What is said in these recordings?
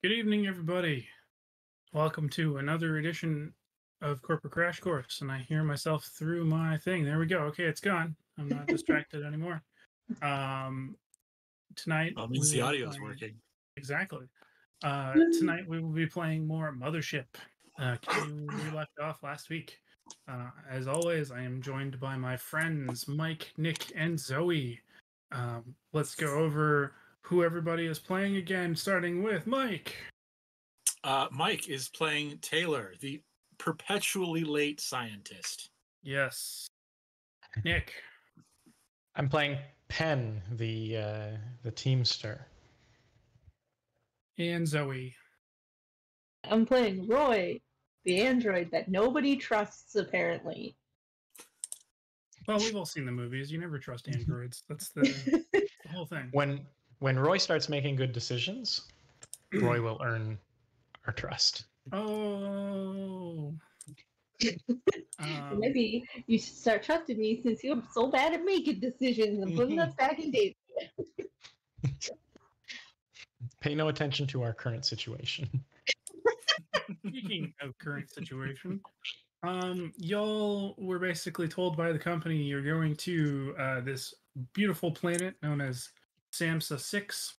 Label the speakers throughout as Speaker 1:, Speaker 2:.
Speaker 1: Good evening, everybody. Welcome to another edition of Corporate Crash Course. And I hear myself through my thing. There we go. Okay, it's gone. I'm not distracted anymore. Tonight,
Speaker 2: Well, it means the audio is working.
Speaker 1: Exactly. Tonight we will be playing more Mothership. Continuing where we left off last week. As always, I am joined by my friends Mike, Nick, and Zoe. Let's go over who everybody is playing again, starting with Mike.
Speaker 2: Mike is playing Taylor, the perpetually late scientist.
Speaker 1: Yes. Nick.
Speaker 3: I'm playing Penn, the teamster.
Speaker 1: And Zoe.
Speaker 4: I'm playing Roy, the android that nobody trusts, apparently.
Speaker 1: Well, we've all seen the movies. You never trust androids. That's the whole thing.
Speaker 3: When Roy starts making good decisions, Roy will earn our trust.
Speaker 1: Oh.
Speaker 4: Maybe you should start trusting me since you're so bad at making decisions and putting us back in danger.
Speaker 3: Pay no attention to our current situation.
Speaker 1: Speaking of current situation, y'all were basically told by the company you're going to this beautiful planet known as Samsa 6,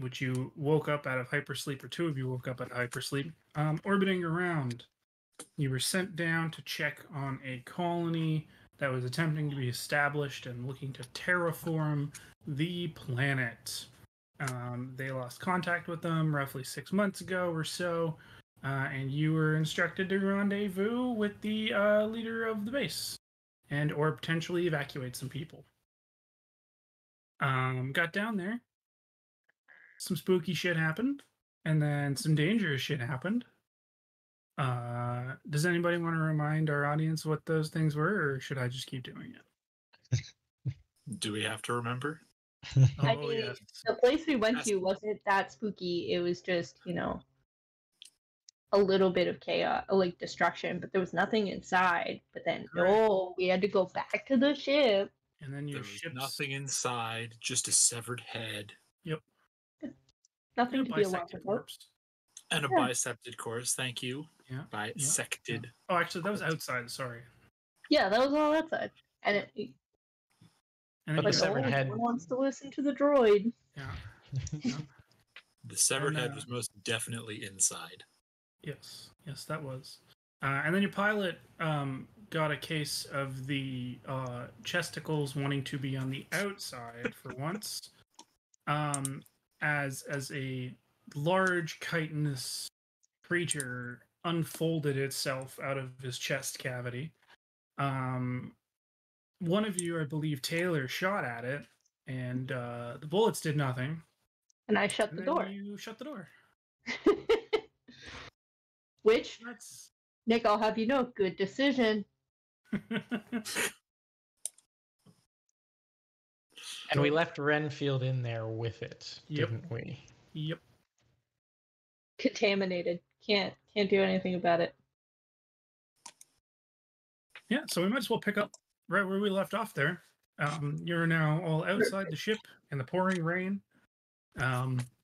Speaker 1: which you woke up out of hypersleep, or two of you woke up out of hypersleep, orbiting around. You were sent down to check on a colony that was attempting to be established and looking to terraform the planet. They lost contact with them roughly 6 months ago or so, and you were instructed to rendezvous with the leader of the base, and or potentially evacuate some people. Got down there. Some spooky shit happened, and then some dangerous shit happened. Does anybody want to remind our audience what those things were, or should I just keep doing it?
Speaker 2: Do we have to remember?
Speaker 4: I mean,
Speaker 1: yes.
Speaker 4: the place we went to wasn't that spooky. It was just, a little bit of chaos, like destruction, but there was nothing inside. But then, we had to go back to the ship.
Speaker 1: And then your
Speaker 2: There was
Speaker 1: ships...
Speaker 2: nothing inside, just a severed head.
Speaker 1: Yep.
Speaker 4: Nothing to be alarmed
Speaker 1: bisected
Speaker 4: about.
Speaker 1: corpse.
Speaker 2: And a bisected corpse, thank you.
Speaker 1: Yeah.
Speaker 2: Bisected.
Speaker 1: Yeah. Oh, actually, that was outside, sorry.
Speaker 4: Yeah, that was all outside. And it...
Speaker 1: And
Speaker 3: But
Speaker 1: then
Speaker 3: the severed head...
Speaker 4: No one wants to listen to the droid.
Speaker 1: Yeah.
Speaker 2: The severed head was most definitely inside.
Speaker 1: Yes, that was. And then your pilot got a case of the chesticles wanting to be on the outside for once, as a large chitinous creature unfolded itself out of his chest cavity. One of you, I believe Taylor, shot at it, and the bullets did nothing.
Speaker 4: And I shut the door.
Speaker 1: You shut the door.
Speaker 4: Which, Nick, I'll have you know, good decision.
Speaker 3: And we left Renfield in there with it, didn't we?
Speaker 1: Yep.
Speaker 4: Contaminated. Can't do anything about it.
Speaker 1: Yeah, so we might as well pick up right where we left off there. You're now all outside the ship in the pouring rain.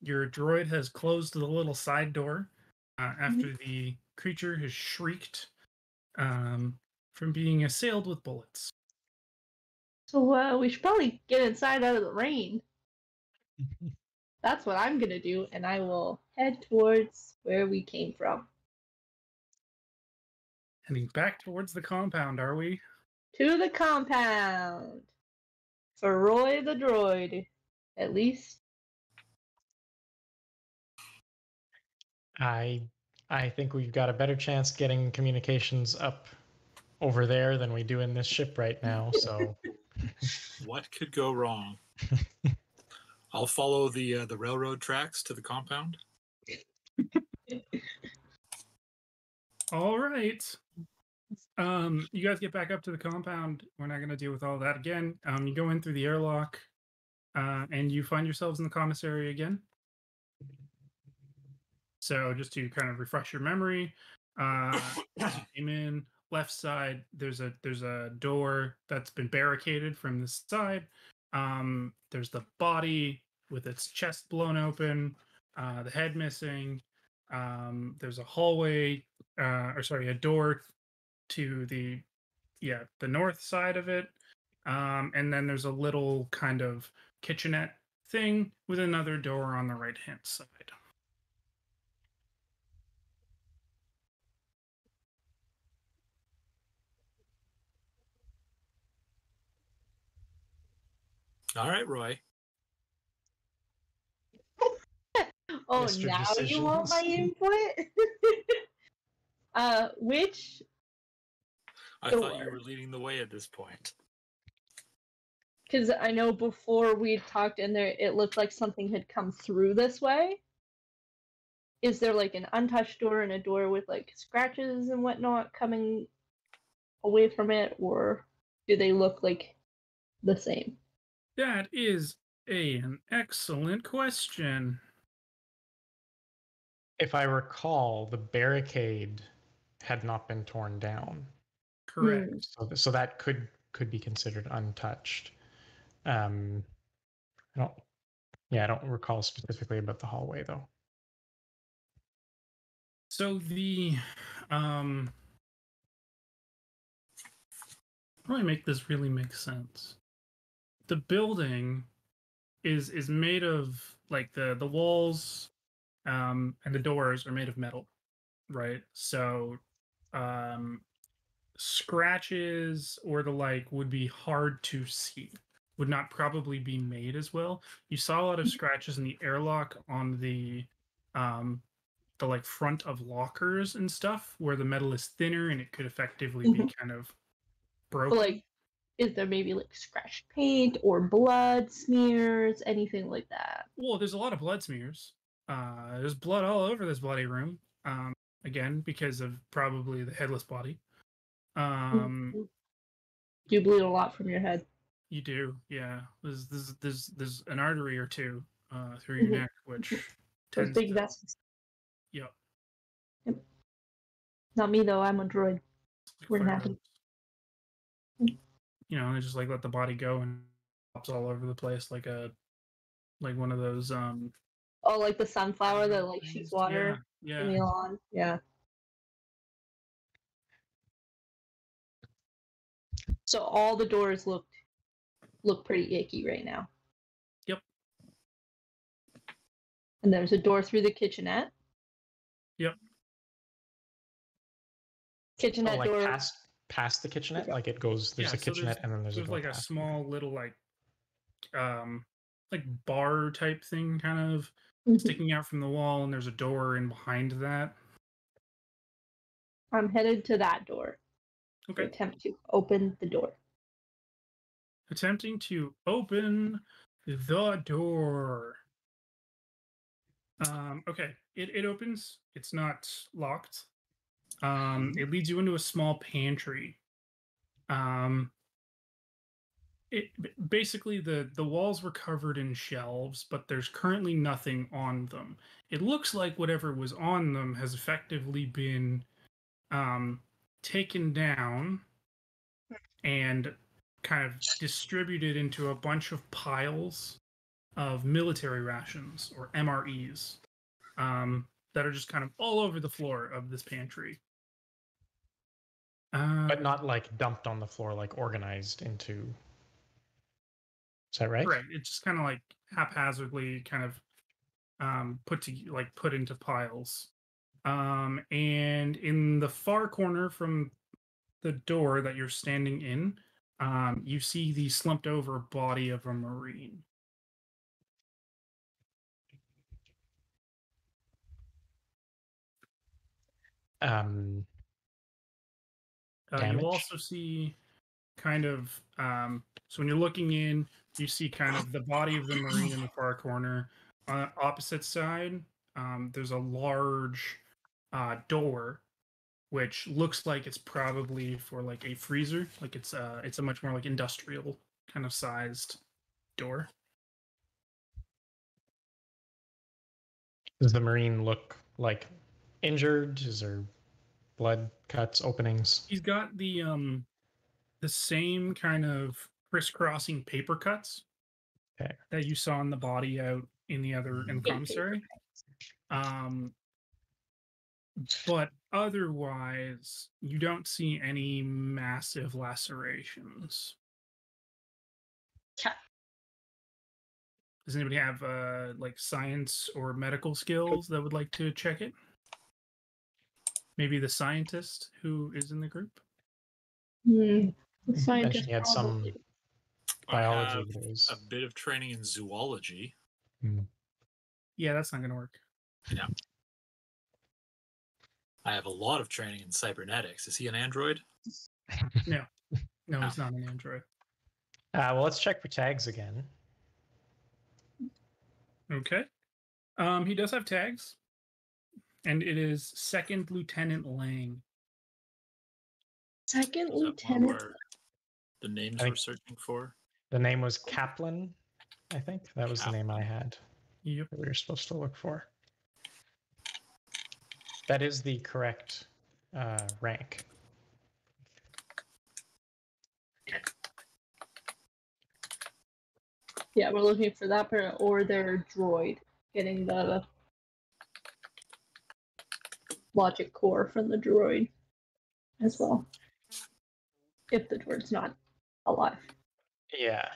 Speaker 1: Your droid has closed the little side door after the creature has shrieked from being assailed with bullets.
Speaker 4: So we should probably get inside out of the rain. That's what I'm going to do, and I will head towards where we came from.
Speaker 1: Heading back towards the compound, are we?
Speaker 4: To the compound! For Roy the droid, at least.
Speaker 3: I think we've got a better chance getting communications up over there than we do in this ship right now, so...
Speaker 2: What could go wrong? I'll follow the railroad tracks to the compound.
Speaker 1: All right. You guys get back up to the compound. We're not going to deal with all that again. You go in through the airlock, and you find yourselves in the commissary again. So just to kind of refresh your memory, came in left side. There's a door that's been barricaded from this side. There's the body with its chest blown open. the head missing. There's a hallway, a door to the north side of it. And then there's a little kind of kitchenette thing with another door on the right hand side.
Speaker 2: All right, Roy.
Speaker 4: Oh,
Speaker 3: Mr.
Speaker 4: now you want my
Speaker 3: Decisions.
Speaker 4: input? Which
Speaker 2: I thought you
Speaker 4: door?
Speaker 2: were leading the way at this point.
Speaker 4: Because I know before we talked in there, it looked like something had come through this way. Is there like an untouched door and a door with like scratches and whatnot coming away from it, or do they look like the same?
Speaker 1: That is an excellent question.
Speaker 3: If I recall, the barricade had not been torn down,
Speaker 1: Correct.
Speaker 3: so that could be considered untouched. I don't recall specifically about the hallway though.
Speaker 1: So the probably make this really make sense. The building is made of like the walls and the doors are made of metal, right? So scratches or the like would be hard to see, would not probably be made as well. You saw a lot of scratches in the airlock on the like front of lockers and stuff where the metal is thinner and it could effectively be kind of broken.
Speaker 4: But like, is there maybe like scratched paint or blood smears, anything like that?
Speaker 1: Well, there's a lot of blood smears. There's blood all over this bloody room. Again, because of probably the headless body.
Speaker 4: Do you bleed a lot from your head?
Speaker 1: You do, yeah. There's an artery or two through your neck, which
Speaker 4: Those
Speaker 1: tends
Speaker 4: big
Speaker 1: to.
Speaker 4: vessels.
Speaker 1: Yep.
Speaker 4: Not me though. I'm a droid. We're
Speaker 1: fire
Speaker 4: happy.
Speaker 1: hose. You know, they just like let the body go and pops all over the place like one of those
Speaker 4: Oh, like the sunflower that like shoots water
Speaker 1: yeah.
Speaker 4: in the lawn. Yeah. So all the doors look pretty icky right now.
Speaker 1: Yep.
Speaker 4: And there's a door through the kitchenette.
Speaker 1: Yep.
Speaker 4: Kitchenette
Speaker 3: like
Speaker 4: door.
Speaker 3: past the kitchenette, like it goes. There's a
Speaker 1: so
Speaker 3: kitchenette and then there's a door
Speaker 1: like a
Speaker 3: past.
Speaker 1: small little like bar type thing kind of sticking out from the wall, and there's a door in behind that.
Speaker 4: I'm headed to that door.
Speaker 1: Okay.
Speaker 4: To attempt to open the door.
Speaker 1: Attempting to open the door. Okay. It opens. It's not locked. It leads you into a small pantry. It basically the walls were covered in shelves, but there's currently nothing on them. It looks like whatever was on them has effectively been taken down and kind of distributed into a bunch of piles of military rations or MREs that are just kind of all over the floor of this pantry.
Speaker 3: But not like dumped on the floor, like organized into. Is that right?
Speaker 1: Right. It's just kind of like haphazardly kind of put into piles. And in the far corner from the door that you're standing in, you see the slumped over body of a Marine. You also see kind of so when you're looking in, you see kind of the body of the Marine in the far corner. On the opposite side, there's a large door, which looks like it's probably for like a freezer. Like it's a much more like industrial kind of sized door.
Speaker 3: Does the Marine look like injured? Is there blood cuts, openings?
Speaker 1: He's got the same kind of crisscrossing paper cuts that you saw in the body out in the commissary. But otherwise, you don't see any massive lacerations.
Speaker 4: Okay.
Speaker 1: Does anybody have like science or medical skills that would like to check it? Maybe the scientist who is in the group?
Speaker 4: The
Speaker 3: Mentioned
Speaker 4: scientist
Speaker 3: he had some
Speaker 4: probably.
Speaker 3: biology.
Speaker 2: I have
Speaker 3: days.
Speaker 2: a bit of training in zoology.
Speaker 1: Yeah, that's not going to work.
Speaker 2: No. I have a lot of training in cybernetics. Is he an android?
Speaker 1: No, he's not an android.
Speaker 3: Well, let's check for tags again.
Speaker 1: Okay. He does have tags, and it is Second Lieutenant Lang.
Speaker 4: Second
Speaker 2: Is that one
Speaker 4: lieutenant.
Speaker 2: where the names we're searching for?
Speaker 3: The name was Kaplan, I think. That was the name I had
Speaker 1: Yep.
Speaker 3: that we were supposed to look for. That is the correct rank.
Speaker 4: Yeah, we're looking for that person or their droid getting the logic core from the droid as well. If the droid's not alive.
Speaker 3: Yeah.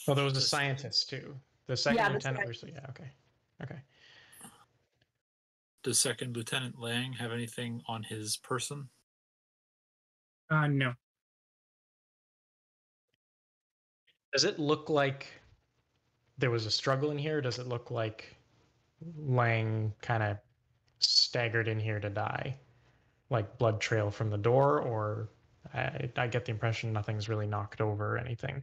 Speaker 3: Well, there was a scientist too. The second lieutenant. Yeah. Okay. Okay.
Speaker 2: Does Second Lieutenant Lang have anything on his person?
Speaker 1: No.
Speaker 3: Does it look like there was a struggle in here? Does it look like Lang kind of staggered in here to die? Like blood trail from the door, or I get the impression nothing's really knocked over or anything.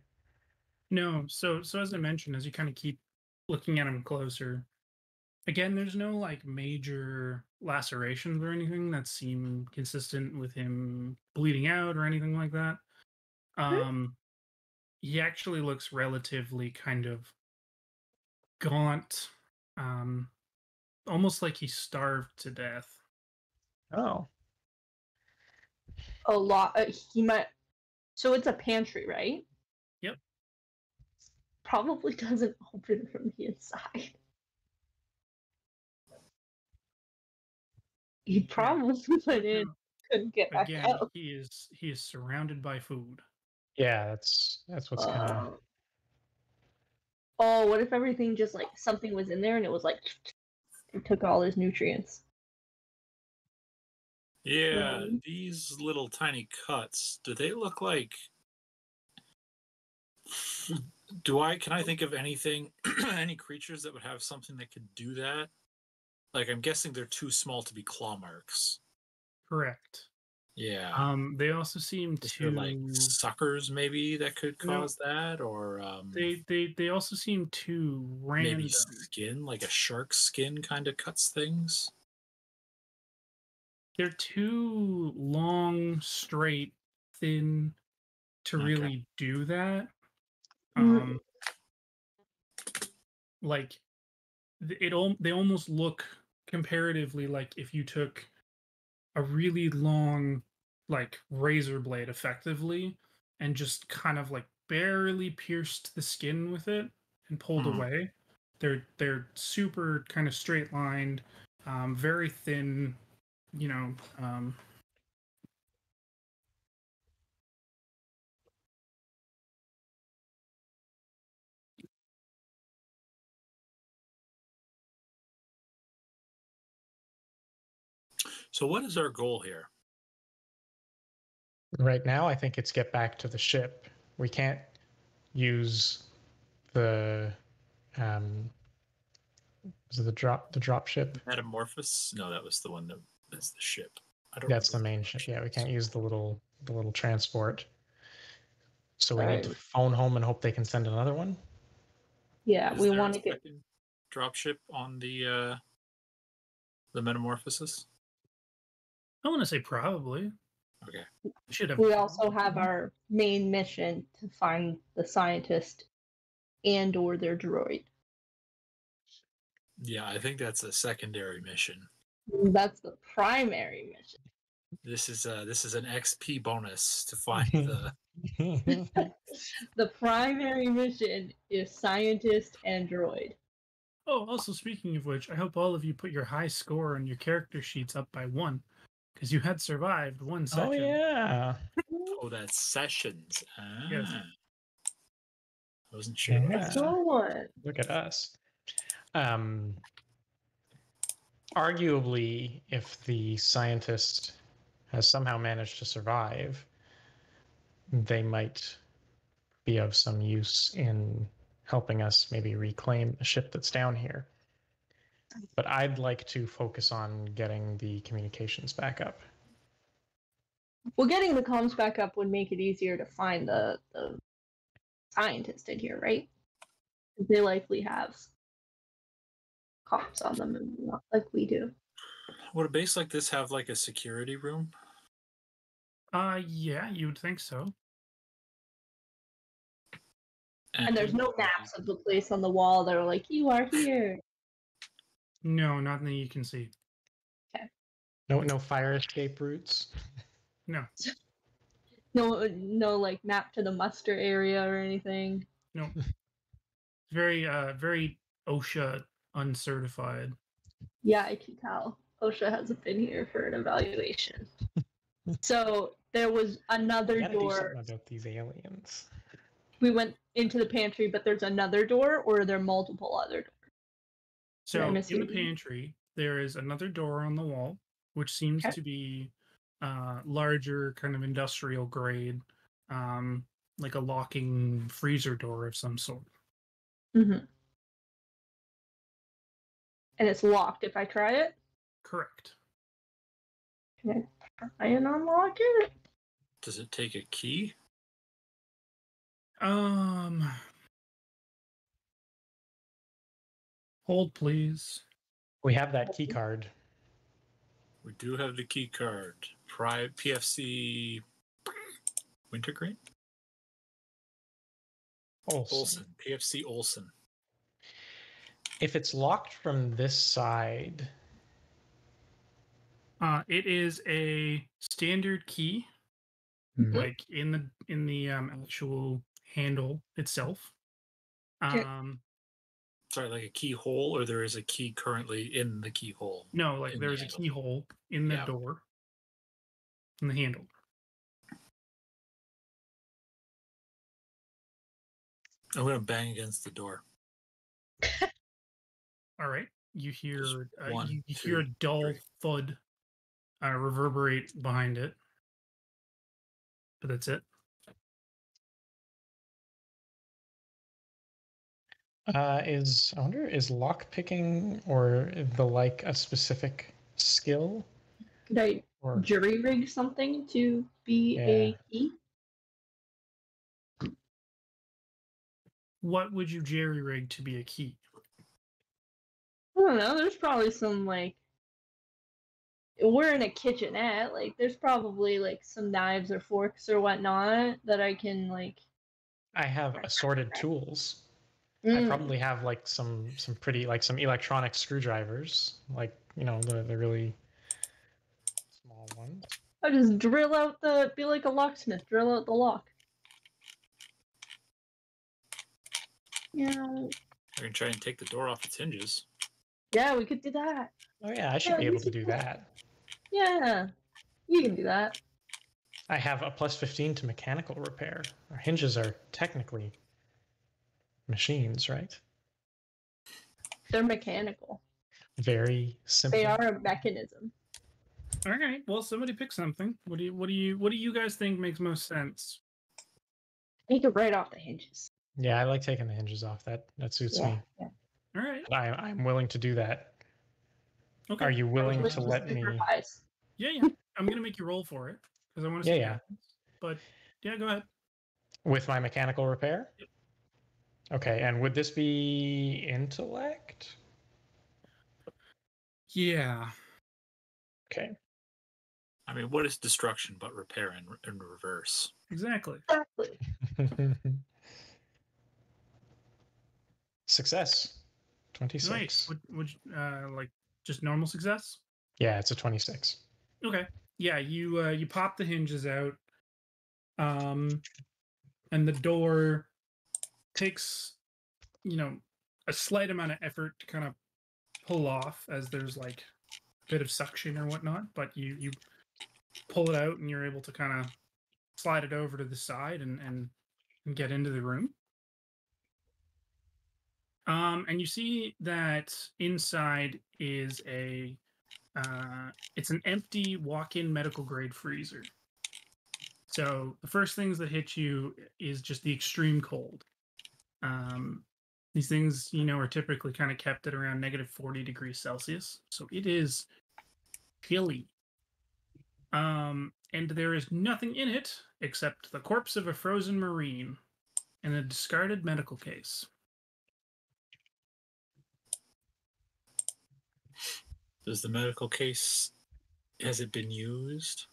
Speaker 1: No. So as I mentioned, as you kind of keep looking at him closer, again, there's no like major lacerations or anything that seem consistent with him bleeding out or anything like that. He actually looks relatively kind of gaunt, almost like he's starved to death.
Speaker 3: Oh.
Speaker 4: A lot. He might. So it's a pantry, right?
Speaker 1: Yep.
Speaker 4: Probably doesn't open from the inside. He probably went in, couldn't get back
Speaker 1: Again,
Speaker 4: out.
Speaker 1: he is surrounded by food.
Speaker 3: Yeah, that's what's kind of.
Speaker 4: Oh, what if everything just like something was in there and it was like it took all his nutrients?
Speaker 2: Yeah, these little tiny cuts, do they look like... Can I think of anything, any creatures that would have something that could do that? Like, I'm guessing they're too small to be claw marks.
Speaker 1: Correct.
Speaker 2: Yeah.
Speaker 1: They also seem to
Speaker 2: like suckers maybe that could cause that, or
Speaker 1: they also seem too random.
Speaker 2: Maybe skin, like a shark's skin, kind of cuts things.
Speaker 1: They're too long, straight, thin to really do that. Like they almost look comparatively like if you took a really long like razor blade effectively and just kind of like barely pierced the skin with it and pulled away. They're super kind of straight lined, very thin, you know.
Speaker 3: So
Speaker 2: what is our goal here?
Speaker 3: Right now, I think it's get back to the ship. We can't use the was it the drop ship?
Speaker 2: Metamorphosis? No, that was the one that's the ship.
Speaker 3: That's the main ship. Yeah, we can't use the little transport. So we need to phone home and hope they can send another one.
Speaker 4: Yeah, we want to get
Speaker 2: drop ship on the Metamorphosis.
Speaker 1: I want to say probably.
Speaker 2: Okay.
Speaker 1: Should have.
Speaker 4: We also have our main mission to find the scientist and or their droid.
Speaker 2: Yeah, I think that's a secondary mission.
Speaker 4: That's the primary mission.
Speaker 2: This is an XP bonus to find the.
Speaker 4: The primary mission is scientist and droid.
Speaker 1: Oh, also speaking of which, I hope all of you put your high score on your character sheets up by 1, because you had survived 1 session.
Speaker 3: Oh yeah.
Speaker 2: Oh, that's sessions.
Speaker 1: Yes.
Speaker 2: I wasn't sure about
Speaker 3: Yeah.
Speaker 2: that.
Speaker 4: Excellent.
Speaker 3: Look at us. Arguably, if the scientist has somehow managed to survive, they might be of some use in helping us maybe reclaim the ship that's down here. But I'd like to focus on getting the communications back up.
Speaker 4: Well, getting the comms back up would make it easier to find the scientist in here, right? 'Cause they likely have comms on them, and not like we do.
Speaker 2: Would a base like this have like a security room?
Speaker 1: Yeah, you would think so.
Speaker 4: And there's no maps of the place on the wall that are like, you are here.
Speaker 1: No, nothing that you can see.
Speaker 3: No fire escape routes.
Speaker 1: No,
Speaker 4: No, like map to the muster area or anything.
Speaker 1: no. Very, very OSHA uncertified.
Speaker 4: Yeah, I can tell. OSHA hasn't been here for an evaluation. So there was another
Speaker 3: Gotta do
Speaker 4: door.
Speaker 3: something about these aliens.
Speaker 4: We went into the pantry, but there's another door, or are there multiple other doors?
Speaker 1: So
Speaker 4: I
Speaker 1: in
Speaker 4: miss
Speaker 1: the
Speaker 4: you.
Speaker 1: pantry, there is another door on the wall, which seems
Speaker 4: Okay.
Speaker 1: to be larger, kind of industrial grade, like a locking freezer door of some sort.
Speaker 4: Mm-hmm. And it's locked if I try it.
Speaker 1: Correct.
Speaker 4: Can I try and unlock it?
Speaker 2: Does it take a key?
Speaker 1: Hold please.
Speaker 3: We have that key card.
Speaker 2: We do have the key card. PFC Wintergreen? Olsen. PFC Olsen.
Speaker 3: If it's locked from this side,
Speaker 1: It is a standard key, like in the actual handle itself.
Speaker 4: Okay.
Speaker 2: Sorry, like a keyhole, or there is a key currently in the keyhole?
Speaker 1: No, like
Speaker 2: in
Speaker 1: there
Speaker 2: the
Speaker 1: is a
Speaker 2: handle?
Speaker 1: keyhole in the
Speaker 2: Yeah.
Speaker 1: door, in the handle.
Speaker 2: I'm going to bang against the door.
Speaker 1: All right. You hear
Speaker 2: one,
Speaker 1: you
Speaker 2: two,
Speaker 1: hear a dull
Speaker 2: three.
Speaker 1: thud reverberate behind it, but that's it.
Speaker 3: I wonder, is lock picking or the like a specific skill?
Speaker 4: Could I
Speaker 3: Or
Speaker 4: jury rig something to be
Speaker 3: Yeah.
Speaker 4: a key?
Speaker 1: What would you jerry rig to be a key?
Speaker 4: I don't know. There's probably some like. We're in a kitchenette. Like, there's probably like some knives or forks or whatnot that I can like.
Speaker 3: I have assorted tools. I
Speaker 4: Mm.
Speaker 3: probably have like some pretty like some electronic screwdrivers, like the really small ones.
Speaker 4: I just drill out be like a locksmith, drill out the lock. Yeah.
Speaker 2: I can try and take the door off its hinges.
Speaker 4: Yeah, we could do that.
Speaker 3: Oh yeah, I should be able to do that.
Speaker 4: Yeah, you can do that.
Speaker 3: I have a +15 to mechanical repair. Our hinges are technically machines, right?
Speaker 4: They're mechanical.
Speaker 3: Very simple.
Speaker 4: They are a mechanism.
Speaker 1: All right. Well, somebody pick something. What do you guys think makes most sense?
Speaker 4: Take it right off the hinges.
Speaker 3: Yeah, I like taking the hinges off. That suits me.
Speaker 4: Yeah.
Speaker 1: All right.
Speaker 3: I'm willing to do that.
Speaker 1: Okay.
Speaker 3: Are you willing
Speaker 4: Let's
Speaker 3: to
Speaker 4: just
Speaker 3: let me?
Speaker 4: improvise.
Speaker 1: Yeah. I'm gonna make you roll for it because I want to see.
Speaker 3: Yeah.
Speaker 1: What happens. But yeah, go ahead.
Speaker 3: With my mechanical repair?
Speaker 1: Yep.
Speaker 3: Okay, and would this be intellect?
Speaker 1: Yeah.
Speaker 3: Okay.
Speaker 2: I mean, what is destruction but repair in reverse?
Speaker 1: Exactly.
Speaker 4: Exactly.
Speaker 3: Success. 26.
Speaker 1: Nice. Would like just normal success?
Speaker 3: Yeah, it's a 26.
Speaker 1: Okay. Yeah, you pop the hinges out, and the door takes, a slight amount of effort to kind of pull off, as there's like a bit of suction or whatnot, but you pull it out and you're able to kind of slide it over to the side and get into the room. And you see that inside is it's an empty walk-in medical grade freezer. So the first things that hit you is just the extreme cold. These things, are typically kind of kept at around negative 40 degrees Celsius. So it is chilly. And there is nothing in it except the corpse of a frozen Marine and a discarded medical case.
Speaker 2: Does the medical case, has it been used?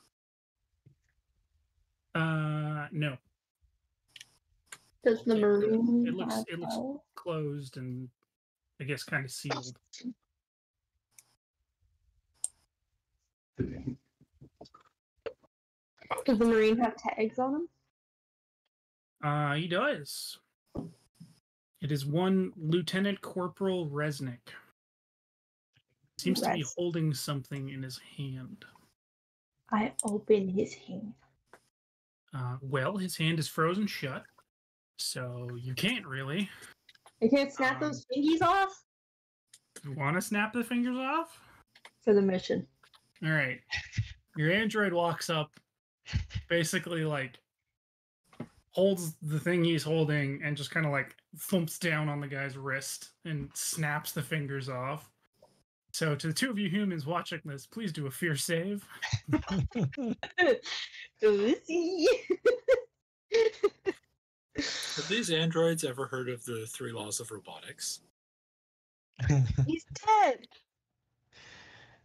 Speaker 1: No.
Speaker 4: Does the Marine
Speaker 1: It looks
Speaker 4: have
Speaker 1: closed and I guess kind of sealed.
Speaker 4: Does the Marine have tags on him?
Speaker 1: He does. It is one Lieutenant Corporal Resnick. Seems to be holding something in his hand.
Speaker 4: I open his hand.
Speaker 1: Well, his hand is frozen shut, so you can't really.
Speaker 4: I can't snap those fingies off?
Speaker 1: You want to snap the fingers off?
Speaker 4: For the mission.
Speaker 1: All right. Your android walks up, basically holds the thing he's holding and just kind of thumps down on the guy's wrist and snaps the fingers off. So to the two of you humans watching this, please do a fear save.
Speaker 2: Have these androids ever heard of the 3 laws of robotics?
Speaker 4: He's dead.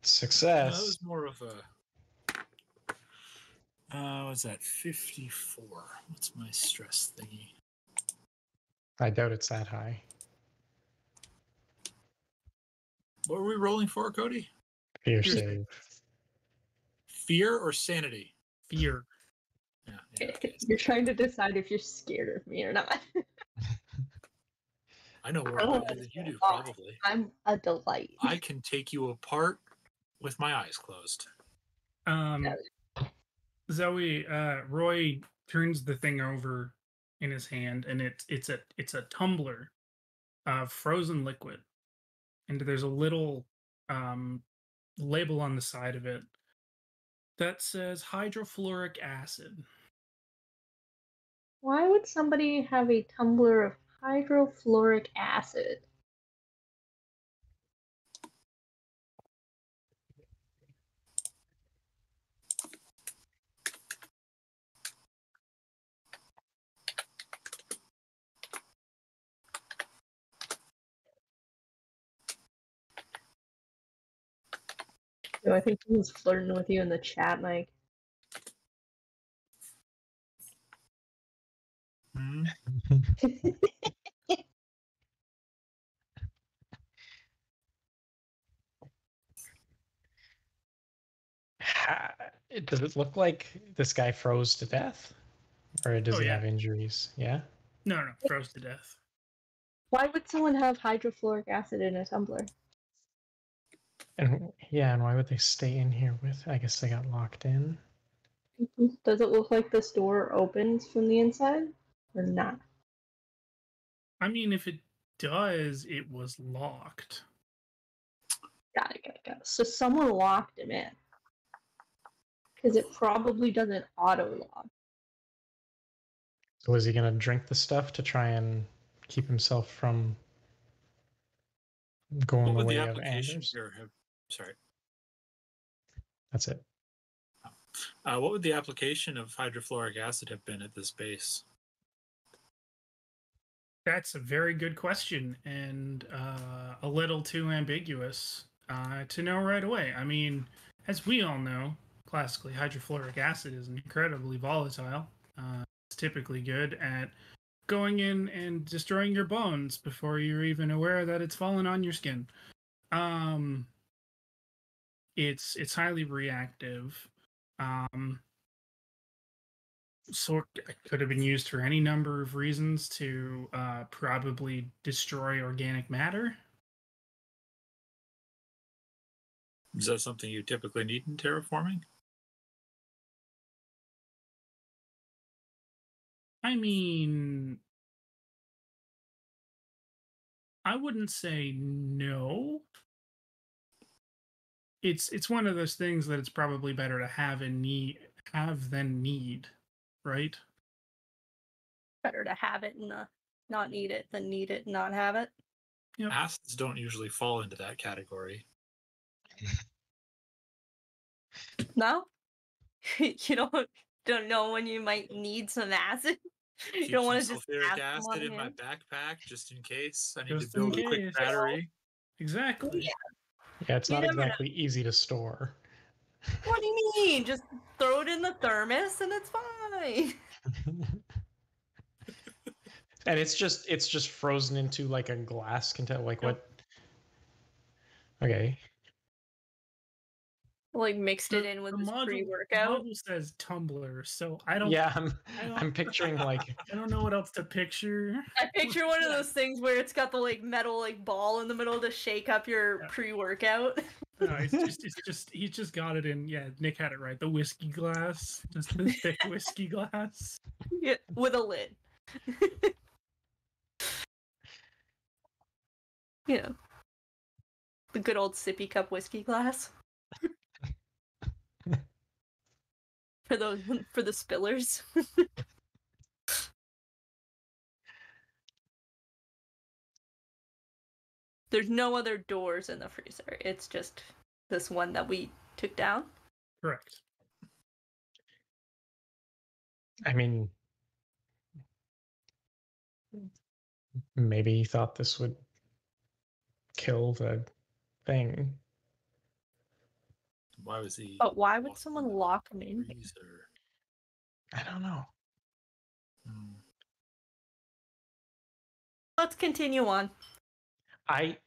Speaker 3: Success.
Speaker 2: That was more of a... what's that? 54. What's my stress thingy?
Speaker 3: I doubt it's that high.
Speaker 2: What were we rolling for, Cody?
Speaker 3: Fear save.
Speaker 2: Fear or sanity?
Speaker 1: Fear.
Speaker 2: Yeah.
Speaker 4: You're trying to decide if you're scared of me or not.
Speaker 2: I know more about you than you do, probably.
Speaker 4: I'm a delight.
Speaker 2: I can take you apart with my eyes closed.
Speaker 1: Zoe, Roy turns the thing over in his hand, and it's a tumbler of frozen liquid, and there's a little label on the side of it that says hydrofluoric acid.
Speaker 4: Why would somebody have a tumbler of hydrofluoric acid? No, I think he was flirting with you in the chat, Mike.
Speaker 2: Hmm?
Speaker 3: Does it look like this guy froze to death? Or does he
Speaker 1: yeah.
Speaker 3: have injuries? Yeah?
Speaker 1: No, froze to death.
Speaker 4: Why would someone have hydrofluoric acid in a tumbler?
Speaker 3: And why would they stay in here with? I guess they got locked in.
Speaker 4: Does it look like this door opens from the inside or not?
Speaker 1: I mean, if it does, it was locked.
Speaker 4: Got it. So someone locked him in. Because it probably doesn't auto-lock.
Speaker 3: So is he going to drink the stuff to try and keep himself from going the way of Anders?
Speaker 2: Sorry.
Speaker 3: That's it.
Speaker 2: What would the application of hydrofluoric acid have been at this base?
Speaker 1: That's a very good question, and a little too ambiguous to know right away. I mean, as we all know, classically, hydrofluoric acid is incredibly volatile. It's typically good at going in and destroying your bones before you're even aware that it's fallen on your skin. It's highly reactive. sort could have been used for any number of reasons to probably destroy organic matter.
Speaker 2: Is that something you typically need in terraforming?
Speaker 1: I mean, I wouldn't say no. It's one of those things that it's probably better to have than need, right?
Speaker 4: Better to have it and not need it than need it and not have it.
Speaker 1: Yep.
Speaker 2: Acids don't usually fall into that category.
Speaker 4: No? You don't know when you might need some acid? You
Speaker 2: Keep
Speaker 4: don't
Speaker 2: some
Speaker 4: want to just
Speaker 2: sulfuric
Speaker 4: have some on
Speaker 2: acid in my
Speaker 4: hand?
Speaker 2: backpack just in case I need
Speaker 1: Just
Speaker 2: to
Speaker 1: in
Speaker 2: build a quick
Speaker 1: case.
Speaker 2: battery.
Speaker 1: Exactly.
Speaker 4: Yeah.
Speaker 3: Yeah, it's
Speaker 4: You
Speaker 3: not
Speaker 4: never know.
Speaker 3: exactly easy to store.
Speaker 4: What do you mean? Just throw it in the thermos and it's fine.
Speaker 3: And it's just frozen into like a glass container. Like what? Okay.
Speaker 4: Like mixed it in with his
Speaker 1: the
Speaker 4: pre-workout.
Speaker 1: model says tumbler, so I don't.
Speaker 3: Yeah,
Speaker 1: I don't-
Speaker 3: I'm picturing like
Speaker 1: I don't know what else to picture.
Speaker 4: I picture one of those things where it's got the like metal like ball in the middle to shake up your
Speaker 1: Yeah.
Speaker 4: pre-workout.
Speaker 1: No, it's just he's just got it in. Yeah, Nick had it right. The whiskey glass, just the thick whiskey glass.
Speaker 4: Yeah, with a lid. You know, the good old sippy cup whiskey glass. For the spillers. There's no other doors in the freezer. It's just this one that we took down.
Speaker 1: Correct.
Speaker 3: I mean, maybe he thought this would kill the thing.
Speaker 2: Why was he?
Speaker 4: But why would
Speaker 2: walking
Speaker 4: someone
Speaker 2: in the
Speaker 4: lock him in?
Speaker 2: freezer?
Speaker 3: I don't know.
Speaker 2: Hmm.
Speaker 4: Let's continue on.
Speaker 3: I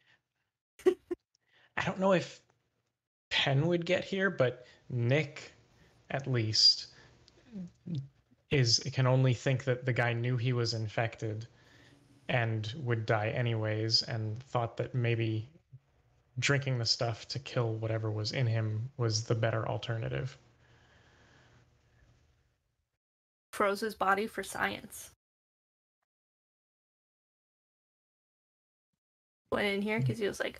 Speaker 3: don't know if Penn would get here, but Nick, at least, can only think that the guy knew he was infected and would die anyways, and thought that maybe drinking the stuff to kill whatever was in him was the better alternative.
Speaker 4: Froze his body for science. Went in here because he was like,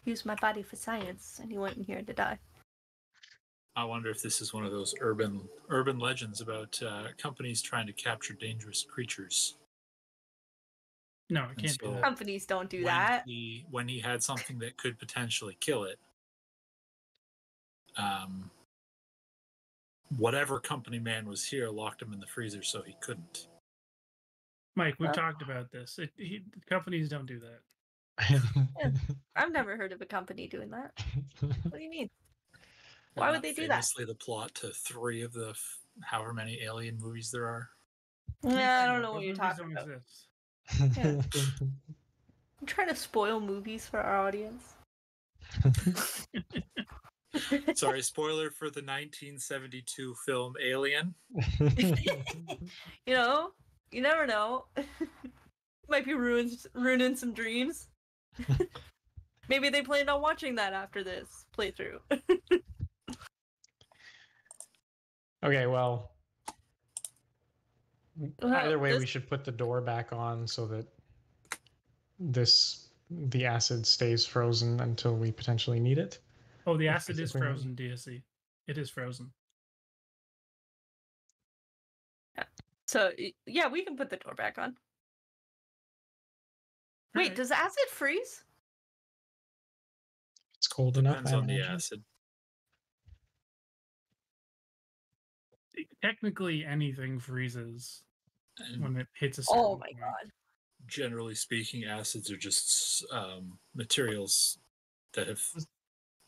Speaker 4: use my body for science, and he went in here to die.
Speaker 2: I wonder if this is one of those urban legends about companies trying to capture dangerous creatures.
Speaker 1: No, it can't be
Speaker 2: so-
Speaker 1: that.
Speaker 4: Companies don't do
Speaker 2: when
Speaker 4: that.
Speaker 2: when he had something that could potentially kill it, whatever company man was here locked him in the freezer so he couldn't.
Speaker 1: Mike, we've
Speaker 4: Well-
Speaker 1: talked about this. Companies don't do that.
Speaker 4: I've never heard of a company doing that. What do you mean? Why would they do that?
Speaker 2: Famously, the plot to 3 of the however many alien movies there are.
Speaker 4: Yeah, I don't know what
Speaker 1: Those
Speaker 4: you're
Speaker 1: movies
Speaker 4: talking
Speaker 1: don't
Speaker 4: about.
Speaker 1: exist.
Speaker 4: I'm trying to spoil movies for our audience.
Speaker 2: Sorry, spoiler for the 1972 film Alien.
Speaker 4: You know, you never know. Might be ruining some dreams. Maybe they planned on watching that after this playthrough.
Speaker 3: Okay, well, either way,
Speaker 4: this-
Speaker 3: we should put the door back on so that the acid stays frozen until we potentially need it.
Speaker 1: Oh, the
Speaker 3: If
Speaker 1: acid is
Speaker 3: we know.
Speaker 1: frozen, DSC. It is frozen.
Speaker 4: So yeah, we can put the door back on. Wait,
Speaker 1: Alright.
Speaker 4: does acid freeze?
Speaker 3: It's cold enough.
Speaker 2: Depends
Speaker 3: I
Speaker 2: on the
Speaker 3: imagine.
Speaker 2: acid.
Speaker 1: Technically, anything freezes
Speaker 2: And
Speaker 1: when it hits a certain
Speaker 4: Oh my
Speaker 1: point.
Speaker 4: god.
Speaker 2: generally speaking, acids are just materials that have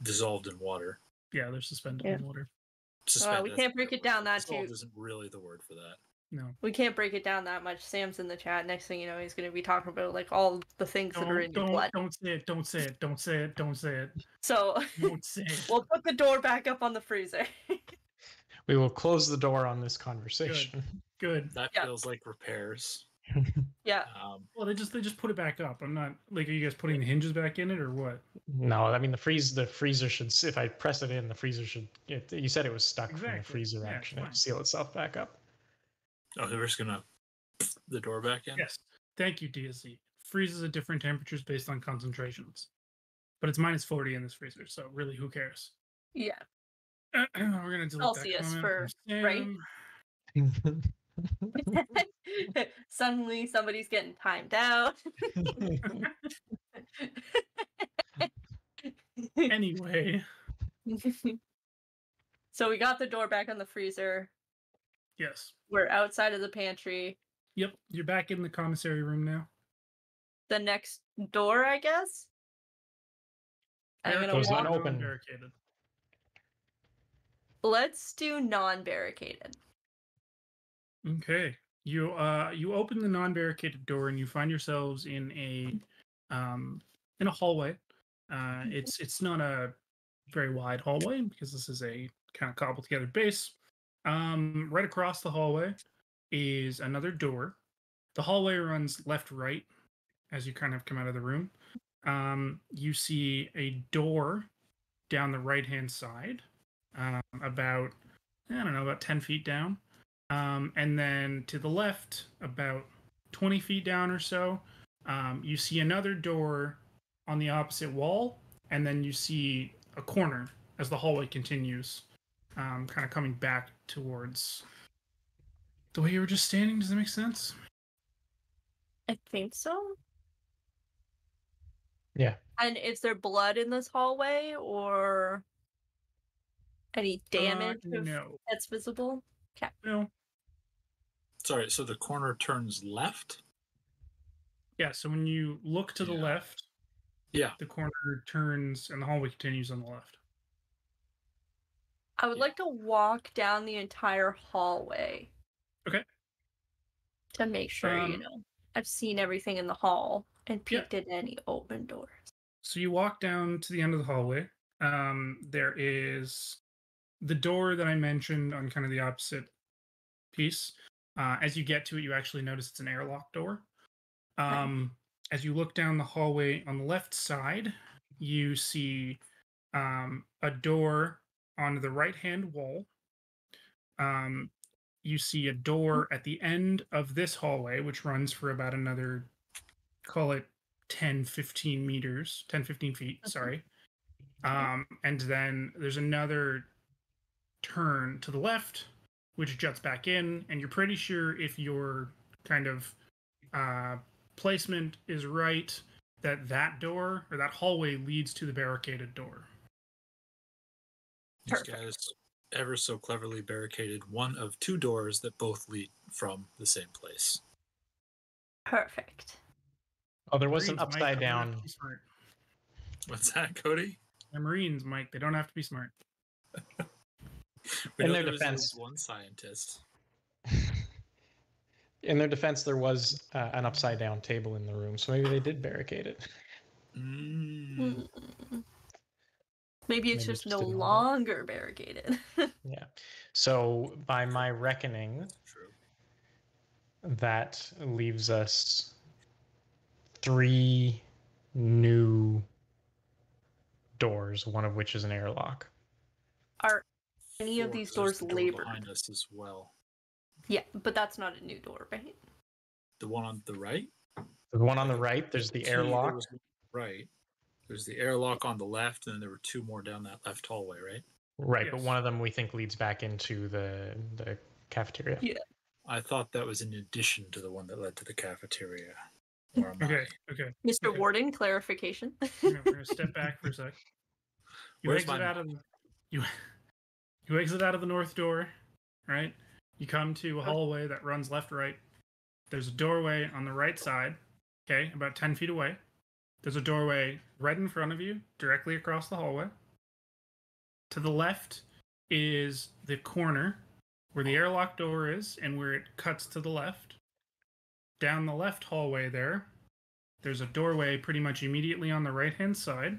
Speaker 2: dissolved in water.
Speaker 1: Yeah, they're suspended
Speaker 4: Yeah.
Speaker 1: in water.
Speaker 2: Suspended,
Speaker 4: we
Speaker 2: that's
Speaker 4: can't
Speaker 2: the
Speaker 4: break
Speaker 2: right
Speaker 4: it down
Speaker 2: word.
Speaker 4: that
Speaker 2: Dissolved
Speaker 4: too.
Speaker 2: isn't really the word for that.
Speaker 1: No.
Speaker 4: We can't break it down that much. Sam's in the chat. Next thing you know, he's going to be talking about like all the things that are in your blood.
Speaker 1: Don't say it. Don't say it. Don't say it. Don't say it.
Speaker 4: So
Speaker 1: Don't say it.
Speaker 4: we'll put the door back up on the freezer.
Speaker 3: We will close the door on this conversation.
Speaker 1: Good.
Speaker 2: That
Speaker 5: Yeah.
Speaker 2: feels like repairs.
Speaker 5: Yeah.
Speaker 1: Well, they just put it back up. I'm not like, are you guys putting the hinges back in it or what?
Speaker 3: No, I mean the freezer should. If I press it in, the freezer should. You said it was stuck from the
Speaker 1: Exactly.
Speaker 3: freezer
Speaker 1: Yeah, it's
Speaker 3: action. It
Speaker 1: fine.
Speaker 3: would seal itself back up.
Speaker 2: Oh, we're just gonna the door back in.
Speaker 1: Yes. Thank you, DSC. Freezes at different temperatures based on concentrations, but it's minus 40 in this freezer, so really, who cares?
Speaker 5: Yeah.
Speaker 1: We're gonna delete
Speaker 5: Celsius
Speaker 1: that
Speaker 5: for-
Speaker 1: comment
Speaker 5: right? Suddenly somebody's getting timed out.
Speaker 1: Anyway,
Speaker 5: So we got the door back on the freezer.
Speaker 1: yes.
Speaker 5: We're outside of the pantry.
Speaker 1: Yep, you're back in the commissary room now.
Speaker 5: The next door, I guess. I'm gonna
Speaker 3: There's
Speaker 5: walk.
Speaker 3: one open.
Speaker 1: Barricaded.
Speaker 5: Let's do non-barricaded.
Speaker 1: Okay. You open the non-barricaded door and you find yourselves in a hallway. It's not a very wide hallway because this is a kind of cobbled together base. Right across the hallway is another door. The hallway runs left right as you kind of come out of the room. You see a door down the right hand side, about 10 feet down. And then to the left, about 20 feet down or so, you see another door on the opposite wall, and then you see a corner as the hallway continues, kind of coming back towards the way you were just standing. Does that make sense?
Speaker 5: I think so.
Speaker 3: Yeah.
Speaker 5: And is there blood in this hallway or any damage
Speaker 1: No.
Speaker 5: that's visible?
Speaker 1: No.
Speaker 2: Sorry, so the corner turns left?
Speaker 1: Yeah, so when you look to the
Speaker 2: Yeah.
Speaker 1: left,
Speaker 2: Yeah.
Speaker 1: the corner turns and the hallway continues on the left.
Speaker 5: I would
Speaker 2: Yeah.
Speaker 5: like to walk down the entire hallway.
Speaker 1: Okay.
Speaker 5: To make sure, I've seen everything in the hall and
Speaker 1: Yeah.
Speaker 5: peeked at any open doors.
Speaker 1: So you walk down to the end of the hallway. There is the door that I mentioned on kind of the opposite piece. As you get to it, you actually notice it's an airlock door. As you look down the hallway on the left side, you see a door on the right-hand wall. You see a door at the end of this hallway, which runs for about another, call it 10, 15 meters, 10, 15 feet, sorry. And then there's another turn to the left, which juts back in, and you're pretty sure if your kind of placement is right, that door or that hallway leads to the barricaded door.
Speaker 2: These
Speaker 5: Perfect.
Speaker 2: guys ever so cleverly barricaded one of two doors that both lead from the same place.
Speaker 5: Perfect.
Speaker 3: Oh, there was an
Speaker 1: Marines, Mike,
Speaker 3: upside
Speaker 1: they don't have
Speaker 3: down.
Speaker 1: to be smart.
Speaker 2: What's that, Cody?
Speaker 1: They're Marines, Mike. They don't have to be smart.
Speaker 2: We
Speaker 3: In
Speaker 2: know
Speaker 3: their
Speaker 2: there was at
Speaker 3: defense.
Speaker 2: least one scientist.
Speaker 3: In their defense, there was an upside down table in the room, so maybe they did barricade it.
Speaker 2: Mm.
Speaker 5: Maybe it's
Speaker 3: Maybe
Speaker 5: just
Speaker 3: just
Speaker 5: no
Speaker 3: didn't have that.
Speaker 5: longer barricaded.
Speaker 3: Yeah. So by my reckoning,
Speaker 2: True.
Speaker 3: that leaves us 3 new doors, one of which is an airlock.
Speaker 5: Are any of
Speaker 2: Four,
Speaker 5: these
Speaker 2: there's
Speaker 5: doors
Speaker 2: the door
Speaker 5: labored?
Speaker 2: behind us as well.
Speaker 5: Yeah, but that's not a new door, right?
Speaker 2: The one on the right?
Speaker 3: The one on the right, there's the
Speaker 2: There
Speaker 3: airlock.
Speaker 2: was one right. There's the airlock on the left, and then there were 2 more down that left hallway, right?
Speaker 3: Right, but
Speaker 1: Yes.
Speaker 3: one of them we think leads back into the cafeteria.
Speaker 5: Yeah.
Speaker 2: I thought that was in addition to the one that led to the cafeteria. Or am
Speaker 1: Okay, okay.
Speaker 5: Mr.
Speaker 1: Okay.
Speaker 5: Warden, clarification.
Speaker 1: We're gonna step back for a sec. You
Speaker 2: Where's
Speaker 1: exit
Speaker 2: my
Speaker 1: out of you exit out of the north door, right? You come to a hallway that runs left right. There's a doorway on the right side, okay, about 10 feet away. There's a doorway right in front of you, directly across the hallway. To the left is the corner where the airlock door is and where it cuts to the left. Down the left hallway there's a doorway pretty much immediately on the right-hand side.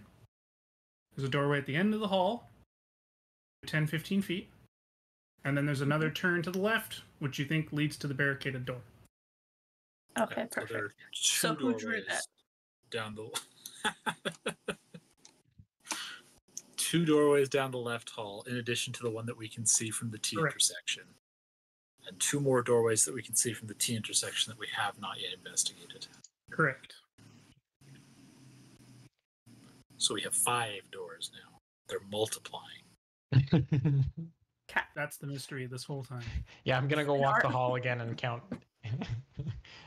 Speaker 1: There's a doorway at the end of the hall, 10, 15 feet. And then there's another turn to the left which you think leads to the barricaded door.
Speaker 5: Okay,
Speaker 2: So there are
Speaker 5: perfect.
Speaker 2: two
Speaker 5: So who drew
Speaker 2: doorways down the two doorways down the left hall, in addition to the one that we can see from the T
Speaker 1: Correct.
Speaker 2: intersection, and two more doorways that we can see from the T intersection that we have not yet investigated.
Speaker 1: Correct.
Speaker 2: So we have 5 doors now. They're multiplying.
Speaker 1: That's the mystery this whole time.
Speaker 3: Yeah, I'm gonna go
Speaker 5: And
Speaker 3: walk
Speaker 5: our-
Speaker 3: the hall again and count.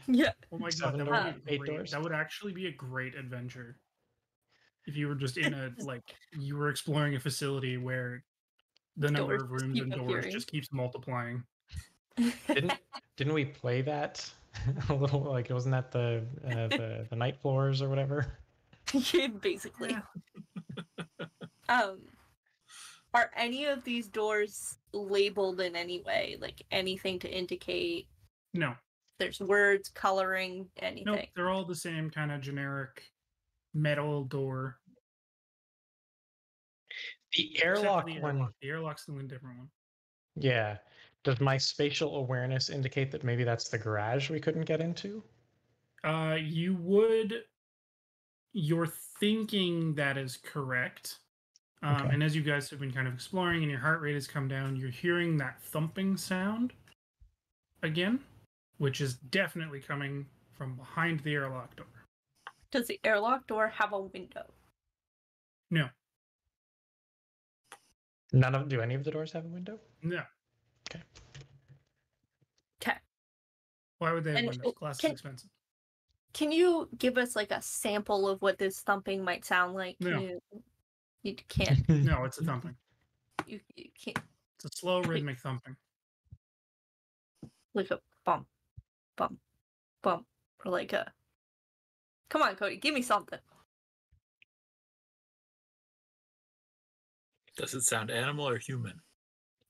Speaker 5: Yeah.
Speaker 1: Oh my god,
Speaker 3: 7
Speaker 1: that
Speaker 3: doors,
Speaker 1: would be
Speaker 3: 8
Speaker 1: great.
Speaker 3: doors.
Speaker 1: That would actually be a great adventure. If you were just in a you were exploring a facility where the number
Speaker 5: Doors
Speaker 1: of
Speaker 5: just
Speaker 1: rooms
Speaker 5: keep
Speaker 1: and doors
Speaker 5: appearing.
Speaker 1: just keeps multiplying.
Speaker 3: Didn't we play that a little? Like, wasn't that the night floors or whatever?
Speaker 5: Yeah, basically. Are any of these doors labeled in any way? Like anything to indicate
Speaker 1: No.
Speaker 5: there's words, coloring, anything?
Speaker 1: Nope, they're all the same kind of generic metal door.
Speaker 3: The
Speaker 1: Except for
Speaker 3: airlock
Speaker 1: the
Speaker 3: one.
Speaker 1: airlock. The airlock's the one different one.
Speaker 3: Yeah. Does my spatial awareness indicate that maybe that's the garage we couldn't get into?
Speaker 1: You're thinking that is correct.
Speaker 3: Okay.
Speaker 1: And as you guys have been kind of exploring and your heart rate has come down, you're hearing that thumping sound again, which is definitely coming from behind the airlock door.
Speaker 5: Does the airlock door have a window?
Speaker 1: No.
Speaker 3: Do any of the doors have a window?
Speaker 1: No.
Speaker 3: Okay.
Speaker 5: Okay.
Speaker 1: Why would they have
Speaker 5: And
Speaker 1: windows? Glass is expensive.
Speaker 5: Can you give us like a sample of what this thumping might sound like?
Speaker 1: No.
Speaker 5: You can't.
Speaker 1: No, it's a thumping.
Speaker 5: You can't.
Speaker 1: It's a slow rhythmic thumping.
Speaker 5: Like a bump, bump, bump, or like a. Come on, Cody, give me something.
Speaker 2: Does it sound animal or human?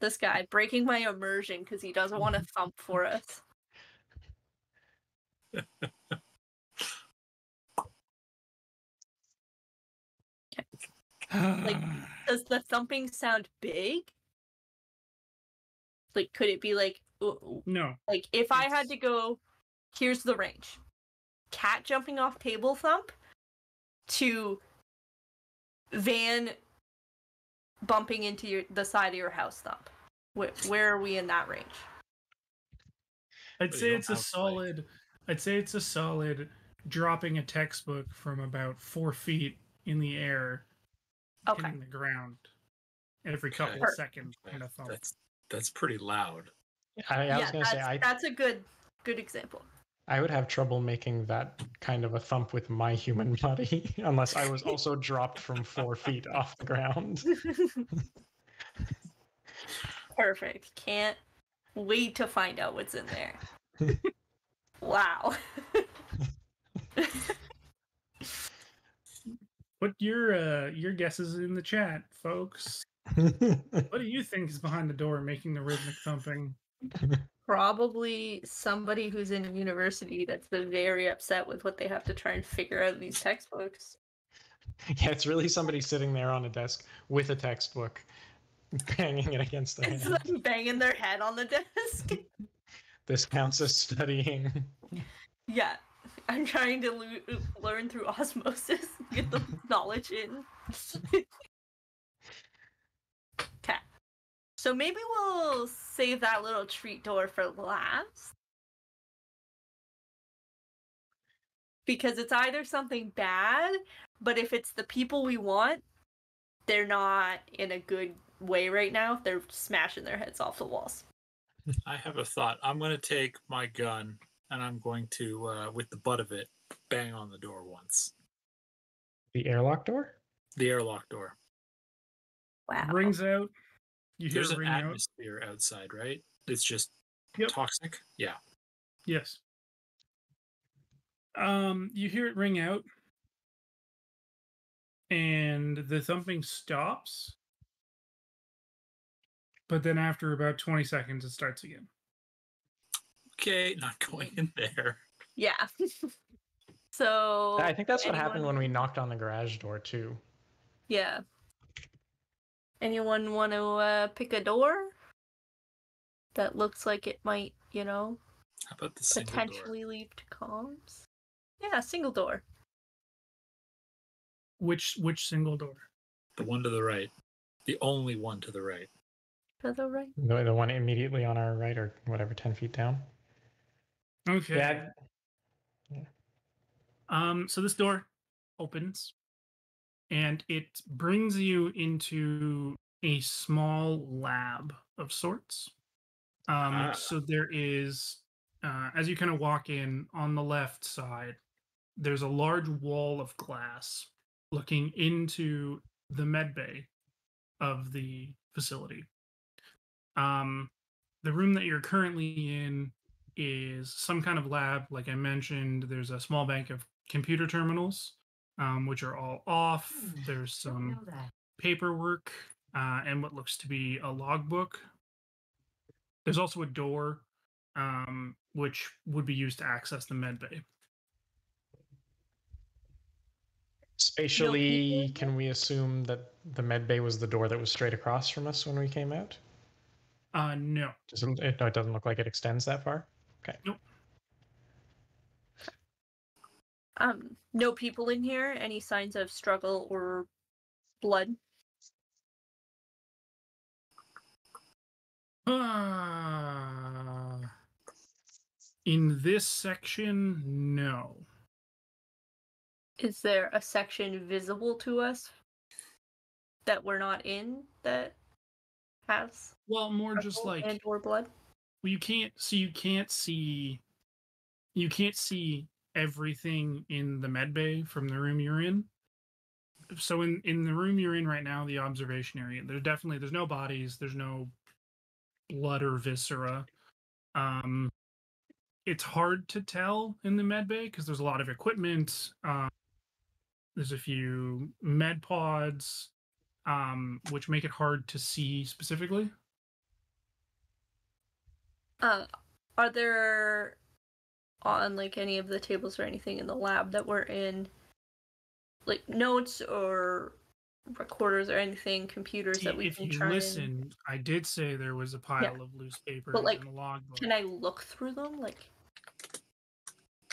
Speaker 5: This guy breaking my immersion because he doesn't want to thump for us. Like, does the thumping sound big? Like, could it be like,
Speaker 1: No.
Speaker 5: like if I had to go, here's the range: cat jumping off table thump to van bumping into the side of your house thump. Where are we in that range?
Speaker 1: I'd
Speaker 2: But
Speaker 1: say
Speaker 2: you
Speaker 1: it's
Speaker 2: don't
Speaker 1: a
Speaker 2: have,
Speaker 1: solid. I'd say it's a solid dropping a textbook from about 4 feet in the air,
Speaker 5: Okay.
Speaker 1: hitting the ground every couple
Speaker 2: Okay.
Speaker 1: of seconds. Kind of thump.
Speaker 2: That's pretty loud.
Speaker 3: I was gonna say
Speaker 5: that's a good example.
Speaker 3: I would have trouble making that kind of a thump with my human body unless I was also dropped from 4 feet off the ground.
Speaker 5: Perfect. Can't wait to find out what's in there. Wow.
Speaker 1: Put your guesses in the chat, folks. What do you think is behind the door making the rhythmic thumping?
Speaker 5: Probably somebody who's in university that's been very upset with what they have to try and figure out in these textbooks.
Speaker 3: Yeah, it's really somebody sitting there on a desk with a textbook, banging it against the
Speaker 5: It's
Speaker 3: hand.
Speaker 5: like banging their head on the desk.
Speaker 3: This counts as studying.
Speaker 5: Yeah. I'm trying to learn through osmosis, get the knowledge in. Okay. So maybe we'll save that little treat door for last. Because it's either something bad, but if it's the people we want, they're not in a good way right now. They're smashing their heads off the walls.
Speaker 2: I have a thought. I'm going to take my gun and I'm going to, with the butt of it, bang on the door once.
Speaker 3: The airlock door?
Speaker 2: The airlock door.
Speaker 5: Wow.
Speaker 1: Rings out. You hear
Speaker 2: There's
Speaker 1: it
Speaker 2: an
Speaker 1: ring out.
Speaker 2: atmosphere outside, right? It's just
Speaker 1: Yep.
Speaker 2: toxic. Yeah.
Speaker 1: Yes. You hear it ring out, and the thumping stops. But then after about 20 seconds, it starts again.
Speaker 2: Okay, not going in there.
Speaker 5: Yeah. So
Speaker 3: I think that's what
Speaker 5: anyone-
Speaker 3: happened when we knocked on the garage door too.
Speaker 5: Yeah. Anyone want to pick a door? that looks like it might,
Speaker 2: How about the single door?
Speaker 5: potentially lead to comms? Yeah, single door.
Speaker 1: Which single door?
Speaker 2: The one to the right. The only one to the right.
Speaker 5: To the right.
Speaker 3: The one immediately on our right, or whatever, 10 feet down.
Speaker 1: Okay.
Speaker 3: Yeah.
Speaker 1: So this door opens, and it brings you into a small lab of sorts. So there is, as you kind of walk in on the left side, there's a large wall of glass looking into the med bay of the facility. The room that you're currently in is some kind of lab. Like I mentioned, there's a small bank of computer terminals, which are all off. There's some paperwork and what looks to be a logbook. There's also a door, which would be used to access the med bay.
Speaker 3: Spatially, can we assume that the med bay was the door that was straight across from us when we came out?
Speaker 1: No.
Speaker 3: No, it doesn't look like it extends that far. Okay.
Speaker 1: Nope.
Speaker 5: No people in here. Any signs of struggle or blood?
Speaker 1: In this section, no.
Speaker 5: Is there a section visible to us that we're not in that has
Speaker 1: Well, more just
Speaker 5: struggle
Speaker 1: like
Speaker 5: and or blood?
Speaker 1: well, you can't see everything in the med bay from the room you're in. So in the room you're in right now, the observation area, there's no bodies, there's no blood or viscera. It's hard to tell in the med bay because there's a lot of equipment. There's a few med pods, which make it hard to see specifically.
Speaker 5: Are there on like any of the tables or anything in the lab that we're in, like notes or recorders or anything, computers that we can try?
Speaker 1: Listen, I did say there was a pile of loose papers
Speaker 5: but like,
Speaker 1: in the logbook.
Speaker 5: can I look through them? Like,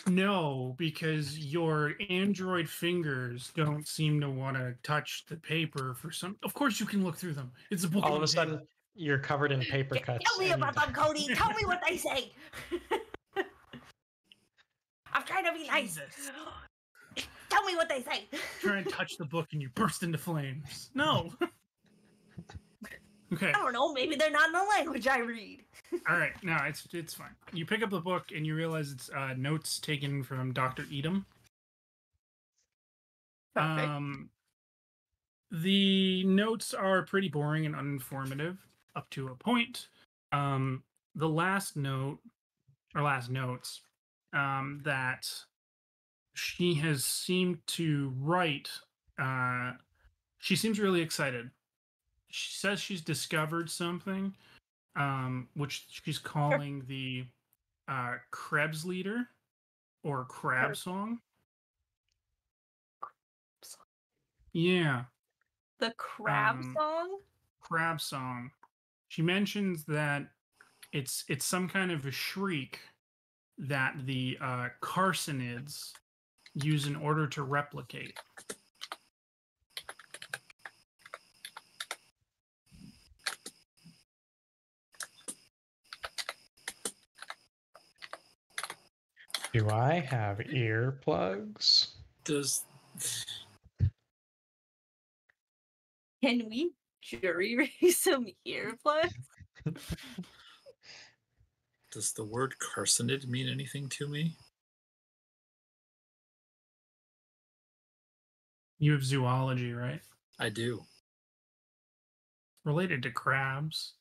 Speaker 1: no, because your android fingers don't seem to want to touch the paper for some. Of course, you can look through them. It's a book.
Speaker 3: All of a sudden, you're covered in paper cuts.
Speaker 5: Tell me about them, Cody. Tell me what they say. I'm trying to be nice.
Speaker 1: Jesus.
Speaker 5: Tell me what they say.
Speaker 1: Try and touch the book and you burst into flames. No. Okay.
Speaker 5: I don't know. Maybe they're not in the language I read.
Speaker 1: All right. No, it's fine. You pick up the book and you realize it's notes taken from Dr. Edom.
Speaker 5: Perfect.
Speaker 1: The notes are pretty boring and uninformative up to a point. The last note, or last notes, that she has seemed to write, she seems really excited. She says she's discovered something, which she's calling the Krebs leader or Crab song. Yeah.
Speaker 5: The crab song?
Speaker 1: Crab song. She mentions that it's some kind of a shriek that the carcinids use in order to replicate.
Speaker 3: Do I have earplugs?
Speaker 5: Can we jury raise some earplugs?
Speaker 2: Does the word carcinid mean anything to me?
Speaker 1: You have zoology, right?
Speaker 2: I do.
Speaker 1: Related to crabs.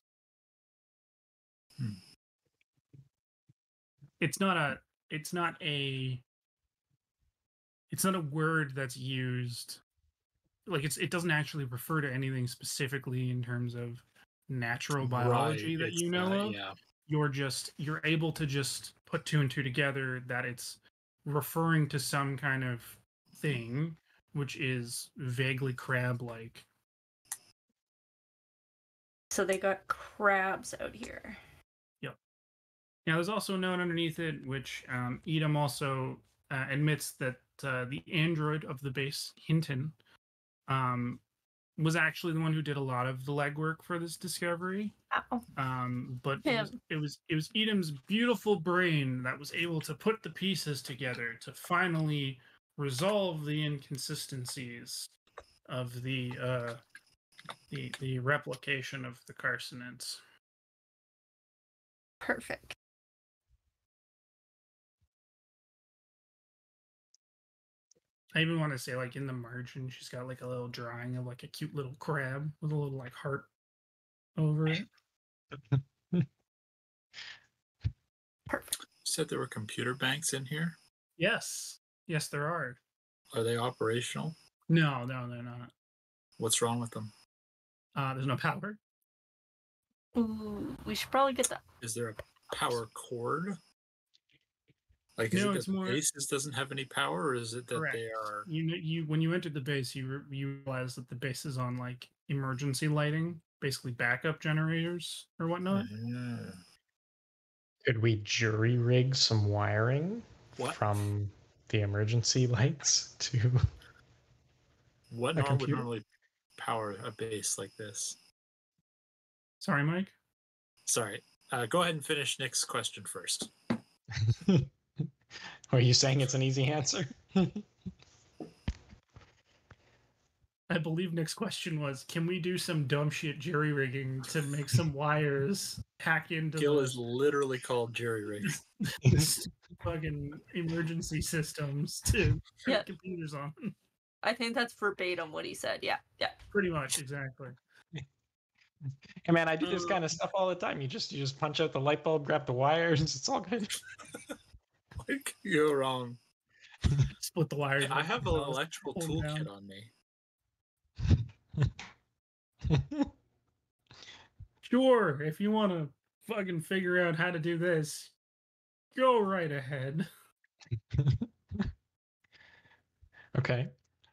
Speaker 1: It's not a word that's used, like it doesn't actually refer to anything specifically in terms of natural biology that you know of.
Speaker 2: Yeah.
Speaker 1: You're able to just put two and two together that it's referring to some kind of thing which is vaguely crab-like.
Speaker 5: So they got crabs out here.
Speaker 1: Now, there's also a note underneath it, which Edom also admits that the android of the base, Hinton, was actually the one who did a lot of the legwork for this discovery.
Speaker 5: Ow.
Speaker 1: But
Speaker 5: Him.
Speaker 1: it was Edom's beautiful brain that was able to put the pieces together to finally resolve the inconsistencies of the replication of the carcinoids.
Speaker 5: Perfect.
Speaker 1: I even want to say, like, in the margin, she's got like a little drawing of like a cute little crab with a little like heart over it.
Speaker 5: Perfect.
Speaker 2: You said there were computer banks in here.
Speaker 1: Yes, there are.
Speaker 2: Are they operational?
Speaker 1: No, they're not.
Speaker 2: What's wrong with them?
Speaker 1: There's no power.
Speaker 5: Ooh, we should probably get that.
Speaker 2: Is there a power cord? Like, is
Speaker 1: No,
Speaker 2: it
Speaker 1: it's
Speaker 2: that the
Speaker 1: more-
Speaker 2: bases doesn't have any power, or is it that
Speaker 1: Correct.
Speaker 2: they are?
Speaker 1: You when you entered the base, you realize that the base is on like emergency lighting, basically backup generators or whatnot.
Speaker 2: Yeah.
Speaker 3: Could we jury rig some wiring
Speaker 2: What?
Speaker 3: from the emergency lights to
Speaker 2: What
Speaker 3: A
Speaker 2: would
Speaker 3: computer?
Speaker 2: normally power a base like this?
Speaker 1: Sorry, Mike.
Speaker 2: Sorry. Go ahead and finish Nick's question first.
Speaker 3: Are you saying it's an easy answer?
Speaker 1: I believe Nick's question was, can we do some dumb shit jury rigging to make some wires hack into
Speaker 2: Gil
Speaker 1: the
Speaker 2: is literally called jerry rig.
Speaker 1: this fucking emergency systems to turn
Speaker 5: Yeah.
Speaker 1: computers on?
Speaker 5: I think that's verbatim what he said. Yeah.
Speaker 1: Pretty much, exactly.
Speaker 3: Hey man, I do this kind of stuff all the time. You just punch out the light bulb, grab the wires, it's all good.
Speaker 2: Like, you're wrong.
Speaker 1: Split the wires.
Speaker 2: I have an
Speaker 1: Hold
Speaker 2: electrical
Speaker 1: them
Speaker 2: toolkit
Speaker 1: down.
Speaker 2: on me.
Speaker 1: Sure, if you want to fucking figure out how to do this, go right ahead.
Speaker 3: Okay,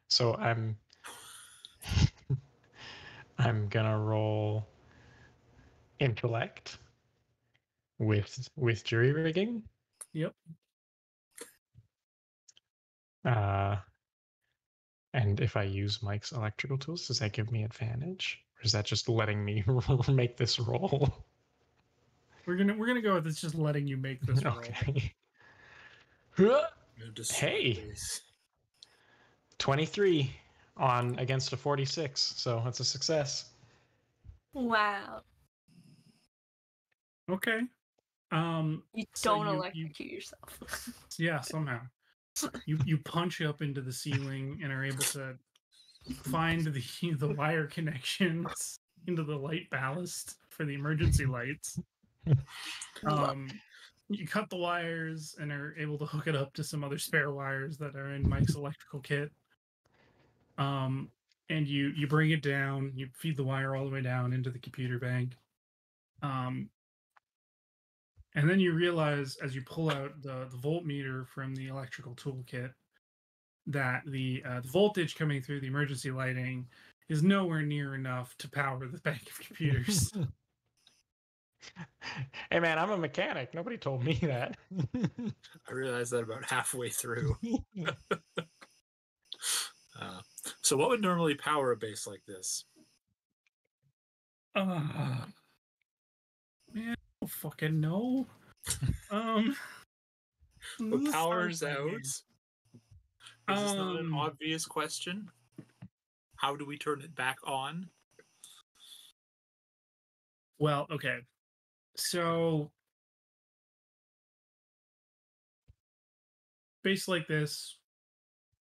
Speaker 3: so I'm gonna roll intellect with jury rigging.
Speaker 1: Yep.
Speaker 3: And if I use Mike's electrical tools, does that give me advantage, or is that just letting me make this roll?
Speaker 1: We're gonna go with it's just letting you make this roll.
Speaker 3: Okay.
Speaker 2: You destroy
Speaker 3: Hey.
Speaker 2: base.
Speaker 3: 23 on against a 46, so that's a success.
Speaker 5: Wow.
Speaker 1: Okay.
Speaker 5: You
Speaker 1: So
Speaker 5: don't
Speaker 1: you-
Speaker 5: electrocute yourself.
Speaker 1: Yeah, somehow. You punch up into the ceiling and are able to find the wire connections into the light ballast for the emergency lights. You cut the wires and are able to hook it up to some other spare wires that are in Mike's electrical kit. And you bring it down, you feed the wire all the way down into the computer bank. And then you realize as you pull out the voltmeter from the electrical toolkit that the voltage coming through the emergency lighting is nowhere near enough to power the bank of computers.
Speaker 3: Hey man, I'm a mechanic. Nobody told me that.
Speaker 2: I realized that about halfway through. So what would normally power a base like this?
Speaker 1: Man, I don't fucking know.
Speaker 2: The power's
Speaker 1: sounds
Speaker 2: out.
Speaker 1: like
Speaker 2: Is this not an
Speaker 1: Um,
Speaker 2: obvious question? How do we turn it back on?
Speaker 1: Well, okay. So, base like this,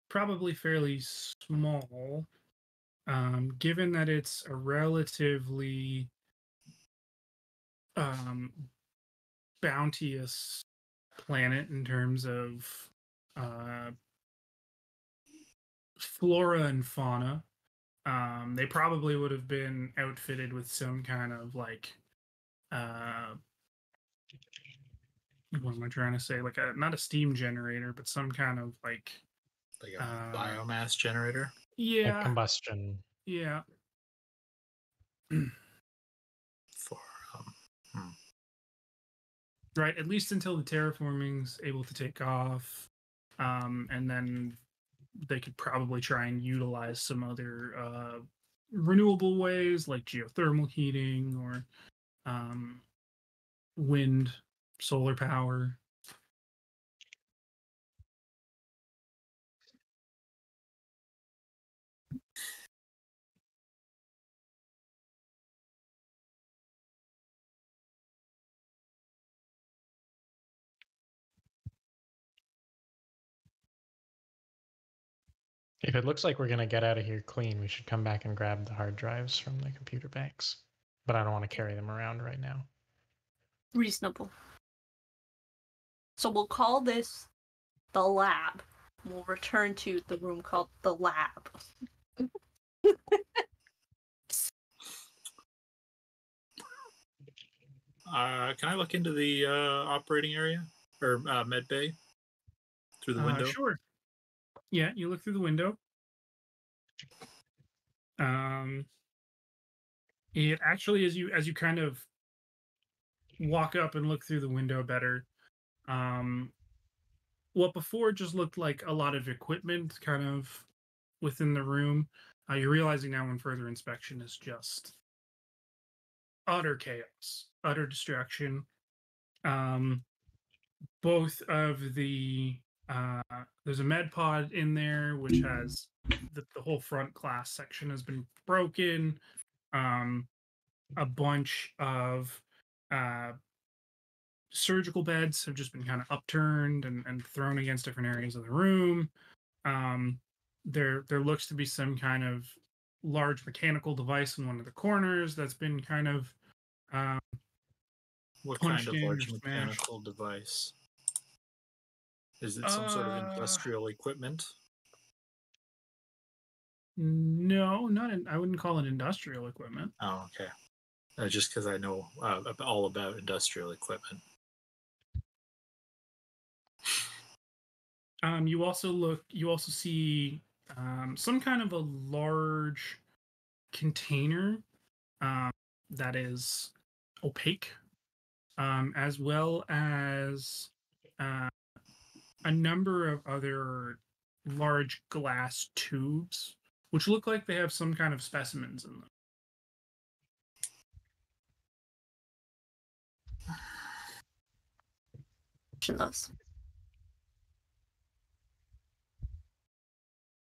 Speaker 1: probably fairly small, given that it's a relatively bounteous planet in terms of flora and fauna. They probably would have been outfitted with some kind of like what am I trying to say? Like not a steam generator, but some kind of like
Speaker 2: Like a biomass generator?
Speaker 1: yeah,
Speaker 3: Like combustion.
Speaker 1: yeah.
Speaker 2: For
Speaker 1: Right, at least until the terraforming's able to take off, and then they could probably try and utilize some other renewable ways like geothermal heating or wind, solar power.
Speaker 3: If it looks like we're gonna get out of here clean, we should come back and grab the hard drives from the computer banks. But I don't want to carry them around right now.
Speaker 5: Reasonable. So we'll call this the lab. We'll return to the room called the lab.
Speaker 2: Can I look into the operating area or med bay through the window?
Speaker 1: Sure. Yeah, you look through the window. It actually, as you kind of walk up and look through the window better, what before just looked like a lot of equipment kind of within the room, you're realizing now in further inspection is just utter chaos, utter destruction. Both of the there's a med pod in there which has the whole front glass section has been broken. A bunch of surgical beds have just been kind of upturned and thrown against different areas of the room. There looks to be some kind of large mechanical device in one of the corners that's been kind of
Speaker 2: what kind
Speaker 1: punched
Speaker 2: of
Speaker 1: in or
Speaker 2: large
Speaker 1: smashed.
Speaker 2: mechanical device? Is it some sort of industrial equipment?
Speaker 1: No, not I wouldn't call it industrial equipment.
Speaker 2: Oh, okay. Just because I know all about industrial equipment.
Speaker 1: You also see some kind of a large container that is opaque, as well as a number of other large glass tubes, which look like they have some kind of specimens in them.
Speaker 5: Those.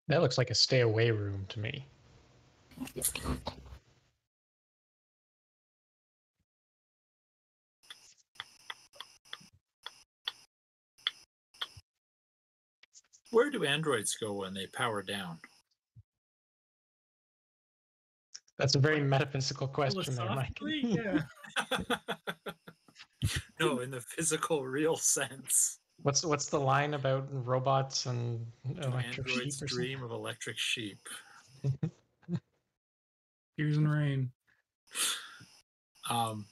Speaker 3: That looks like a stay away room to me.
Speaker 2: Where do androids go when they power down?
Speaker 3: That's a very metaphysical question there, Mike.
Speaker 1: Yeah.
Speaker 2: No, in the physical, real sense.
Speaker 3: What's the line about robots and
Speaker 2: Do
Speaker 3: electric sheep
Speaker 2: androids
Speaker 3: or something?
Speaker 2: dream of electric sheep?
Speaker 1: Tears and rain.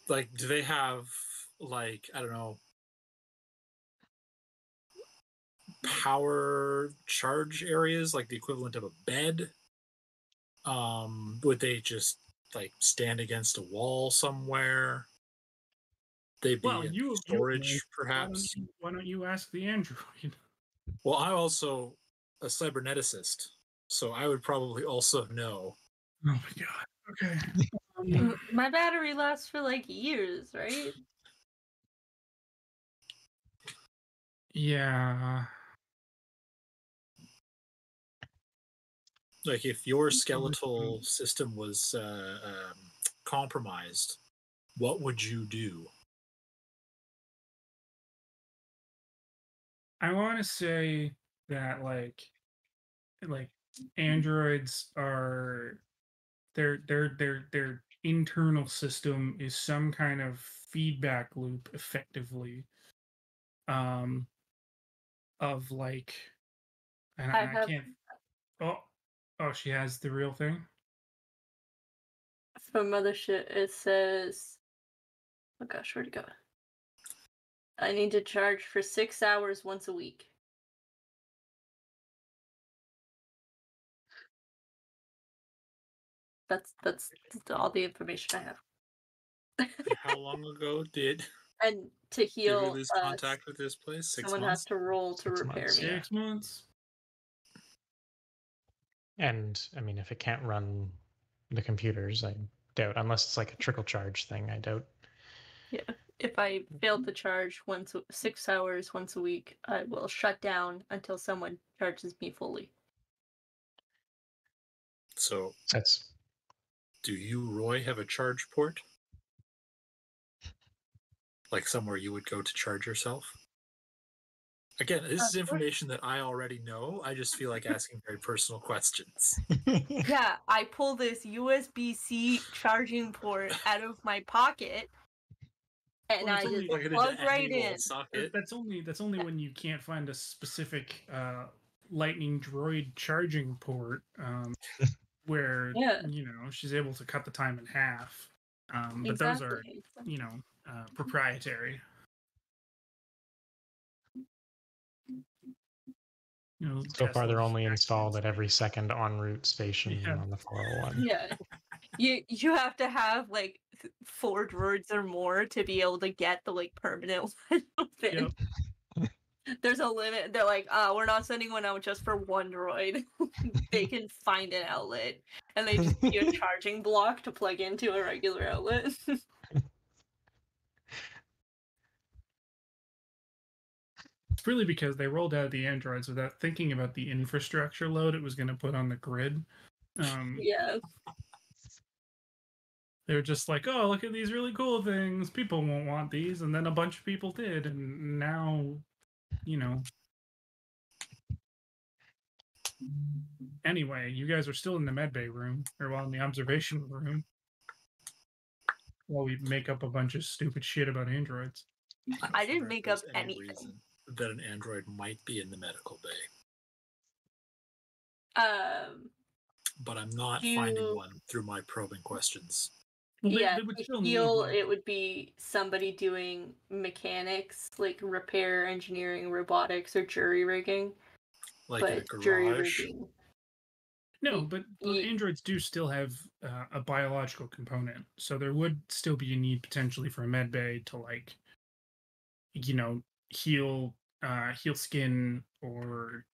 Speaker 2: Like, do they have, like, I don't know, power charge areas, like the equivalent of a bed? Would they just, like, stand against a wall somewhere? They be
Speaker 1: Well,
Speaker 2: in storage, perhaps?
Speaker 1: Why don't you ask the android?
Speaker 2: Well, I'm also a cyberneticist, so I would probably also know.
Speaker 1: Oh my god. Okay.
Speaker 5: My battery lasts for like years, right?
Speaker 1: Yeah.
Speaker 2: Like, if your skeletal system was compromised, what would you do?
Speaker 1: I want to say that like androids are their internal system is some kind of feedback loop effectively of like and
Speaker 5: I
Speaker 1: I
Speaker 5: have
Speaker 1: can't she has the real thing.
Speaker 5: from Mothership. It says, "Oh gosh, where'd it go?" I need to charge for 6 hours once a week. That's all the information I have.
Speaker 2: How long ago did
Speaker 5: And to
Speaker 2: Did we
Speaker 5: heal,
Speaker 2: lose contact with this place? 6
Speaker 5: someone
Speaker 2: months?
Speaker 5: has to roll to
Speaker 3: 6
Speaker 5: repair
Speaker 3: months.
Speaker 5: me.
Speaker 1: 6 months.
Speaker 3: And I mean, if it can't run the computers, I doubt, unless it's like a trickle charge thing, I doubt.
Speaker 5: Yeah. If I fail to charge 6 hours once a week, I will shut down until someone charges me fully.
Speaker 2: So,
Speaker 3: That's
Speaker 2: do you, Roy, have a charge port? Like somewhere you would go to charge yourself? Again, this is information that I already know. I just feel like asking very personal questions.
Speaker 5: Yeah, I pull this USB-C charging port out of my pocket, and
Speaker 1: Well,
Speaker 5: I
Speaker 1: it's
Speaker 5: just
Speaker 1: only-
Speaker 2: Plug it
Speaker 5: plug
Speaker 2: into
Speaker 5: right
Speaker 2: any old
Speaker 5: in.
Speaker 2: socket.
Speaker 1: That's only when you can't find a specific lightning droid charging port where
Speaker 5: Yeah.
Speaker 1: she's able to cut the time in half. But those are
Speaker 5: Exactly.
Speaker 1: proprietary.
Speaker 3: so far they're
Speaker 1: Tesla's
Speaker 3: only installed at
Speaker 1: accidents.
Speaker 3: every second en route station
Speaker 1: Yeah.
Speaker 3: on the 401.
Speaker 5: Yeah. You have to have like 4 droids or more to be able to get the like permanent one open.
Speaker 1: Yep.
Speaker 5: There's a limit. They're like, we're not sending one out just for one droid. They can find an outlet, and they just give you a charging block to plug into a regular outlet.
Speaker 1: It's really because they rolled out the androids without thinking about the infrastructure load it was going to put on the grid.
Speaker 5: Yeah.
Speaker 1: They were just like, oh, look at these really cool things. People won't want these. And then a bunch of people did. And now, Anyway, you guys are still in the medbay room, or in the observation room, while we make up a bunch of stupid shit about androids.
Speaker 5: I didn't make up
Speaker 2: any
Speaker 5: anything.
Speaker 2: reason that an android might be in the medical bay, but I'm not finding one through my probing questions.
Speaker 1: Well,
Speaker 5: Yeah,
Speaker 1: they would
Speaker 5: to
Speaker 1: still
Speaker 5: heal,
Speaker 1: need,
Speaker 5: it would be somebody doing mechanics, like repair, engineering, robotics, or jury rigging.
Speaker 2: Like in a
Speaker 5: But jury
Speaker 2: garage.
Speaker 5: rigging.
Speaker 1: No, but androids do still have a biological component, so there would still be a need potentially for a med bay to heal skin or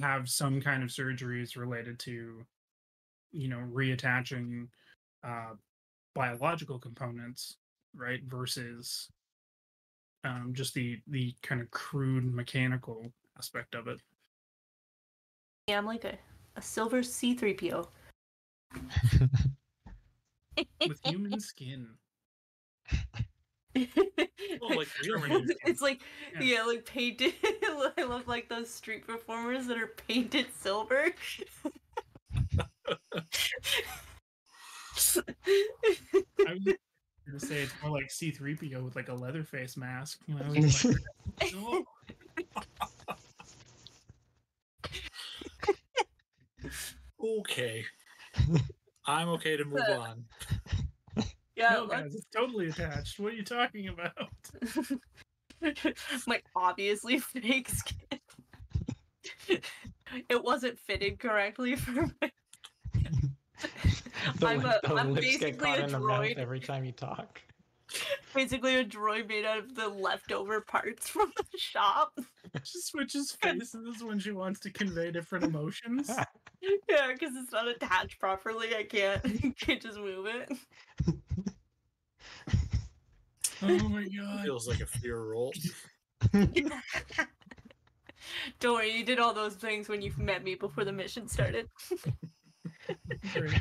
Speaker 1: have some kind of surgeries related to reattaching biological components, right? Versus just the kind of crude mechanical aspect of it.
Speaker 5: Yeah, I'm like a silver C3PO.
Speaker 1: With human skin.
Speaker 2: Well, like real
Speaker 5: It's like,
Speaker 1: Yeah.
Speaker 5: like painted. I love like those street performers that are painted silver.
Speaker 1: I was going to say it's more like C3PO with like a leather face mask. He's like, oh.
Speaker 2: Okay. I'm okay to move on.
Speaker 5: Yeah,
Speaker 1: No, guys, it's totally attached. What are you talking about?
Speaker 5: like obviously fake skin. It wasn't fitted correctly for me. I'm
Speaker 3: lips get
Speaker 5: basically
Speaker 3: caught
Speaker 5: a
Speaker 3: in the mouth
Speaker 5: droid.
Speaker 3: every time you talk.
Speaker 5: Basically a droid made out of the leftover parts from the shop.
Speaker 1: She switches faces when she wants to convey different emotions.
Speaker 5: Yeah, because it's not attached properly. I can't just move it.
Speaker 1: Oh my god.
Speaker 2: Feels like a fear roll.
Speaker 5: Don't worry, you did all those things when you met me before the mission started.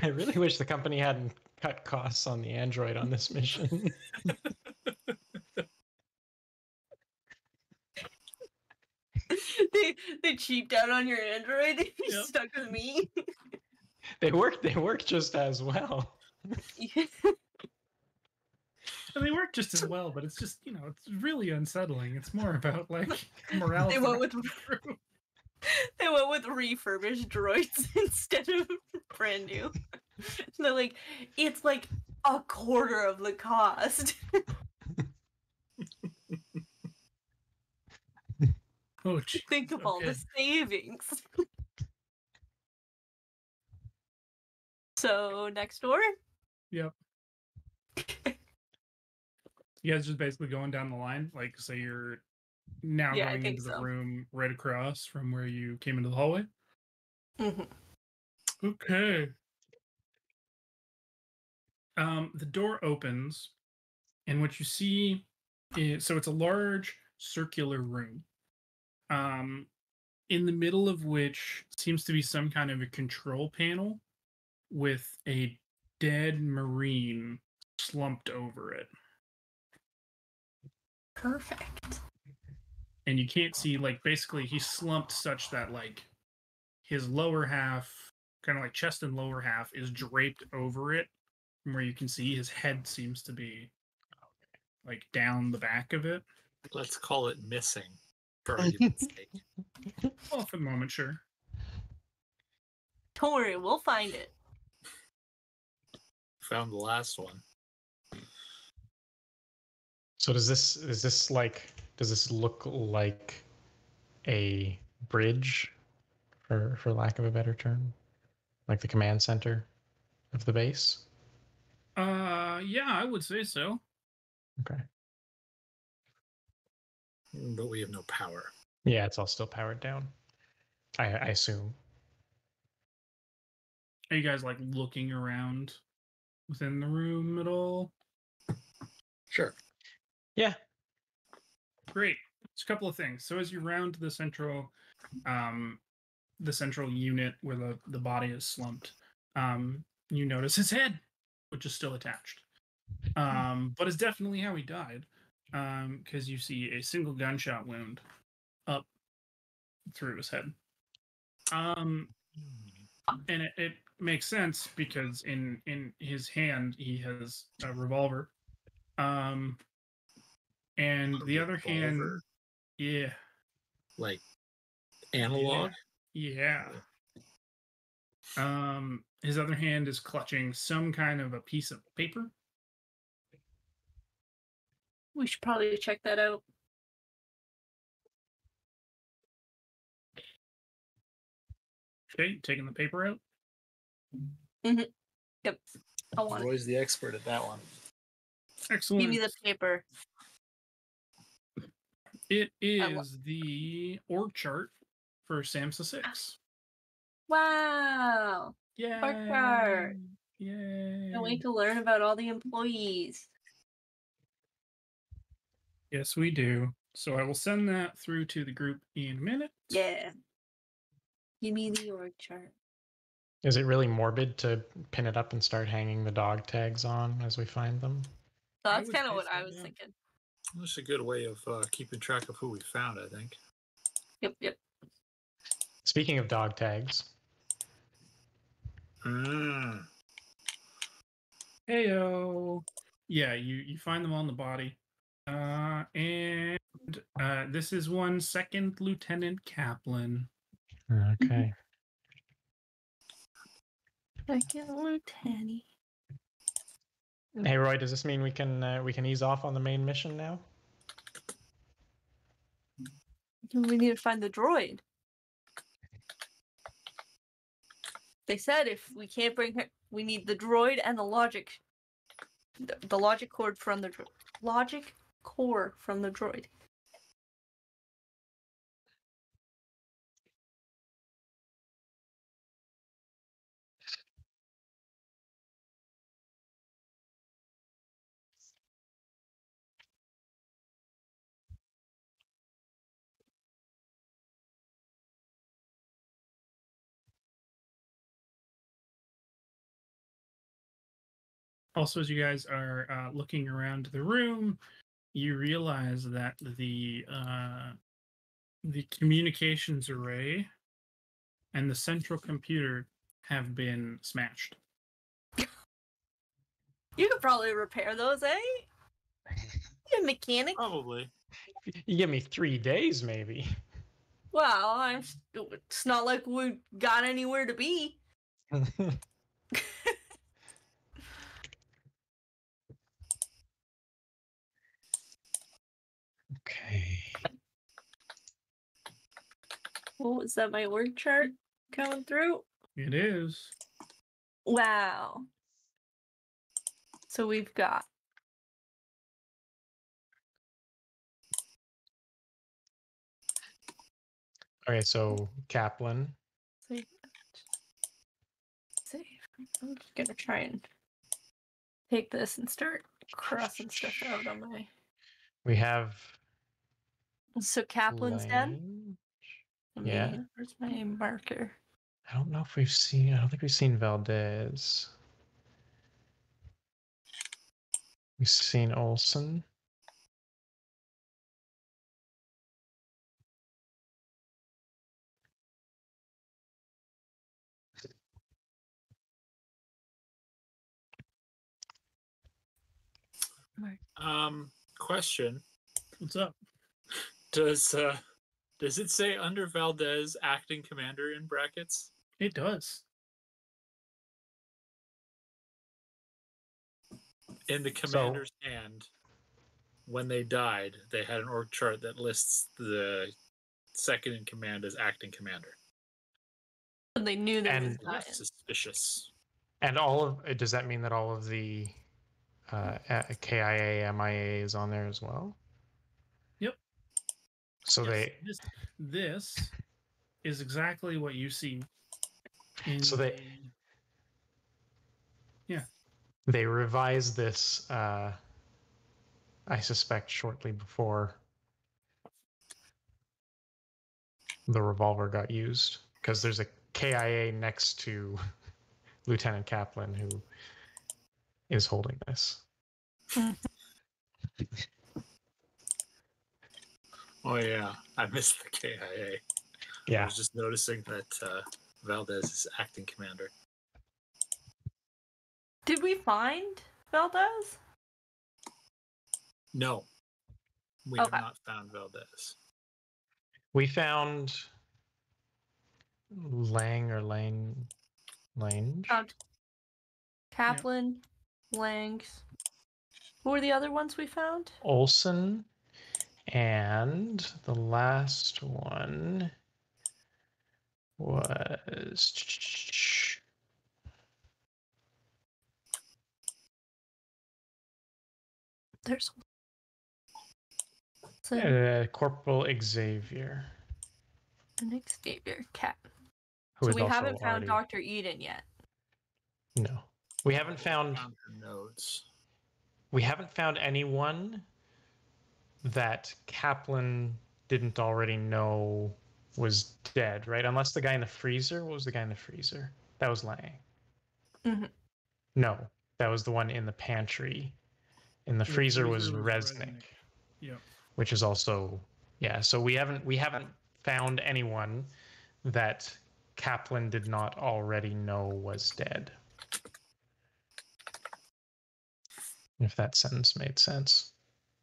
Speaker 3: I really wish the company hadn't cut costs on the android on this mission.
Speaker 5: they cheaped out on your android. You
Speaker 1: Yep.
Speaker 5: stuck with me.
Speaker 3: They work just as well.
Speaker 1: And they work just as well, but it's just, it's really unsettling. It's more about like morale.
Speaker 5: They went with refurbished droids instead of brand new. They're like, it's like a quarter of the cost.
Speaker 1: Oh, geez.
Speaker 5: Think of all the savings. So next door.
Speaker 1: Yep. You guys just basically going down the line, like say you're now
Speaker 5: Yeah, I
Speaker 1: going
Speaker 5: think
Speaker 1: into the
Speaker 5: so.
Speaker 1: room right across from where you came into the hallway.
Speaker 5: Hmm.
Speaker 1: Okay. The door opens, and what you see is so it's a large circular room. Um, in the middle of which seems to be some kind of a control panel with a dead marine slumped over it.
Speaker 5: Perfect.
Speaker 1: And you can't see, like, basically he's slumped such that like his lower half, kind of like chest and lower half, is draped over it. From where you can see his head seems to be like down the back of it.
Speaker 2: Let's call it missing, for argument's sake.
Speaker 1: Well, for the moment, sure.
Speaker 5: Don't worry, we'll find it.
Speaker 2: Found the last one.
Speaker 3: So does this look like a bridge, for lack of a better term, like the command center of the base?
Speaker 1: Yeah, I would say so.
Speaker 3: Okay.
Speaker 2: But we have no power.
Speaker 3: Yeah, it's all still powered down. I assume.
Speaker 1: Are you guys like looking around within the room at all?
Speaker 2: Sure.
Speaker 3: Yeah.
Speaker 1: Great. It's a couple of things. So as you round the central unit where the body is slumped, you notice his head, which is still attached. But it's definitely how he died. Because you see a single gunshot wound up through his head. And it makes sense because in his hand he has a revolver. And the other hand, yeah,
Speaker 2: like analog.
Speaker 1: Yeah. His other hand is clutching some kind of a piece of paper.
Speaker 5: We should probably check that out.
Speaker 1: Okay, taking the paper out.
Speaker 5: Mm-hmm. Yep. I want it.
Speaker 2: Roy's the expert at that one.
Speaker 1: Excellent.
Speaker 5: Give me the paper.
Speaker 1: It is the org chart for SAMHSA 6.
Speaker 5: Wow.
Speaker 1: Yay!
Speaker 5: Org chart.
Speaker 1: Yay!
Speaker 5: Can't wait to learn about all the employees.
Speaker 1: Yes, we do. So I will send that through to the group in a minute.
Speaker 5: Yeah. Give me the org chart.
Speaker 3: Is it really morbid to pin it up and start hanging the dog tags on as we find them?
Speaker 5: So
Speaker 1: I
Speaker 5: that's
Speaker 1: would
Speaker 5: kind of
Speaker 1: say
Speaker 5: what
Speaker 1: so,
Speaker 5: I was
Speaker 1: yeah.
Speaker 5: thinking.
Speaker 2: That's a good way of keeping track of who we found, I think.
Speaker 5: Yep.
Speaker 3: Speaking of dog tags,
Speaker 1: Heyo. Yeah, you find them on the body. And this is 1 Lieutenant Kaplan.
Speaker 3: okay.
Speaker 5: Second lieutenant.
Speaker 3: Hey Roy, does this mean we can ease off on the main mission now?
Speaker 5: We need to find the droid. They said if we can't bring her, we need the droid and the logic core from the logic core from the droid.
Speaker 1: Also, as you guys are looking around the room, you realize that the communications array and the central computer have been smashed.
Speaker 5: You could probably repair those, eh? You're a mechanic.
Speaker 2: Probably.
Speaker 3: You give me 3 days, maybe.
Speaker 5: Well, it's not like we got anywhere to be.
Speaker 3: Okay.
Speaker 5: What was that? My org chart coming through?
Speaker 1: It is.
Speaker 5: Wow. So we've got
Speaker 3: Okay, so Kaplan.
Speaker 5: Save. Save. I'm just gonna try and take this and start crossing stuff out on my.
Speaker 3: We have
Speaker 5: So Kaplan's dead.
Speaker 3: Lane.
Speaker 5: Let
Speaker 3: Yeah.
Speaker 5: me, where's my marker?
Speaker 3: I don't know if we've seen. I don't think we've seen Valdez. We've seen Olson.
Speaker 2: Question.
Speaker 1: What's up?
Speaker 2: Does it say under Valdez acting commander in brackets?
Speaker 1: It does.
Speaker 2: In the commander's hand, when they died, they had an org chart that lists the second in command as acting commander.
Speaker 5: And they knew there was
Speaker 3: And-
Speaker 5: dying.
Speaker 2: Suspicious.
Speaker 3: And all of, does that mean that all of the KIA, MIA is on there as well?
Speaker 1: Yep.
Speaker 3: So
Speaker 1: Yes, this is exactly what you see in
Speaker 3: So they-
Speaker 1: yeah.
Speaker 3: they revised this, I suspect, shortly before the revolver got used, because there's a KIA next to Lieutenant Kaplan who is holding this.
Speaker 2: Oh yeah, I missed the KIA. I
Speaker 3: Yeah.
Speaker 2: was just noticing that Valdez is acting commander.
Speaker 5: Did we find Valdez?
Speaker 2: No, we
Speaker 5: Okay.
Speaker 2: have not found Valdez.
Speaker 3: We found Lang or Lange.
Speaker 5: Found Kaplan, Langs. Who were the other ones we found?
Speaker 3: Olson, and the last one was
Speaker 5: There's
Speaker 3: Corporal Xavier,
Speaker 5: an Xavier Cat.
Speaker 3: who
Speaker 5: So
Speaker 3: is
Speaker 5: we
Speaker 3: also
Speaker 5: haven't found
Speaker 3: already...
Speaker 5: Dr. Eden yet.
Speaker 3: No, we haven't found
Speaker 2: her notes.
Speaker 3: We haven't found anyone that Kaplan didn't already know was dead, right? Unless the guy in the freezer. What was the guy in the freezer? That was Lang.
Speaker 5: Mm-hmm.
Speaker 3: No, that was the one in the pantry. In the freezer was Resnick.
Speaker 1: Yeah.
Speaker 3: Which is also, yeah. So we haven't found anyone that Kaplan did not already know was dead. If that sentence made sense.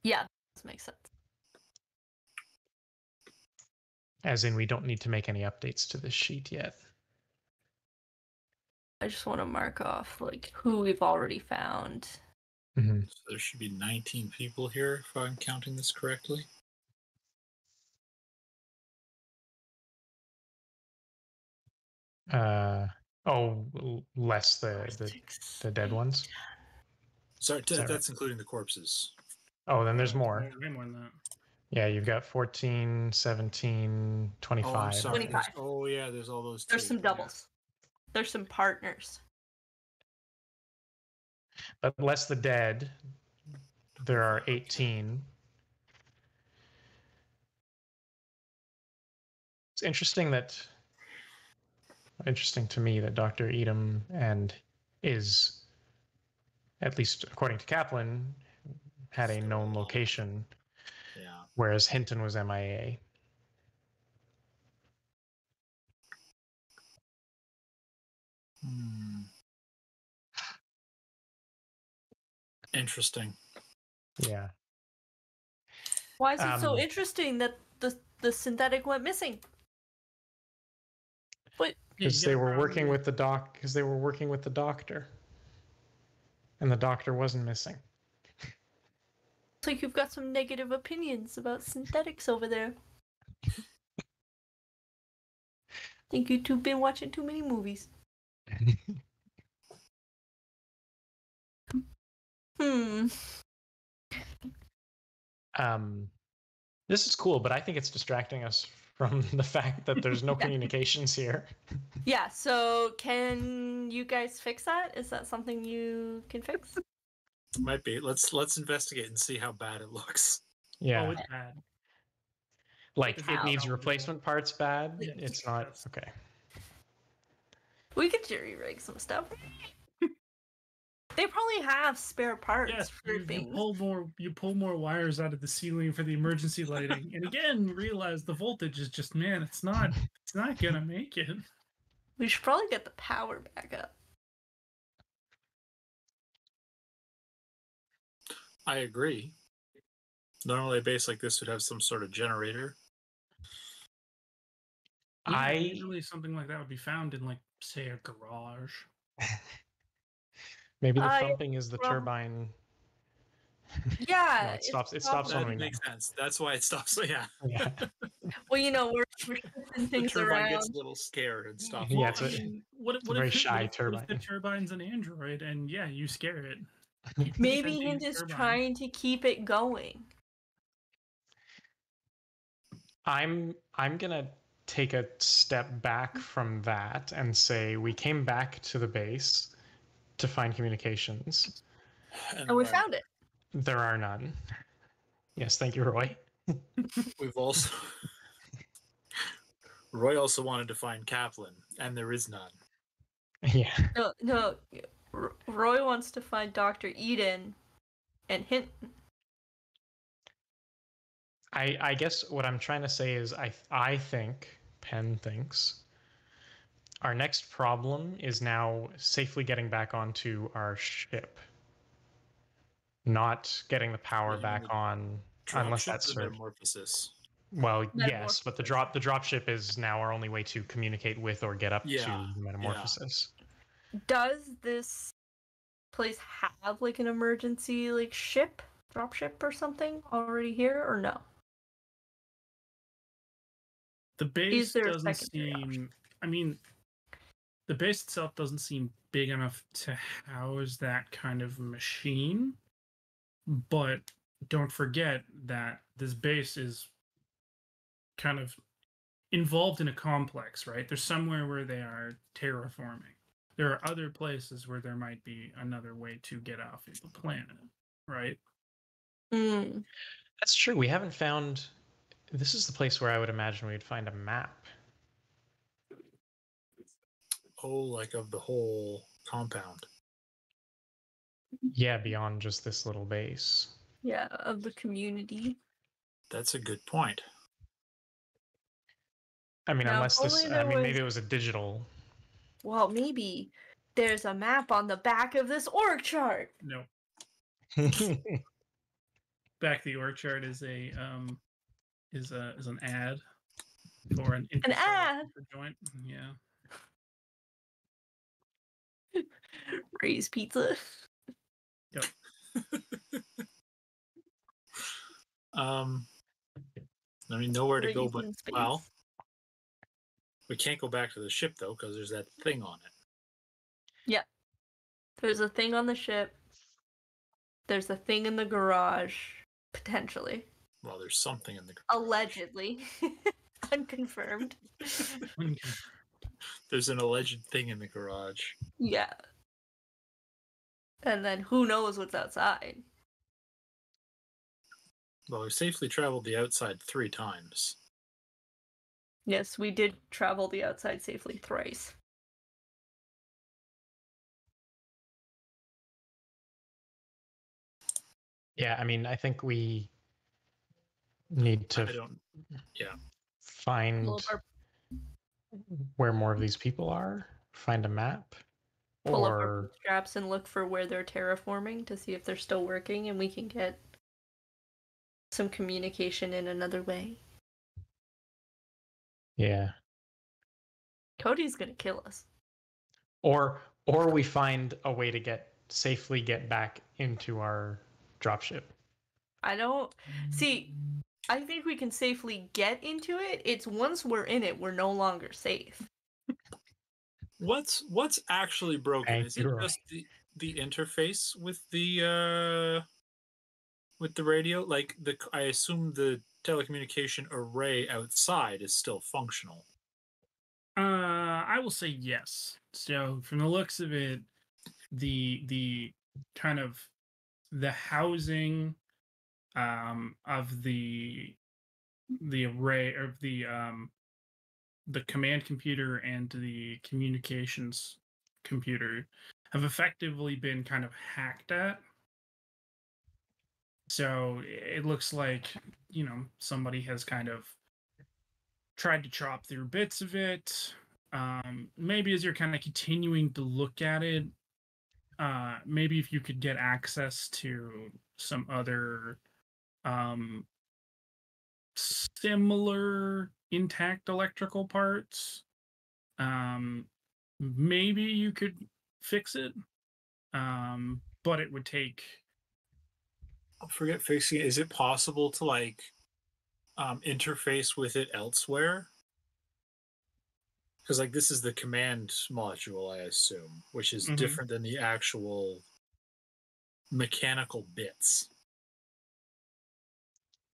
Speaker 5: Yeah, this makes sense.
Speaker 3: As in, we don't need to make any updates to this sheet yet.
Speaker 5: I just want to mark off like who we've already found.
Speaker 3: Mm-hmm.
Speaker 2: So there should be 19 people here, if I'm counting this correctly.
Speaker 3: Less the dead ones.
Speaker 2: Sorry,
Speaker 3: that
Speaker 2: that's including the corpses.
Speaker 3: Oh, then there's more.
Speaker 1: Way more than that.
Speaker 3: Yeah, you've got 14, 17, 25.
Speaker 2: Oh, I'm sorry.
Speaker 5: 25.
Speaker 2: Oh, yeah, there's all those.
Speaker 5: There's
Speaker 2: too.
Speaker 5: some doubles. There's some partners.
Speaker 3: But less the dead, there are 18. It's interesting to me that Dr. Edom is, at least according to Kaplan, had a known location, whereas Hinton was MIA.
Speaker 2: Interesting.
Speaker 3: Yeah.
Speaker 5: Why is it so interesting that the synthetic went missing? But
Speaker 3: because they were working with the doctor, and the doctor wasn't missing.
Speaker 5: it's like you've got some negative opinions about synthetics over there. Think you two been watching too many movies.
Speaker 3: This is cool, but I think it's distracting us from the fact that there's no
Speaker 5: Yeah.
Speaker 3: communications here.
Speaker 5: Yeah, so can you guys fix that? Is that something you can fix?
Speaker 2: Might be. Let's investigate and see how bad it looks.
Speaker 3: Yeah,
Speaker 1: Oh, it's bad.
Speaker 3: like
Speaker 1: it's
Speaker 3: it needs
Speaker 1: how-
Speaker 3: replacement parts bad.
Speaker 1: Yeah,
Speaker 3: It's not
Speaker 1: that's-
Speaker 3: okay.
Speaker 5: We could jury rig some stuff. They probably have spare parts
Speaker 1: Yes,
Speaker 5: for
Speaker 1: you
Speaker 5: things.
Speaker 1: pull more wires out of the ceiling for the emergency lighting, and again realize the voltage is just it's not gonna make it.
Speaker 5: We should probably get the power back up.
Speaker 2: I agree. Normally, a base like this would have some sort of generator.
Speaker 1: Yeah,
Speaker 3: I
Speaker 1: usually something like that would be found in, like, say, a garage.
Speaker 3: maybe the
Speaker 5: Yeah,
Speaker 3: thumping is the
Speaker 5: well-
Speaker 3: turbine.
Speaker 5: Yeah,
Speaker 3: No, it stops. It
Speaker 5: probably-
Speaker 3: stops when
Speaker 2: That
Speaker 3: we move.
Speaker 2: makes sense. That's why it stops. So yeah,
Speaker 3: Yeah,
Speaker 5: Well, you know, we're shifting
Speaker 2: the
Speaker 5: things
Speaker 2: turbine
Speaker 5: around.
Speaker 2: gets a little scared and stops.
Speaker 3: Yeah,
Speaker 1: Well,
Speaker 3: it's
Speaker 1: I
Speaker 3: a-
Speaker 1: mean, what
Speaker 3: a very shy
Speaker 1: what if the
Speaker 3: turbine.
Speaker 1: turbine's an android and yeah, you scare it?
Speaker 5: Maybe
Speaker 1: Sentient
Speaker 5: Hint is
Speaker 1: turbine.
Speaker 5: trying to keep it going.
Speaker 3: I'm gonna take a step back from that and say we came back to the base to find communications.
Speaker 5: And we found it.
Speaker 3: There are none. Yes, thank you, Roy.
Speaker 2: We've also Roy also wanted to find Kaplan, and there is none.
Speaker 3: Yeah.
Speaker 5: No. Roy wants to find Dr. Eden and Hint.
Speaker 3: I guess what I'm trying to say is I think Penn thinks our next problem is now safely getting back onto our ship, not getting the power
Speaker 2: you
Speaker 3: back
Speaker 2: mean the
Speaker 3: on unless
Speaker 2: Dropship
Speaker 3: that's
Speaker 2: or
Speaker 3: served.
Speaker 2: metamorphosis.
Speaker 3: Well, yes, but the
Speaker 5: Metamorphosis.
Speaker 3: dropship is now our only way to communicate with or get up
Speaker 2: Yeah,
Speaker 3: to metamorphosis.
Speaker 5: Does this place have like an emergency like ship, dropship or something already here or no?
Speaker 1: The base
Speaker 5: there a
Speaker 1: doesn't
Speaker 5: secondary
Speaker 1: seem.
Speaker 5: option?
Speaker 1: I mean, the base itself doesn't seem big enough to house that kind of machine. But don't forget that this base is kind of involved in a complex, right? There's somewhere where they are terraforming. There are other places where there might be another way to get off of the planet, right?
Speaker 5: Mm.
Speaker 3: That's true. We haven't found. This is the place where I would imagine we'd find a map.
Speaker 2: Oh, like of the whole compound.
Speaker 3: Yeah, beyond just this little base.
Speaker 5: Yeah, of the community.
Speaker 2: That's a good point.
Speaker 3: I mean,
Speaker 5: Now,
Speaker 3: unless
Speaker 5: if
Speaker 3: this.
Speaker 5: only
Speaker 3: I
Speaker 5: there
Speaker 3: mean,
Speaker 5: was-
Speaker 3: maybe it was a digital.
Speaker 5: Well, maybe there's a map on the back of this org chart.
Speaker 1: No. Back the org chart is a is an ad for an
Speaker 5: ad?
Speaker 1: joint. Yeah.
Speaker 5: Ray's Pizza.
Speaker 1: Yep.
Speaker 2: I mean, nowhere to go
Speaker 5: Raised
Speaker 2: but
Speaker 5: in space.
Speaker 2: well. We can't go back to the ship though because there's that thing on it.
Speaker 5: There's a thing on the ship. There's a thing in the garage, potentially.
Speaker 2: Well, there's something in the.
Speaker 5: Allegedly. Unconfirmed.
Speaker 2: There's an alleged thing in the garage.
Speaker 5: Yeah. And then who knows what's outside?
Speaker 2: Well, we safely traveled the outside 3 times.
Speaker 5: Yes, we did travel the outside safely thrice.
Speaker 3: Yeah, I mean, I think we need
Speaker 2: I
Speaker 3: to
Speaker 2: don't. Yeah.
Speaker 3: find
Speaker 5: Pull up our,
Speaker 3: where more of these people are, find a map,
Speaker 5: pull up our
Speaker 3: or
Speaker 5: bootstraps and look for where they're terraforming to see if they're still working and we can get some communication in another way.
Speaker 3: yeah,
Speaker 5: Cody's gonna kill us.
Speaker 3: or we find a way to safely get back into our dropship.
Speaker 5: I don't see. I think we can safely get into it. It's once we're in it, we're no longer safe.
Speaker 2: What's actually broken?
Speaker 3: Thank
Speaker 2: Is it
Speaker 3: you, Roy.
Speaker 2: just the interface with the with the radio? Like I assume the telecommunication array outside is still functional.
Speaker 1: I will say yes. So from the looks of it, the kind of the housing of the array of the command computer and the communications computer have effectively been kind of hacked at. So it looks like, somebody has kind of tried to chop through bits of it. Maybe as you're kind of continuing to look at it, maybe if you could get access to some other similar intact electrical parts, maybe you could fix it. But it would take.
Speaker 2: I forget fixing it. Is it possible to like interface with it elsewhere? Because like this is the command module, I assume, which is different than the actual mechanical bits.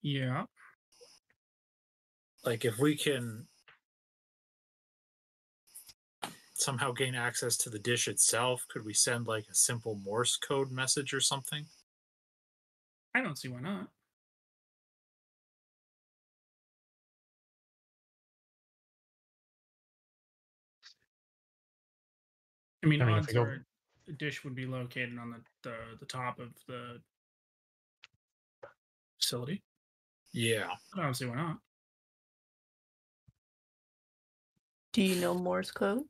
Speaker 1: Yeah.
Speaker 2: Like if we can somehow gain access to the dish itself, could we send like a simple Morse code message or something?
Speaker 1: I don't see why not. I mean, odds are the dish would be located on the top of the facility.
Speaker 2: Yeah.
Speaker 1: I don't see why not.
Speaker 5: Do you know Morse code?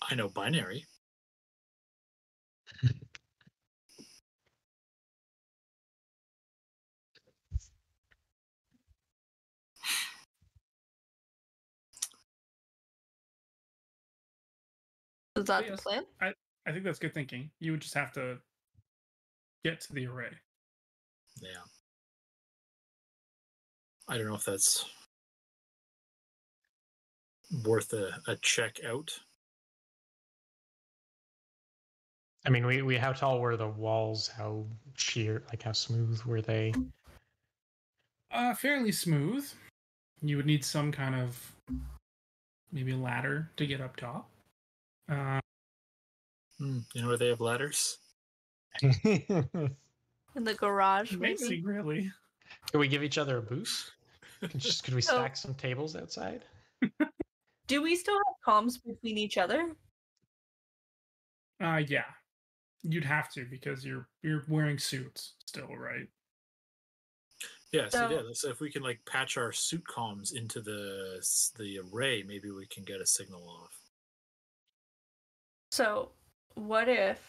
Speaker 2: I know binary.
Speaker 5: Is that the plan?
Speaker 1: I think that's good thinking. You would just have to get to the array.
Speaker 2: Yeah. I don't know if that's worth a check out.
Speaker 3: I mean, we how tall were the walls? How sheer, like how smooth were they?
Speaker 1: Fairly smooth. You would need some kind of maybe ladder to get up top.
Speaker 2: You know where they have ladders?
Speaker 5: In the garage,
Speaker 1: Maybe
Speaker 5: maybe.
Speaker 1: really.
Speaker 3: Could we give each other a boost? Could we stack some tables outside?
Speaker 5: Do we still have comms between each other?
Speaker 1: Yeah. You'd have to because you're wearing suits still, right?
Speaker 2: Yeah, so if we can like patch our suit comms into the array, maybe we can get a signal off.
Speaker 5: So, what if?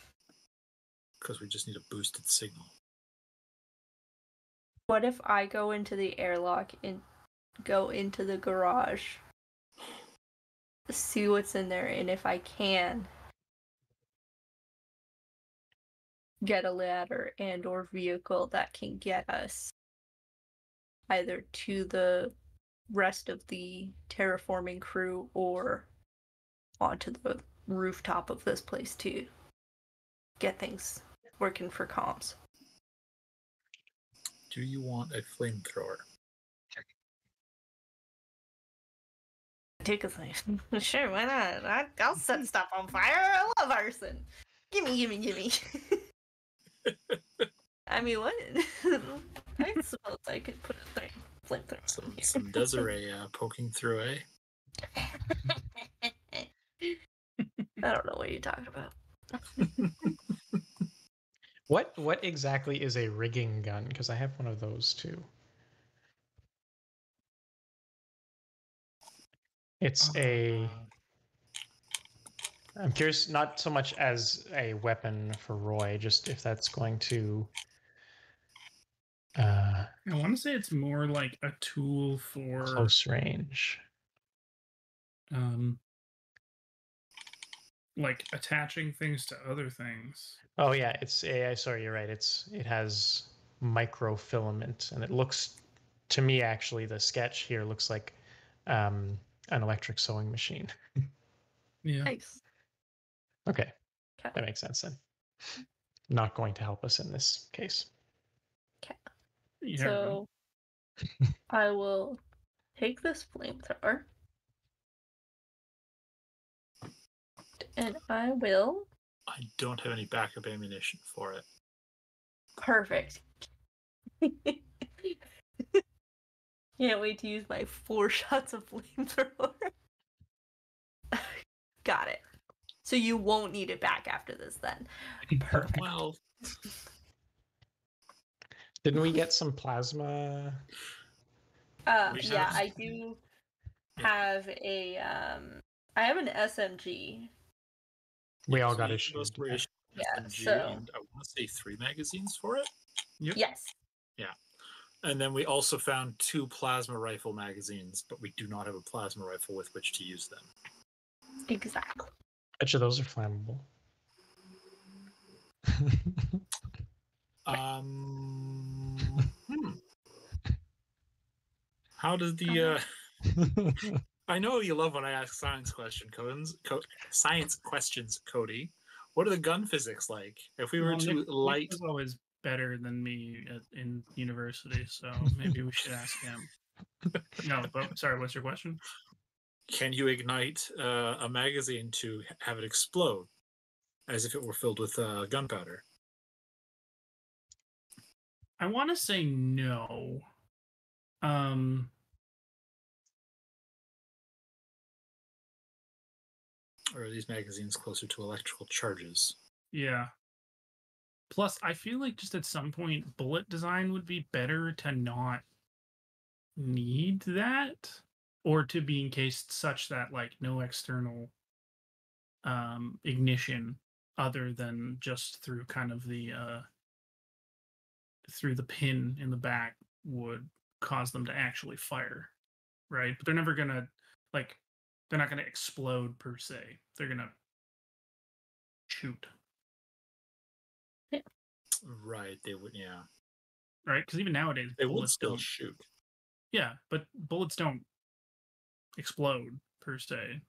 Speaker 2: Because we just need a boosted signal.
Speaker 5: What if I go into the airlock and go into the garage, see what's in there, and if I can, get a ladder and or vehicle that can get us either to the rest of the terraforming crew or onto the rooftop of this place to get things working for comms.
Speaker 2: Do you want a flamethrower?
Speaker 5: Take a thing. Sure, why not? I'll set stuff on fire. I love arson. Gimme. I mean, what? I suppose I could put a flamethrower in here.
Speaker 2: Some Desiree poking through, eh?
Speaker 5: I don't know what you're talking about.
Speaker 3: What exactly is a rigging gun? Because I have one of those too. It's I'm curious, not so much as a weapon for Roy, just if that's going to.
Speaker 1: I want to say it's more like a tool for
Speaker 3: close range.
Speaker 1: Like attaching things to other things.
Speaker 3: Oh yeah, it's AI. Sorry, you're right. It has microfilament, and it looks to me actually the sketch here looks like an electric sewing machine.
Speaker 1: Yeah.
Speaker 5: Nice.
Speaker 3: Okay. That makes sense then. Not going to help us in this case.
Speaker 1: You never know.
Speaker 5: So I will take this flamethrower and I will.
Speaker 2: I don't have any backup ammunition for it.
Speaker 5: Perfect. Can't wait to use my 4 shots of flamethrower. Got it. So you won't need it back after this then. Perfect.
Speaker 2: Well,
Speaker 3: Didn't we get some plasma?
Speaker 5: Yeah, I do have a I have an SMG.
Speaker 3: We all got
Speaker 2: so
Speaker 3: issued.
Speaker 2: those were issued
Speaker 5: Yeah,
Speaker 2: SMG,
Speaker 5: so-
Speaker 2: and I want to say 3 magazines for it.
Speaker 1: Yep.
Speaker 5: Yes.
Speaker 2: And then we also found 2 plasma rifle magazines, but we do not have a plasma rifle with which to use them.
Speaker 5: Exactly.
Speaker 3: Bet you those are flammable.
Speaker 2: How does the I know you love when I ask science questions, Cody. What are the gun physics like? If we were to
Speaker 1: Nick
Speaker 2: light,
Speaker 1: was always better than me in university, so maybe we should ask him. No, but sorry, what's your question?
Speaker 2: can you ignite a magazine to have it explode as if it were filled with gunpowder?
Speaker 1: I want to say no.
Speaker 2: Or are these magazines closer to electrical charges?
Speaker 1: Yeah. Plus, I feel like just at some point, bullet design would be better to not need that, or to be encased such that like no external ignition other than just through kind of the through the pin in the back would cause them to actually fire, right? But they're never gonna like they're not gonna explode per se. They're gonna shoot,
Speaker 2: Right, they would. Yeah,
Speaker 1: right? Because even nowadays,
Speaker 2: they would
Speaker 1: bullets
Speaker 2: still
Speaker 1: don't.
Speaker 2: shoot.
Speaker 1: Yeah, but bullets don't explode per se.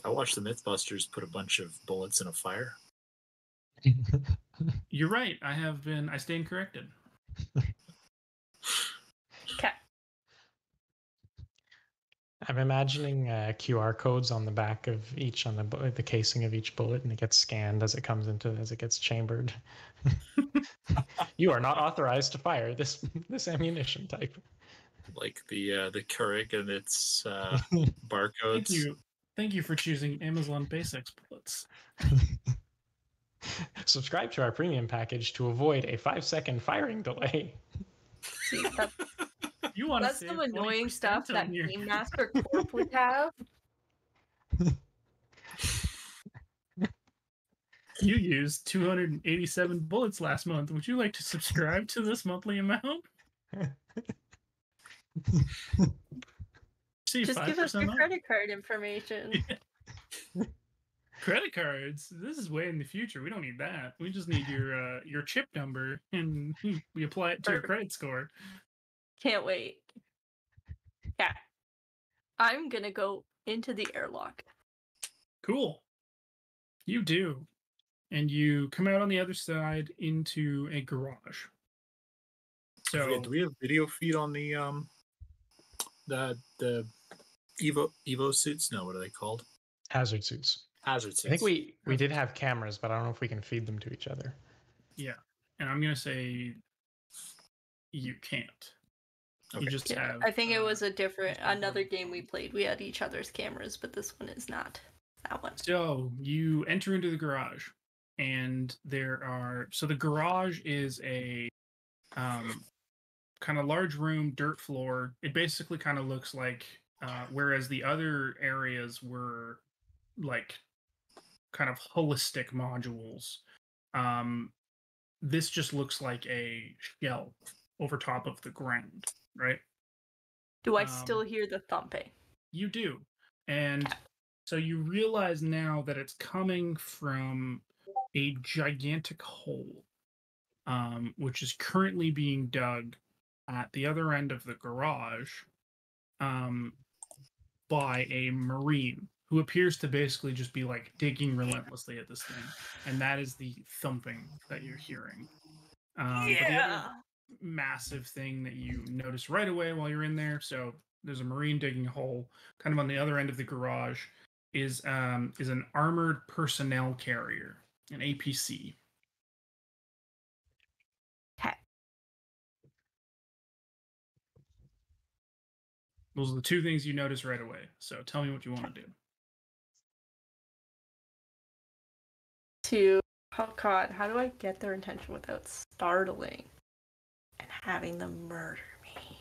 Speaker 2: I watched the MythBusters put a bunch of bullets in a fire.
Speaker 1: You're right. I stand corrected.
Speaker 5: Okay.
Speaker 3: I'm imagining QR codes on the back of each on the casing of each bullet, and it gets scanned as it gets chambered. You are not authorized to fire this ammunition type.
Speaker 2: Like the Keurig and its
Speaker 1: Thank
Speaker 2: barcodes.
Speaker 1: Thank you for choosing Amazon Basics bullets.
Speaker 3: Subscribe to our premium package to avoid a 5-second firing delay.
Speaker 5: See,
Speaker 1: You want to
Speaker 5: that's
Speaker 1: save
Speaker 5: some annoying
Speaker 1: 20%
Speaker 5: stuff that
Speaker 1: on your...
Speaker 5: Game Master Corp would have.
Speaker 1: You used 287 bullets last month. Would you like to subscribe to this monthly amount? See,
Speaker 5: Just give us
Speaker 1: 5%
Speaker 5: your
Speaker 1: off.
Speaker 5: credit card information.
Speaker 1: Credit cards. This is way in the future. We don't need that. We just need your chip number, and we apply it to your credit score.
Speaker 5: Can't wait. Yeah. I'm gonna go into the airlock.
Speaker 1: Cool. You do. And you come out on the other side into a garage. So
Speaker 2: Do we have video feed on the Evo suits? No, what are they called?
Speaker 3: Hazard suits.
Speaker 2: Hazard suits.
Speaker 3: I think we did have cameras, but I don't know if we can feed them to each other.
Speaker 1: yeah. And I'm gonna say you can't.
Speaker 2: Okay.
Speaker 1: You just
Speaker 5: Yeah,
Speaker 1: have
Speaker 5: I think it was another game we played. We had each other's cameras, but this one is not that one.
Speaker 1: So you enter into the garage, and the garage is a kind of large room, dirt floor. It basically kind of looks like whereas the other areas were like kind of holistic modules, this just looks like a shell over top of the ground, right?
Speaker 5: Do I still hear the thumping?
Speaker 1: You do. And so you realize now that it's coming from a gigantic hole, which is currently being dug at the other end of the garage by a Marine who appears to basically just be like digging relentlessly at this thing, and that is the thumping that you're hearing. But the other massive thing that you notice right away while you're in there, so there's a Marine digging a hole kind of on the other end of the garage, is an armored personnel carrier, an APC.
Speaker 5: Okay.
Speaker 1: Those are the two things you notice right away. So tell me what you want to do.
Speaker 5: Oh god, how do I get their attention without startling and having them murder me?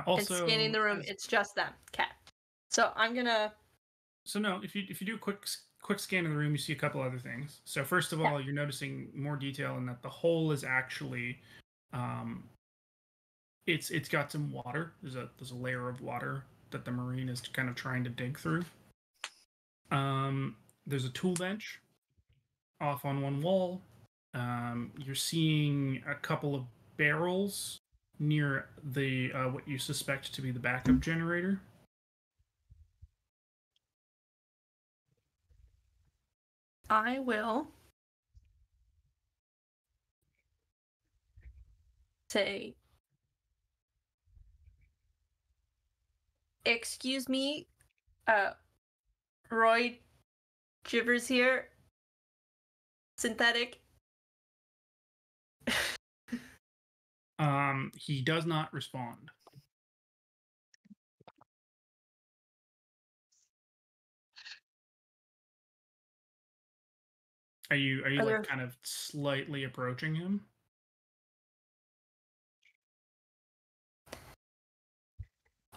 Speaker 1: Also,
Speaker 5: and scanning the room, it's just them. Okay. So I'm gonna.
Speaker 1: So no, if you do a quick scan of the room, you see a couple other things. So first of all, you're noticing more detail in that the hole is actually, it's got some water. There's a layer of water that the Marine is kind of trying to dig through. There's a tool bench off on one wall. You're seeing a couple of barrels near the what you suspect to be the backup generator.
Speaker 5: I will say, excuse me, Roy Givers here. Synthetic.
Speaker 1: He does not respond. Are you like kind of slightly approaching him?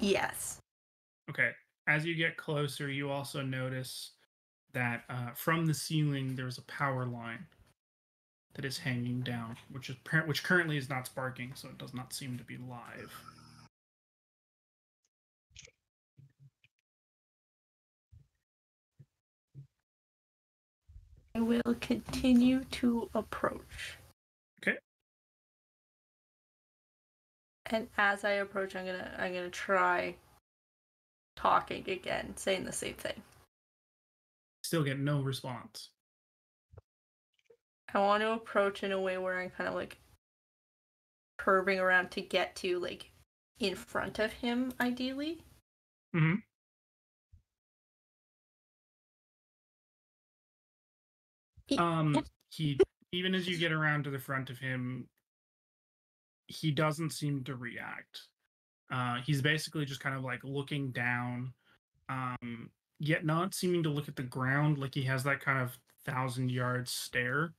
Speaker 5: Yes.
Speaker 1: Okay. As you get closer, you also notice that from the ceiling there's a power line that is hanging down, which currently is not sparking, so it does not seem to be live.
Speaker 5: I will continue to approach.
Speaker 1: Okay.
Speaker 5: And as I approach, I'm gonna try talking again, saying the same thing.
Speaker 1: Still get no response.
Speaker 5: I want to approach in a way where I'm kind of like curving around to get to like in front of him, ideally.
Speaker 1: Mm-hmm. He even as you get around to the front of him, he doesn't seem to react. He's basically just kind of like looking down, yet not seeming to look at the ground. Like he has that kind of 1,000-yard stare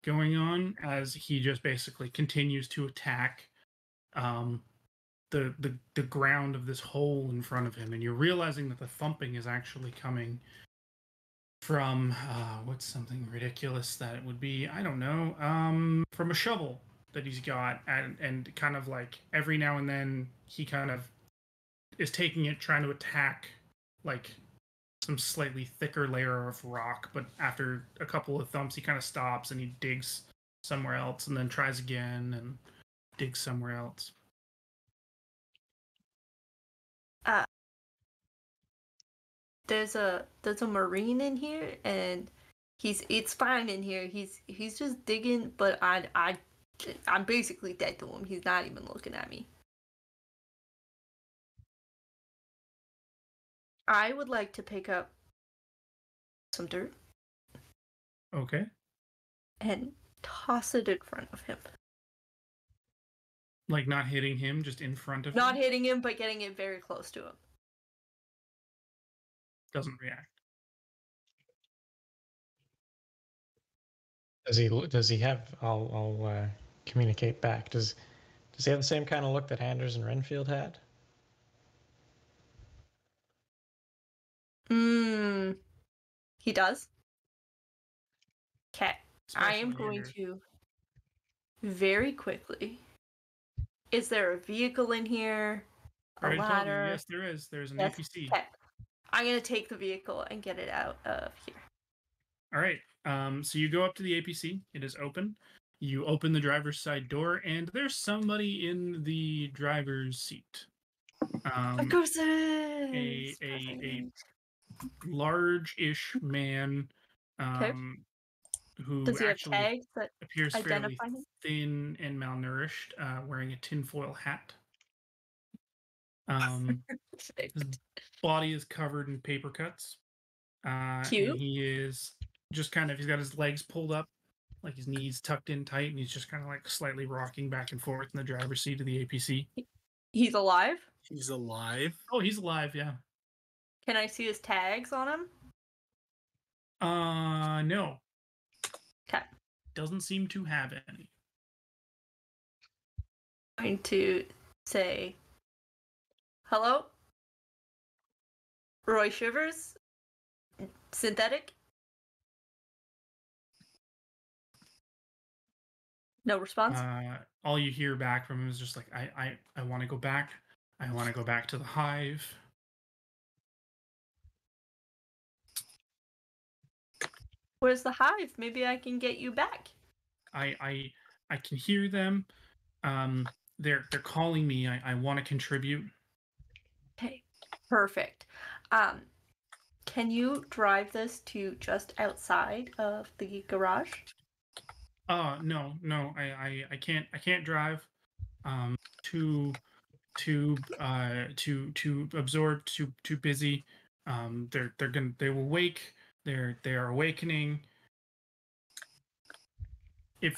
Speaker 1: going on as he just basically continues to attack the ground of this hole in front of him. And you're realizing that the thumping is actually coming from what's something ridiculous that it would be? I don't know. From a shovel that he's got, and kind of like every now and then he kind of is taking it, trying to attack like some slightly thicker layer of rock. But after a couple of thumps, he kind of stops and he digs somewhere else, and then tries again and digs somewhere else.
Speaker 5: There's a Marine in here, and it's fine in here. He's just digging, but I'm basically dead to him. He's not even looking at me. I would like to pick up some dirt.
Speaker 1: Okay.
Speaker 5: And toss it in front of him.
Speaker 1: Like not hitting him, just in front of him?
Speaker 5: Not hitting him, but getting it very close to him.
Speaker 1: Doesn't react.
Speaker 3: Does he have? I'll communicate back. Does he have the same kind of look that Anders and Renfield had?
Speaker 5: He does. Okay. I am
Speaker 1: Especially
Speaker 5: going
Speaker 1: Anders.
Speaker 5: to very quickly. Is there a vehicle in here?
Speaker 1: I already told you,
Speaker 5: ladder?
Speaker 1: yes, there is. There's an
Speaker 5: Yes.
Speaker 1: APC.
Speaker 5: Okay. I'm gonna take the vehicle and get it out of here.
Speaker 1: All right. So you go up to the APC. It is open. You open the driver's side door, and there's somebody in the driver's seat.
Speaker 5: Of course it is.
Speaker 1: A large-ish man, who
Speaker 5: Does he have
Speaker 1: actually
Speaker 5: tags that
Speaker 1: appears fairly
Speaker 5: identify him?
Speaker 1: thin and malnourished, wearing a tinfoil hat. His body is covered in paper cuts. And
Speaker 5: Cute.
Speaker 1: he is just kind of, he's got his legs pulled up, like his knees tucked in tight, and he's just kind of like slightly rocking back and forth in the driver's seat of the APC.
Speaker 5: He's alive?
Speaker 2: He's alive.
Speaker 1: Oh, he's alive, yeah.
Speaker 5: Can I see his tags on him?
Speaker 1: No.
Speaker 5: Okay.
Speaker 1: Doesn't seem to have any.
Speaker 5: I'm going to say, hello? Roy Shivers? Synthetic? No response?
Speaker 1: All you hear back from him is just like, I want to go back. I want to go back to the hive.
Speaker 5: Where's the hive? Maybe I can get you back.
Speaker 1: I can hear them. They're calling me. I want to contribute.
Speaker 5: Okay, perfect. Can you drive this to just outside of the garage?
Speaker 1: No, I can't drive. Too absorbed, too busy. They will wake. They are awakening. If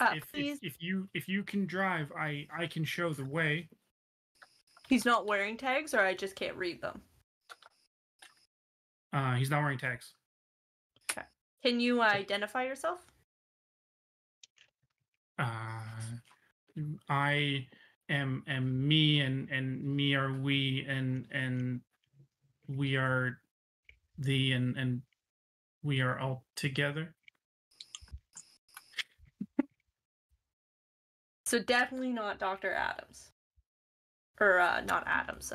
Speaker 1: you can drive, I can show the way.
Speaker 5: He's not wearing tags, or I just can't read them.
Speaker 1: He's not wearing tags.
Speaker 5: Okay. Can you identify yourself?
Speaker 1: I am me, and me are we, and we are thee, and we are all together.
Speaker 5: So definitely not Dr. Adams. Or not Adams.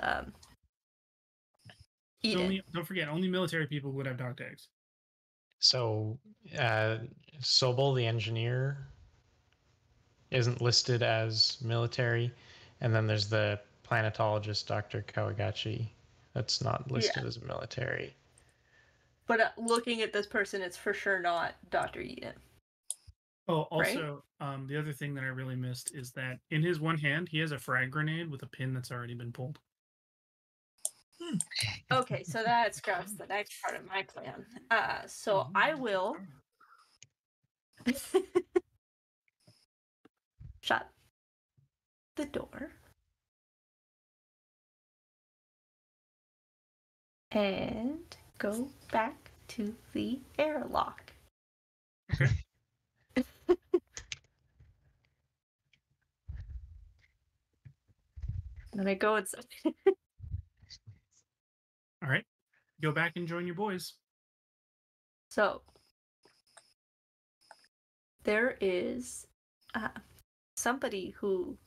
Speaker 5: Eden.
Speaker 1: Don't forget, only military people would have dog tags.
Speaker 3: So, Sobel, the engineer, isn't listed as military, and then there's the planetologist, Dr. Kawagachi, that's not listed as military.
Speaker 5: But looking at this person, it's for sure not Dr. Eden.
Speaker 1: Oh, also, right? The other thing that I really missed is that in his one hand, he has a frag grenade with a pin that's already been pulled.
Speaker 5: Okay, so that scraps the next part of my plan. So I will shut the door and go back to the airlock.
Speaker 1: Okay.
Speaker 5: Then I go inside.
Speaker 1: All right. Go back and join your boys.
Speaker 5: So there is somebody who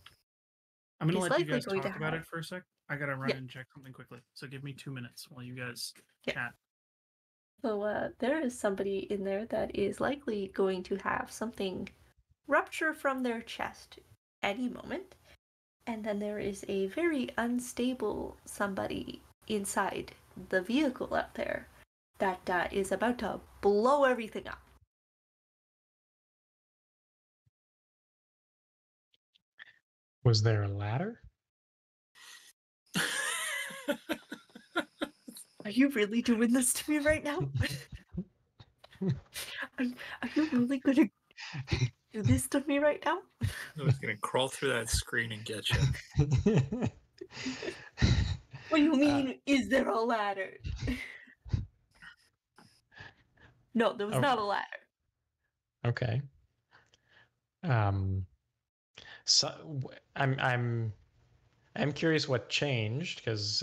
Speaker 1: I'm going to let you guys
Speaker 5: going
Speaker 1: talk
Speaker 5: to
Speaker 1: about
Speaker 5: have...
Speaker 1: it for a sec. I got to run and check something quickly. So give me 2 minutes while you guys chat.
Speaker 5: So there is somebody in there that is likely going to have something rupture from their chest any moment. And then there is a very unstable somebody inside the vehicle out there that is about to blow everything up.
Speaker 3: Was there a ladder?
Speaker 5: Are you really doing this to me right now? Are you really gonna do this to me right now?
Speaker 2: I was gonna crawl through that screen and get you.
Speaker 5: What do you mean, is there a ladder? No, there was not a ladder.
Speaker 3: Okay. So I'm curious what changed, because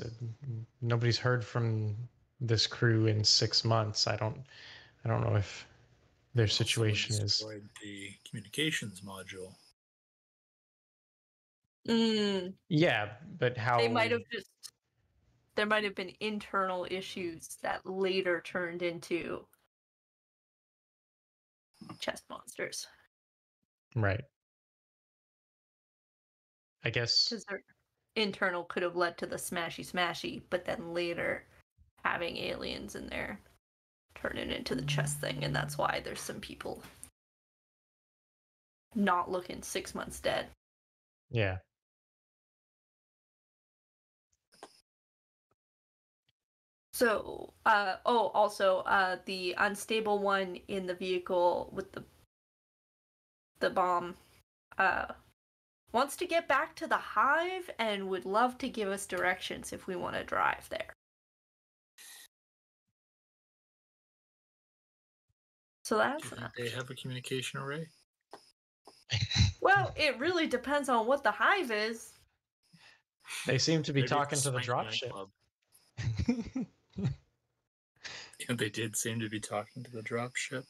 Speaker 3: nobody's heard from this crew in 6 months. I don't know if their situation is
Speaker 2: destroyed the communications module.
Speaker 3: Yeah, but how
Speaker 5: they might have just... There might have been internal issues that later turned into chest monsters.
Speaker 3: Right. I guess.
Speaker 5: Because their internal could have led to the smashy, but then later having aliens in there turn it into the chess thing, and that's why there's some people not looking 6 months dead.
Speaker 3: Yeah.
Speaker 5: So, also, the unstable one in the vehicle with the bomb, wants to get back to the hive and would love to give us directions if we want to drive there. So that's
Speaker 2: Do you think they have a communication array?
Speaker 5: well, it really depends on what the hive is.
Speaker 3: They seem to be
Speaker 2: Maybe it's
Speaker 3: talking
Speaker 2: a
Speaker 3: to the
Speaker 2: swanky
Speaker 3: dropship.
Speaker 2: nightclub. Yeah, they did seem to be talking to the dropship.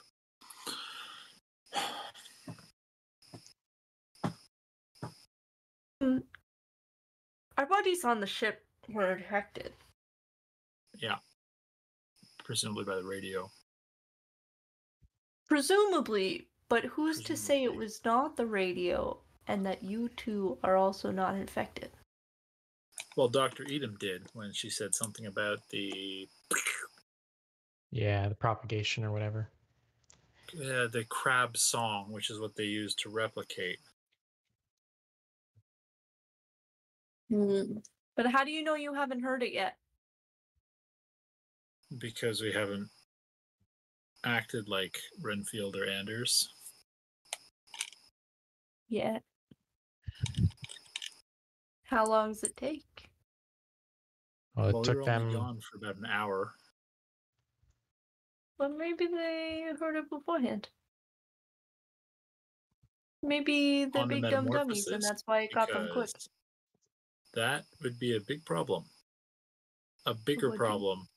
Speaker 5: Our buddies on the ship were infected.
Speaker 2: Yeah. Presumably by the radio.
Speaker 5: Presumably, but who's to say it
Speaker 2: Presumably.
Speaker 5: was not the radio and that you two are also not infected?
Speaker 2: Well, Dr. Edom did when she said something about the
Speaker 3: Yeah, the propagation or whatever.
Speaker 2: the crab song, which is what they used to replicate.
Speaker 5: But how do you know you haven't heard it yet?
Speaker 2: Because we haven't acted like Renfield or Anders.
Speaker 5: Yeah. How long does it take?
Speaker 3: Well, it
Speaker 2: Well, we
Speaker 3: took
Speaker 2: were only
Speaker 3: them.
Speaker 2: gone for about an hour.
Speaker 5: Well, maybe they heard it beforehand. Maybe they're
Speaker 2: On the
Speaker 5: big dumb dummies, and
Speaker 2: metamorphosis,
Speaker 5: that's why it got them quick.
Speaker 2: because that would be a big problem. A bigger
Speaker 5: Would be.
Speaker 2: problem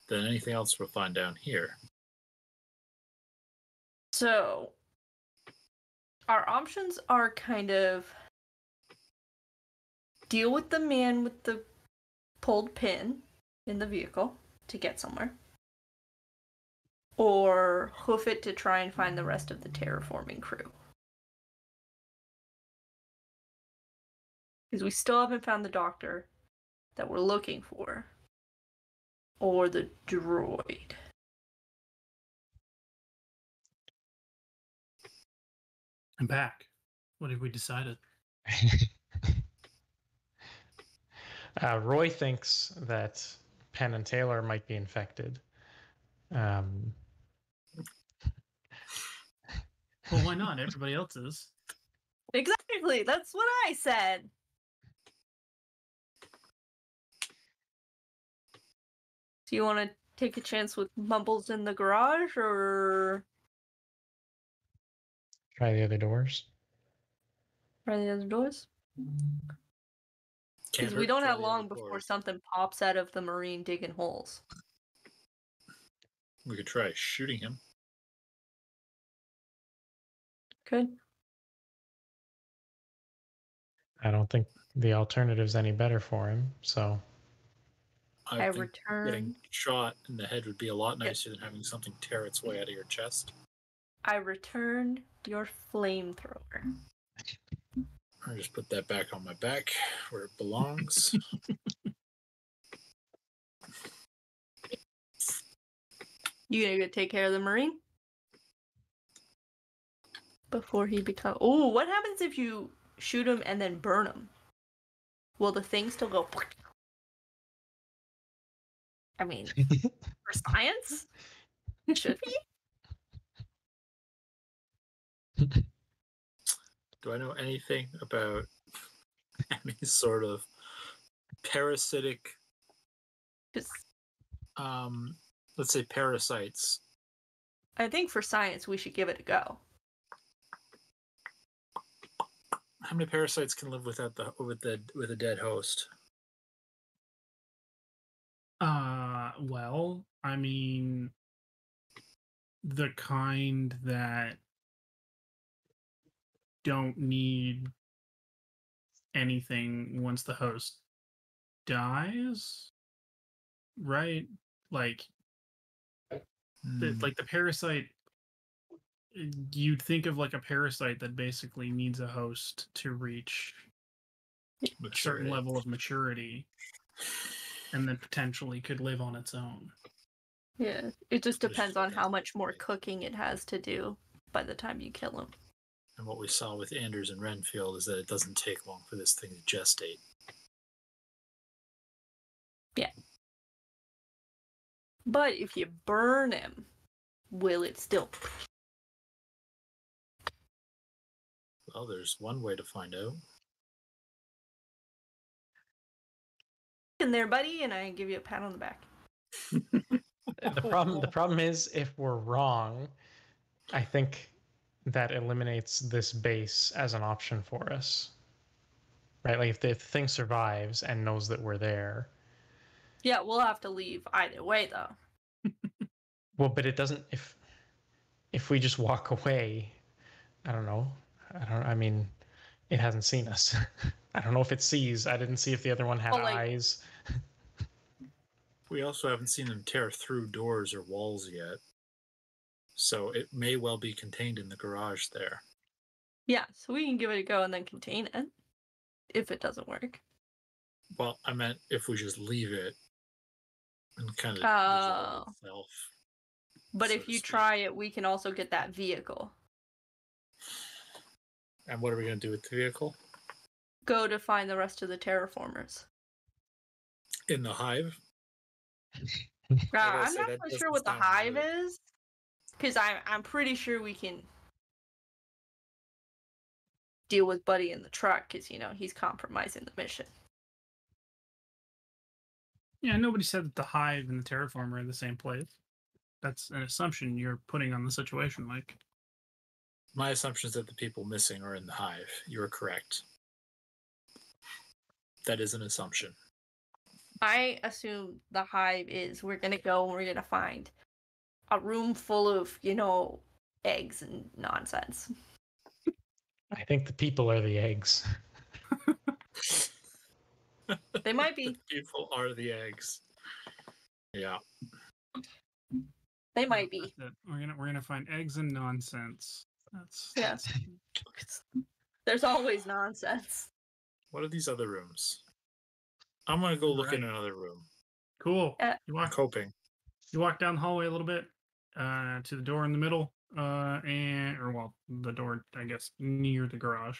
Speaker 2: than anything else we'll find down here.
Speaker 5: So, our options are kind of deal with the man with the pulled pin in the vehicle to get somewhere, or hoof it to try and find the rest of the terraforming crew. Because we still haven't found the doctor that we're looking for, or the droid.
Speaker 1: I'm back. What have we decided?
Speaker 3: Roy thinks that Penn and Taylor might be infected.
Speaker 1: Well, why not? Everybody else is.
Speaker 5: Exactly, that's what I said. Do you want to take a chance with Mumbles in the garage, or
Speaker 3: Try the other doors.
Speaker 5: try the other doors? Because
Speaker 2: Can't
Speaker 5: we
Speaker 2: hurt,
Speaker 5: don't
Speaker 2: try
Speaker 5: have
Speaker 2: the
Speaker 5: long
Speaker 2: other
Speaker 5: before
Speaker 2: doors.
Speaker 5: something pops out of the marine digging holes.
Speaker 2: We could try shooting him.
Speaker 5: Good.
Speaker 3: I don't think the alternative's any better for him, so
Speaker 5: I
Speaker 2: think
Speaker 5: return.
Speaker 2: getting shot in the head would be a lot nicer than having something tear its way out of your chest.
Speaker 5: I return your flamethrower.
Speaker 2: I'll just put that back on my back where it belongs.
Speaker 5: You gonna go take care of the marine before he becomes? Oh, what happens if you shoot him and then burn him? Will the thing still go? I mean, for science, it should be.
Speaker 2: Do I know anything about any sort of parasitic,
Speaker 5: 'Cause
Speaker 2: let's say parasites?
Speaker 5: I think for science, we should give it a go.
Speaker 2: How many parasites can live without with a dead host?
Speaker 1: Well, I mean, the kind that don't need anything once the host dies, right? Like, the parasite you'd think of like a parasite that basically needs a host to reach a certain level of maturity, and then potentially could live on its own.
Speaker 5: Yeah, it just depends on how much more cooking it has to do by the time you kill him.
Speaker 2: And what we saw with Anders and Renfield is that it doesn't take long for this thing to gestate.
Speaker 5: Yeah. But if you burn him, will it still?
Speaker 2: Well, there's one way to find out.
Speaker 5: In there, buddy, and I give you a pat on the back.
Speaker 3: The problem is, if we're wrong, I think that eliminates this base as an option for us. Right? Like if the thing survives and knows that we're there.
Speaker 5: Yeah, we'll have to leave either way, though.
Speaker 3: Well, but it doesn't. If we just walk away, I don't know. I mean, it hasn't seen us. I don't know if it sees. I didn't see if the other one had eyes.
Speaker 2: We also haven't seen them tear through doors or walls yet. So it may well be contained in the garage there.
Speaker 5: Yeah, so we can give it a go and then contain it. If it doesn't work.
Speaker 2: Well, I meant if we just leave it and kind of
Speaker 5: Oh.
Speaker 2: itself.
Speaker 5: But
Speaker 2: so
Speaker 5: if
Speaker 2: to
Speaker 5: you
Speaker 2: speak.
Speaker 5: try it, we can also get that vehicle.
Speaker 2: And what are we going to do with the vehicle?
Speaker 5: Go to find the rest of the terraformers.
Speaker 2: In the hive?
Speaker 5: I'm not so sure what the hive is. Because I'm pretty sure we can deal with Buddy in the truck, because, you know, he's compromising the mission.
Speaker 1: Yeah, nobody said that the hive and the terraformer are in the same place. That's an assumption you're putting on the situation, Mike.
Speaker 2: My assumption is that the people missing are in the hive. You're correct. That is an assumption.
Speaker 5: I assume the hive is we're going to go and we're going to find a room full of, you know, eggs and nonsense.
Speaker 3: I think the people are the eggs.
Speaker 5: They might be.
Speaker 2: The people are the eggs. Yeah.
Speaker 5: They might be.
Speaker 1: We're gonna find eggs and nonsense. That's
Speaker 5: There's always nonsense.
Speaker 2: What are these other rooms? I'm gonna go look in another room.
Speaker 1: Cool.
Speaker 2: I'm hoping.
Speaker 1: You walk down the hallway a little bit to the door in the middle, the door, I guess, near the garage.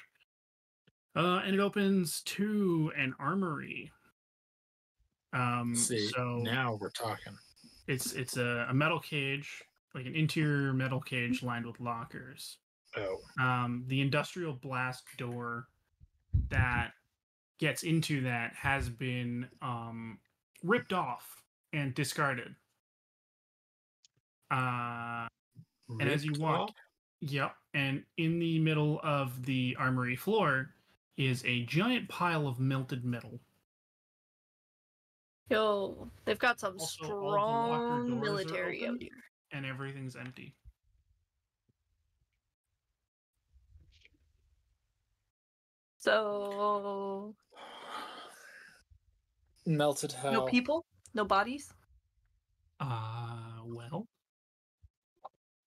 Speaker 1: And it opens to an armory.
Speaker 2: So now we're talking.
Speaker 1: It's a metal cage, like an interior metal cage lined with lockers.
Speaker 2: Oh.
Speaker 1: The industrial blast door that gets into that has been ripped off and discarded. And as you walk, yep, and in the middle of the armory floor is a giant pile of melted metal.
Speaker 5: Yo, they've got some
Speaker 1: Also, all the locker
Speaker 5: strong
Speaker 1: doors are
Speaker 5: military
Speaker 1: open,
Speaker 5: out here.
Speaker 1: and everything's empty.
Speaker 5: So
Speaker 2: melted hell.
Speaker 5: no people, no bodies.
Speaker 1: Well,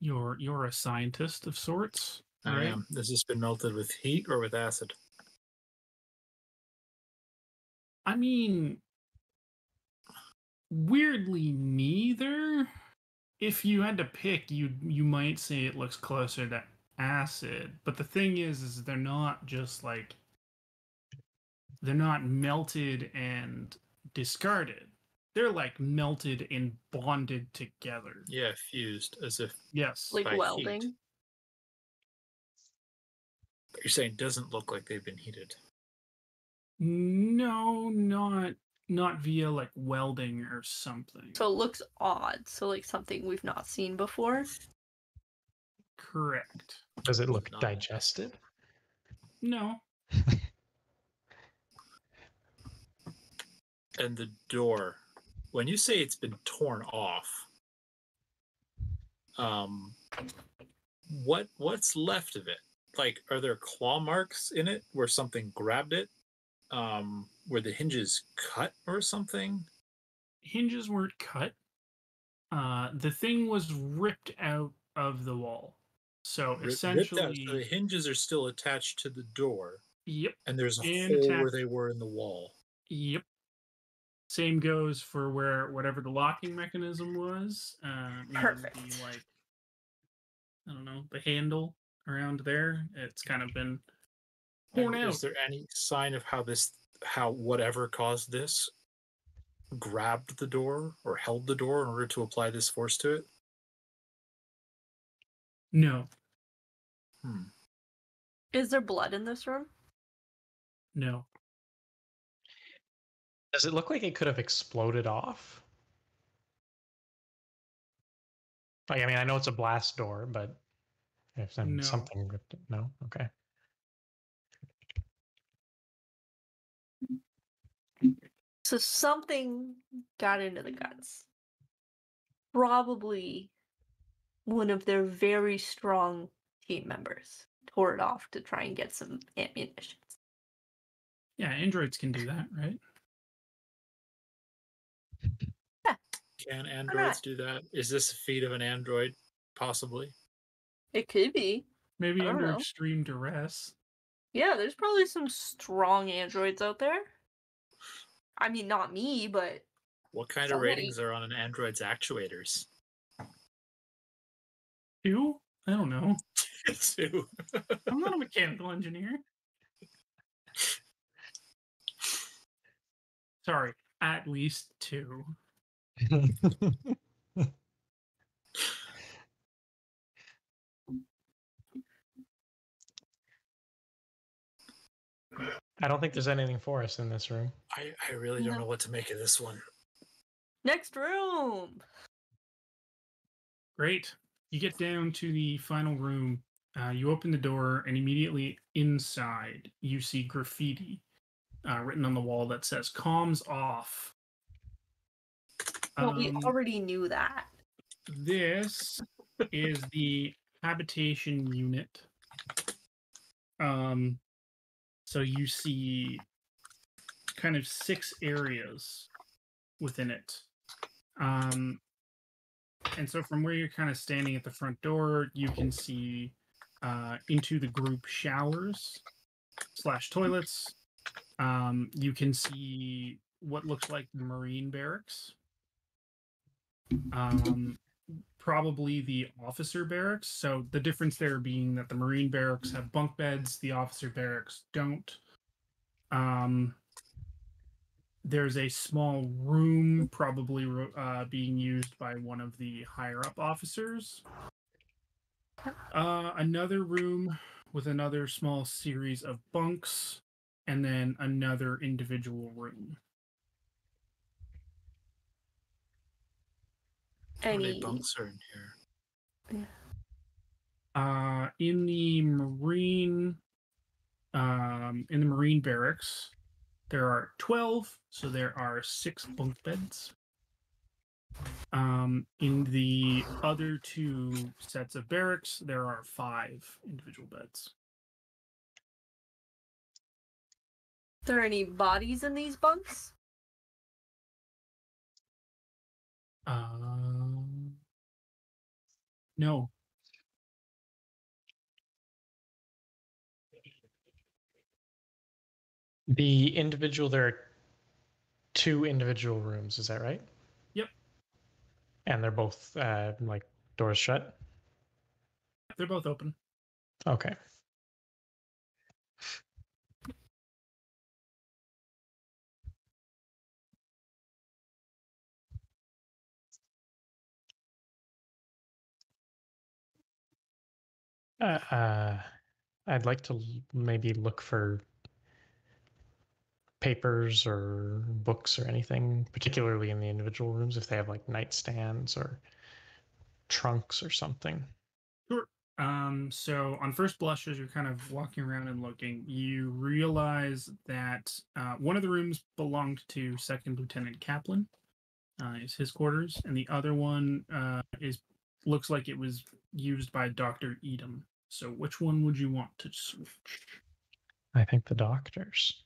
Speaker 1: you're a scientist of sorts,
Speaker 2: I
Speaker 1: right?
Speaker 2: am. Has this been melted with heat or with acid?
Speaker 1: I mean, weirdly, neither. If you had to pick, you might say it looks closer to acid. But the thing is they're not just like they're not melted and discarded. They're like melted and bonded together.
Speaker 2: Yeah, fused as if.
Speaker 1: Yes,
Speaker 5: like
Speaker 2: by
Speaker 5: welding.
Speaker 2: heat. But you're saying it doesn't look like they've been heated.
Speaker 1: No, not via like welding or something.
Speaker 5: So it looks odd. So like something we've not seen before.
Speaker 1: Correct.
Speaker 3: Does it look digested?
Speaker 1: No.
Speaker 2: And the door, when you say it's been torn off, what's left of it? Like, are there claw marks in it where something grabbed it? Were the hinges cut or something?
Speaker 1: Hinges weren't cut. The thing was ripped out of the wall. So
Speaker 2: Ripped out.
Speaker 1: essentially,
Speaker 2: So the hinges are still attached to the door,
Speaker 1: yep,
Speaker 2: and there's a
Speaker 1: and
Speaker 2: hole where
Speaker 1: attached.
Speaker 2: they were in the wall.
Speaker 1: Yep. Same goes for whatever the locking mechanism was.
Speaker 5: Perfect.
Speaker 1: The, like, I don't know, the handle around there. It's kind of been torn
Speaker 2: And
Speaker 1: out.
Speaker 2: is there any sign of how whatever caused this grabbed the door or held the door in order to apply this force to it?
Speaker 1: No,
Speaker 5: Is there blood in this room?
Speaker 1: no.
Speaker 3: Does it look like it could have exploded off? Like, I mean, I know it's a blast door, but if
Speaker 1: No.
Speaker 3: something, no, okay.
Speaker 5: So something got into the guts. Probably one of their very strong team members tore it off to try and get some ammunition.
Speaker 1: Yeah, androids can do that, right?
Speaker 2: Can androids do that? Is this a feat of an android? Possibly.
Speaker 5: It could be.
Speaker 1: Maybe
Speaker 5: I don't
Speaker 1: under
Speaker 5: know.
Speaker 1: extreme duress.
Speaker 5: Yeah, there's probably some strong androids out there. I mean, not me, but
Speaker 2: What kind of
Speaker 5: Somebody-
Speaker 2: ratings are on an android's actuators?
Speaker 1: 2? I don't know.
Speaker 2: 2.
Speaker 1: I'm not a mechanical engineer. Sorry, at least 2.
Speaker 3: I don't think there's anything for us in this room.
Speaker 2: I really don't
Speaker 5: No.
Speaker 2: know what to make of this one.
Speaker 5: next room.
Speaker 1: Great. You get down to the final room. You open the door, and immediately inside, you see graffiti written on the wall that says "Comms off."
Speaker 5: Well, we already knew that.
Speaker 1: This is the habitation unit. So you see kind of 6 areas within it. And so from where you're kind of standing at the front door, you can see into the group showers / toilets. You can see what looks like the Marine barracks. Probably the officer barracks. So the difference there being that the Marine barracks have bunk beds, the officer barracks don't. There's a small room probably being used by one of the higher up officers. Another room with another small series of bunks, and then another individual room.
Speaker 2: How many
Speaker 5: Any
Speaker 2: bunks are in here?
Speaker 1: In the Marine barracks, there are 12, so there are 6 bunk beds. In the other 2 sets of barracks, there are 5 individual beds.
Speaker 5: there any bodies in these bunks?
Speaker 1: No.
Speaker 3: The individual, there are 2 individual rooms, is that right?
Speaker 1: Yep.
Speaker 3: And they're both like doors shut?
Speaker 1: They're both open.
Speaker 3: Okay. I'd like to maybe look for papers or books or anything, particularly in the individual rooms, if they have like nightstands or trunks or something.
Speaker 1: Sure. So on first blush, as you're kind of walking around and looking, you realize that one of the rooms belonged to Second Lieutenant Kaplan, is his quarters, and the other one looks like it was used by Dr. Edom. So which one would you want to switch?
Speaker 3: I think the doctors.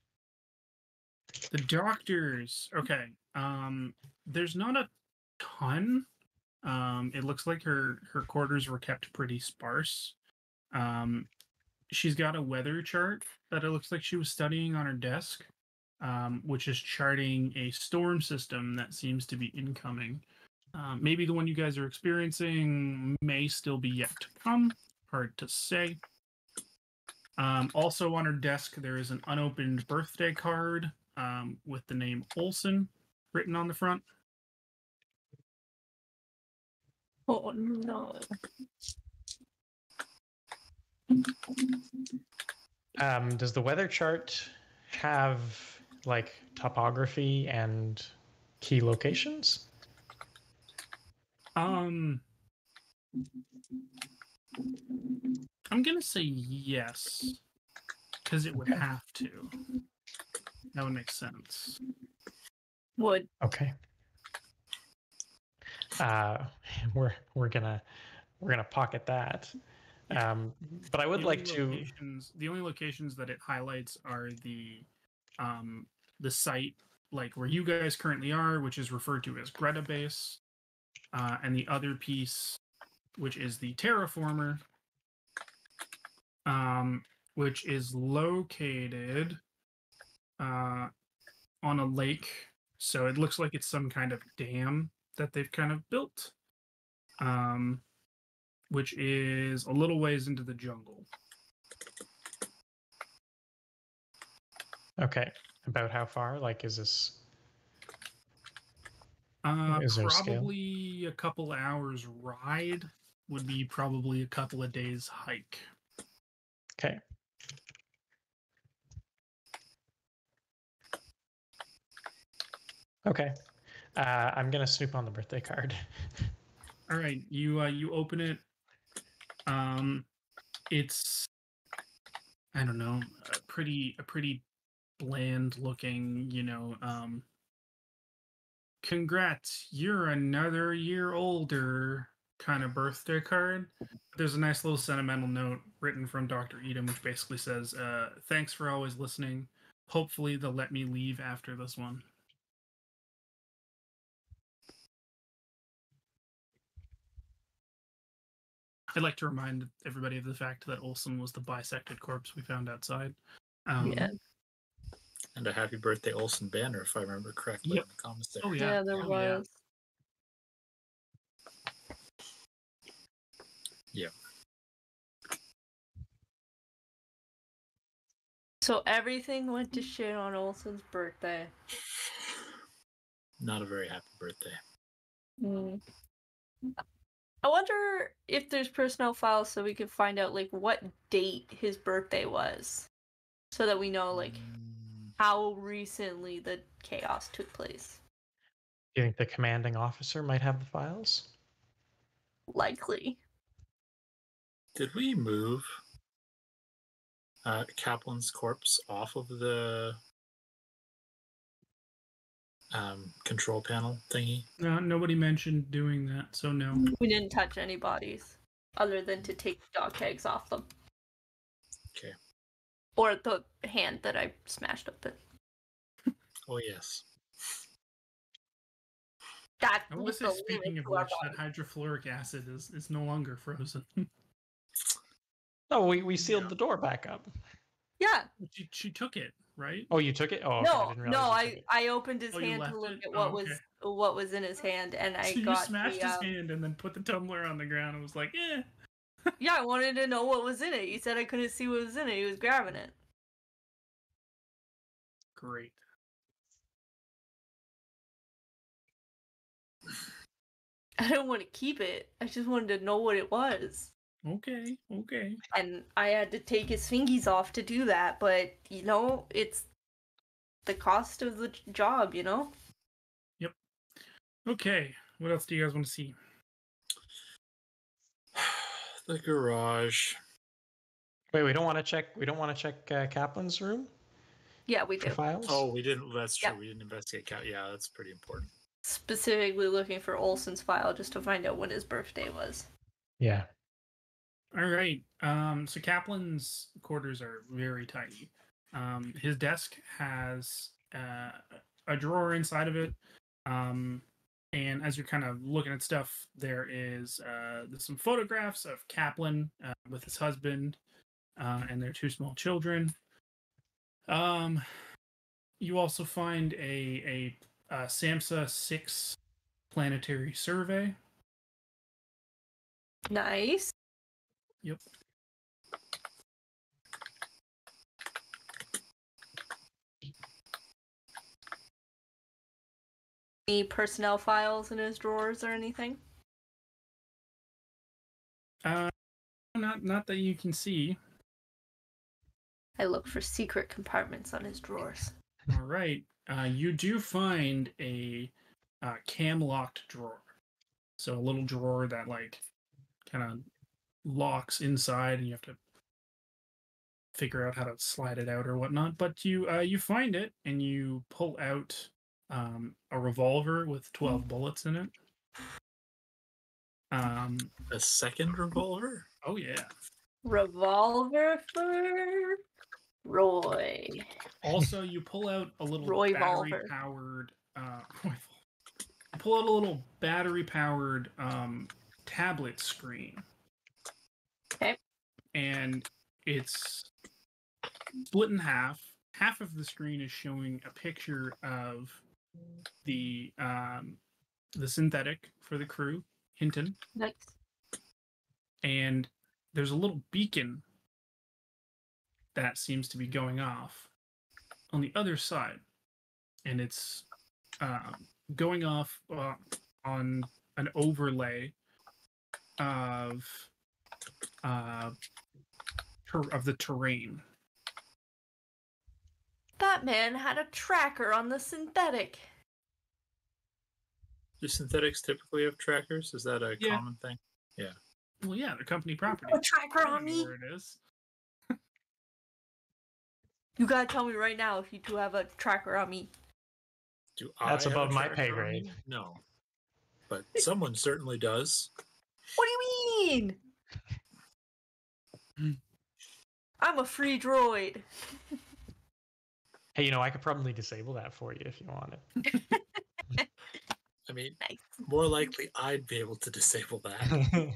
Speaker 1: The doctors. Okay. There's not a ton. It looks like her quarters were kept pretty sparse. She's got a weather chart that it looks like she was studying on her desk, which is charting a storm system that seems to be incoming. Maybe the one you guys are experiencing may still be yet to come. Hard to say. Also on her desk, there is an unopened birthday card with the name Olson written on the front.
Speaker 5: Oh no.
Speaker 3: Does the weather chart have like topography and key locations?
Speaker 1: I'm gonna say yes, because it would
Speaker 3: Okay.
Speaker 1: have to. That would make sense.
Speaker 5: Would.
Speaker 3: Okay. We're gonna pocket that. But I would like to.
Speaker 1: The only locations that it highlights are the site, like where you guys currently are, which is referred to as Greta Base, and the other piece, which is the Terraformer, which is located on a lake. So it looks like it's some kind of dam that they've kind of built, which is a little ways into the jungle.
Speaker 3: Okay. About how far? Like, is this? Is there a scale?
Speaker 1: Probably a couple hours ride would be probably a couple of days hike.
Speaker 3: Okay. Okay. I'm gonna snoop on the birthday card.
Speaker 1: All right, you open it. It's, I don't know, a pretty bland looking, congrats, you're another year older kind of birthday card. There's a nice little sentimental note written from Dr. Edom, which basically says, thanks for always listening. Hopefully they'll let me leave after this one. I'd like to remind everybody of the fact that Olson was the bisected corpse we found outside.
Speaker 5: Yeah.
Speaker 2: And a happy birthday Olsen banner, if I remember correctly,
Speaker 1: Yep.
Speaker 2: in the comments there.
Speaker 1: Oh yeah,
Speaker 5: Yeah, there was.
Speaker 2: Yeah.
Speaker 5: So everything went to shit on Olson's birthday.
Speaker 2: Not a very happy birthday.
Speaker 5: Mm. I wonder if there's personnel files so we can find out like what date his birthday was, so that we know like how recently the chaos took place.
Speaker 3: Do you think the commanding officer might have the files?
Speaker 5: Likely.
Speaker 2: Did we move Kaplan's corpse off of the control panel thingy?
Speaker 1: Nobody mentioned doing that, so no.
Speaker 5: We didn't touch any bodies other than to take the dog tags off them.
Speaker 2: Okay.
Speaker 5: Or the hand that I smashed open.
Speaker 2: Oh, yes.
Speaker 5: That
Speaker 1: I want to say, speaking of which, that hydrofluoric acid is no longer frozen.
Speaker 3: Oh, we sealed the door back up.
Speaker 5: Yeah.
Speaker 1: She took it, right?
Speaker 3: Oh, you took it? Oh, okay.
Speaker 5: No,
Speaker 3: I didn't realize you took it.
Speaker 5: I opened his
Speaker 1: Oh, you
Speaker 5: hand to
Speaker 1: left
Speaker 5: look
Speaker 1: it?
Speaker 5: at
Speaker 1: Oh, okay.
Speaker 5: what was in his hand, and I
Speaker 1: So
Speaker 5: got
Speaker 1: you smashed
Speaker 5: the,
Speaker 1: his hand and then put the tumbler on the ground and was like, eh.
Speaker 5: Yeah, I wanted to know what was in it. He said I couldn't see what was in it. He was grabbing it.
Speaker 1: Great.
Speaker 5: I didn't want to keep it. I just wanted to know what it was.
Speaker 1: Okay.
Speaker 5: And I had to take his fingies off to do that, but, it's the cost of the job,
Speaker 1: Yep. Okay. What else do you guys want to see?
Speaker 2: The garage.
Speaker 3: Wait, we don't want to check Kaplan's room
Speaker 5: Yeah, we
Speaker 3: for
Speaker 5: do.
Speaker 3: files?
Speaker 2: Oh, we didn't. That's true.
Speaker 5: Yep.
Speaker 2: We didn't investigate. Yeah, that's pretty important.
Speaker 5: Specifically looking for Olson's file just to find out when his birthday was.
Speaker 3: Yeah.
Speaker 1: All right. So Kaplan's quarters are very tiny. His desk has a drawer inside of it, And as you're kind of looking at stuff, there's some photographs of Kaplan with his husband and their 2 small children. You also find a SAMHSA 6 planetary survey.
Speaker 5: Nice.
Speaker 1: Yep.
Speaker 5: Any personnel files in his drawers or anything?
Speaker 1: Not that you can see.
Speaker 5: I look for secret compartments on his drawers.
Speaker 1: All right. You do find a cam-locked drawer. So a little drawer that like kind of locks inside, and you have to figure out how to slide it out or whatnot. But you find it, and you pull out a revolver with 12 bullets in it.
Speaker 2: A second revolver?
Speaker 1: Oh yeah.
Speaker 5: Revolver for Roy.
Speaker 1: Also, you pull out a little
Speaker 5: Roy-volver.
Speaker 1: battery-powered. You pull out a little battery-powered tablet screen.
Speaker 5: Okay.
Speaker 1: And it's split in half. Half of the screen is showing a picture of the synthetic for the crew, Hinton.
Speaker 5: Nice.
Speaker 1: And there's a little beacon that seems to be going off on the other side, and it's going off on an overlay of the terrain.
Speaker 5: That man had a tracker on the synthetic.
Speaker 2: Do synthetics typically have trackers? Is that a common thing? Yeah.
Speaker 1: Well, yeah, they're company property.
Speaker 5: A tracker
Speaker 1: I
Speaker 5: on
Speaker 1: don't know
Speaker 5: me?
Speaker 1: where it is.
Speaker 5: You gotta tell me right now if you two have a tracker on me.
Speaker 2: Do I
Speaker 3: That's
Speaker 2: have a
Speaker 3: above my
Speaker 2: tracker
Speaker 3: pay
Speaker 2: on
Speaker 3: grade.
Speaker 2: me? No. But someone certainly does.
Speaker 5: What do you mean? I'm a free droid.
Speaker 3: Hey, I could probably disable that for you if you wanted.
Speaker 2: I mean,
Speaker 5: Nice.
Speaker 2: more likely I'd be able to disable that.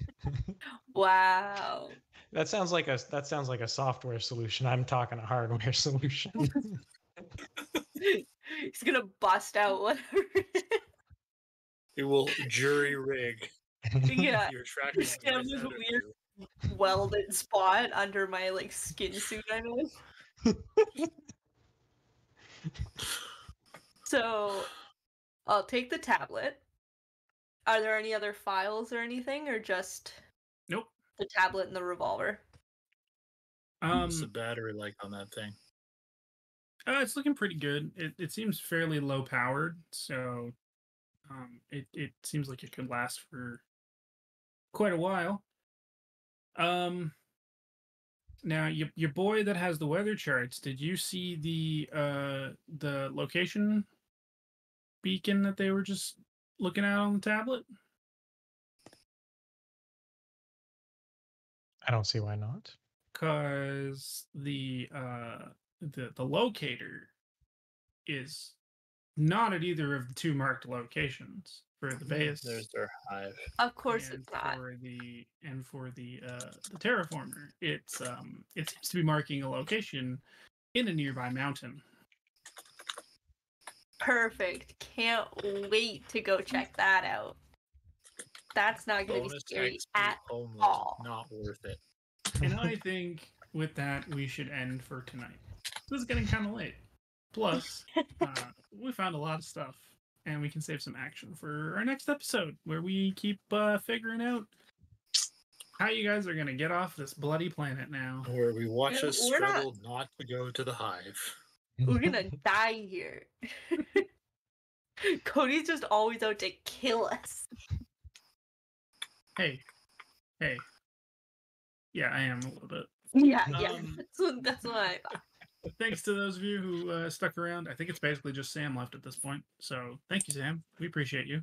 Speaker 5: Wow.
Speaker 3: That sounds like a software solution. I'm talking a hardware solution.
Speaker 5: He's gonna bust out whatever.
Speaker 2: It will jury rig
Speaker 5: Yeah.
Speaker 2: your tracking
Speaker 5: Sam,
Speaker 2: device
Speaker 5: there's a
Speaker 2: out of
Speaker 5: weird
Speaker 2: you.
Speaker 5: welded spot under my skin suit I'm in. So I'll take the tablet. Are there any other files or anything, or just
Speaker 1: Nope.
Speaker 5: the tablet and the revolver?
Speaker 2: What's the battery like on that thing?
Speaker 1: It's looking pretty good. It seems fairly low powered, so it seems like it could last for quite a while. Now your boy that has the weather charts, did you see the location beacon that they were just looking at on the tablet?
Speaker 3: I don't see why not.
Speaker 1: Because the locator is not at either of the 2 marked locations for the base.
Speaker 2: There's their hive.
Speaker 5: Of course
Speaker 1: and
Speaker 5: it's not.
Speaker 1: for the terraformer, it seems to be marking a location in a nearby mountain.
Speaker 5: Perfect. Can't wait to go check that out. That's not going to be
Speaker 2: Bonus
Speaker 5: scary
Speaker 2: XP
Speaker 5: at
Speaker 2: only.
Speaker 5: all.
Speaker 2: Not worth it.
Speaker 1: And I think with that we should end for tonight. This is getting kind of late. Plus, we found a lot of stuff, and we can save some action for our next episode, where we keep figuring out how you guys are gonna get off this bloody planet now.
Speaker 2: Where we watch
Speaker 5: Yeah,
Speaker 2: us
Speaker 5: we're
Speaker 2: struggle not to go to the hive.
Speaker 5: We're gonna die here. Cody's just always out to kill us.
Speaker 1: Hey. Yeah, I am a little bit.
Speaker 5: Yeah.
Speaker 1: Um,
Speaker 5: That's what I thought.
Speaker 1: Thanks to those of you who stuck around. I think it's basically just Sam left at this point. So thank you, Sam. We appreciate you.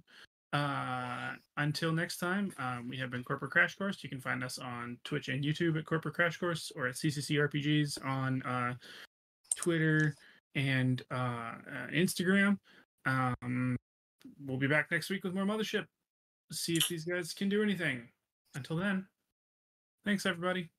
Speaker 1: Until next time, we have been Corporate Crash Course. You can find us on Twitch and YouTube at Corporate Crash Course, or at CCC RPGs on Twitter and Instagram. we'll be back next week with more Mothership. See if these guys can do anything. Until then, thanks everybody.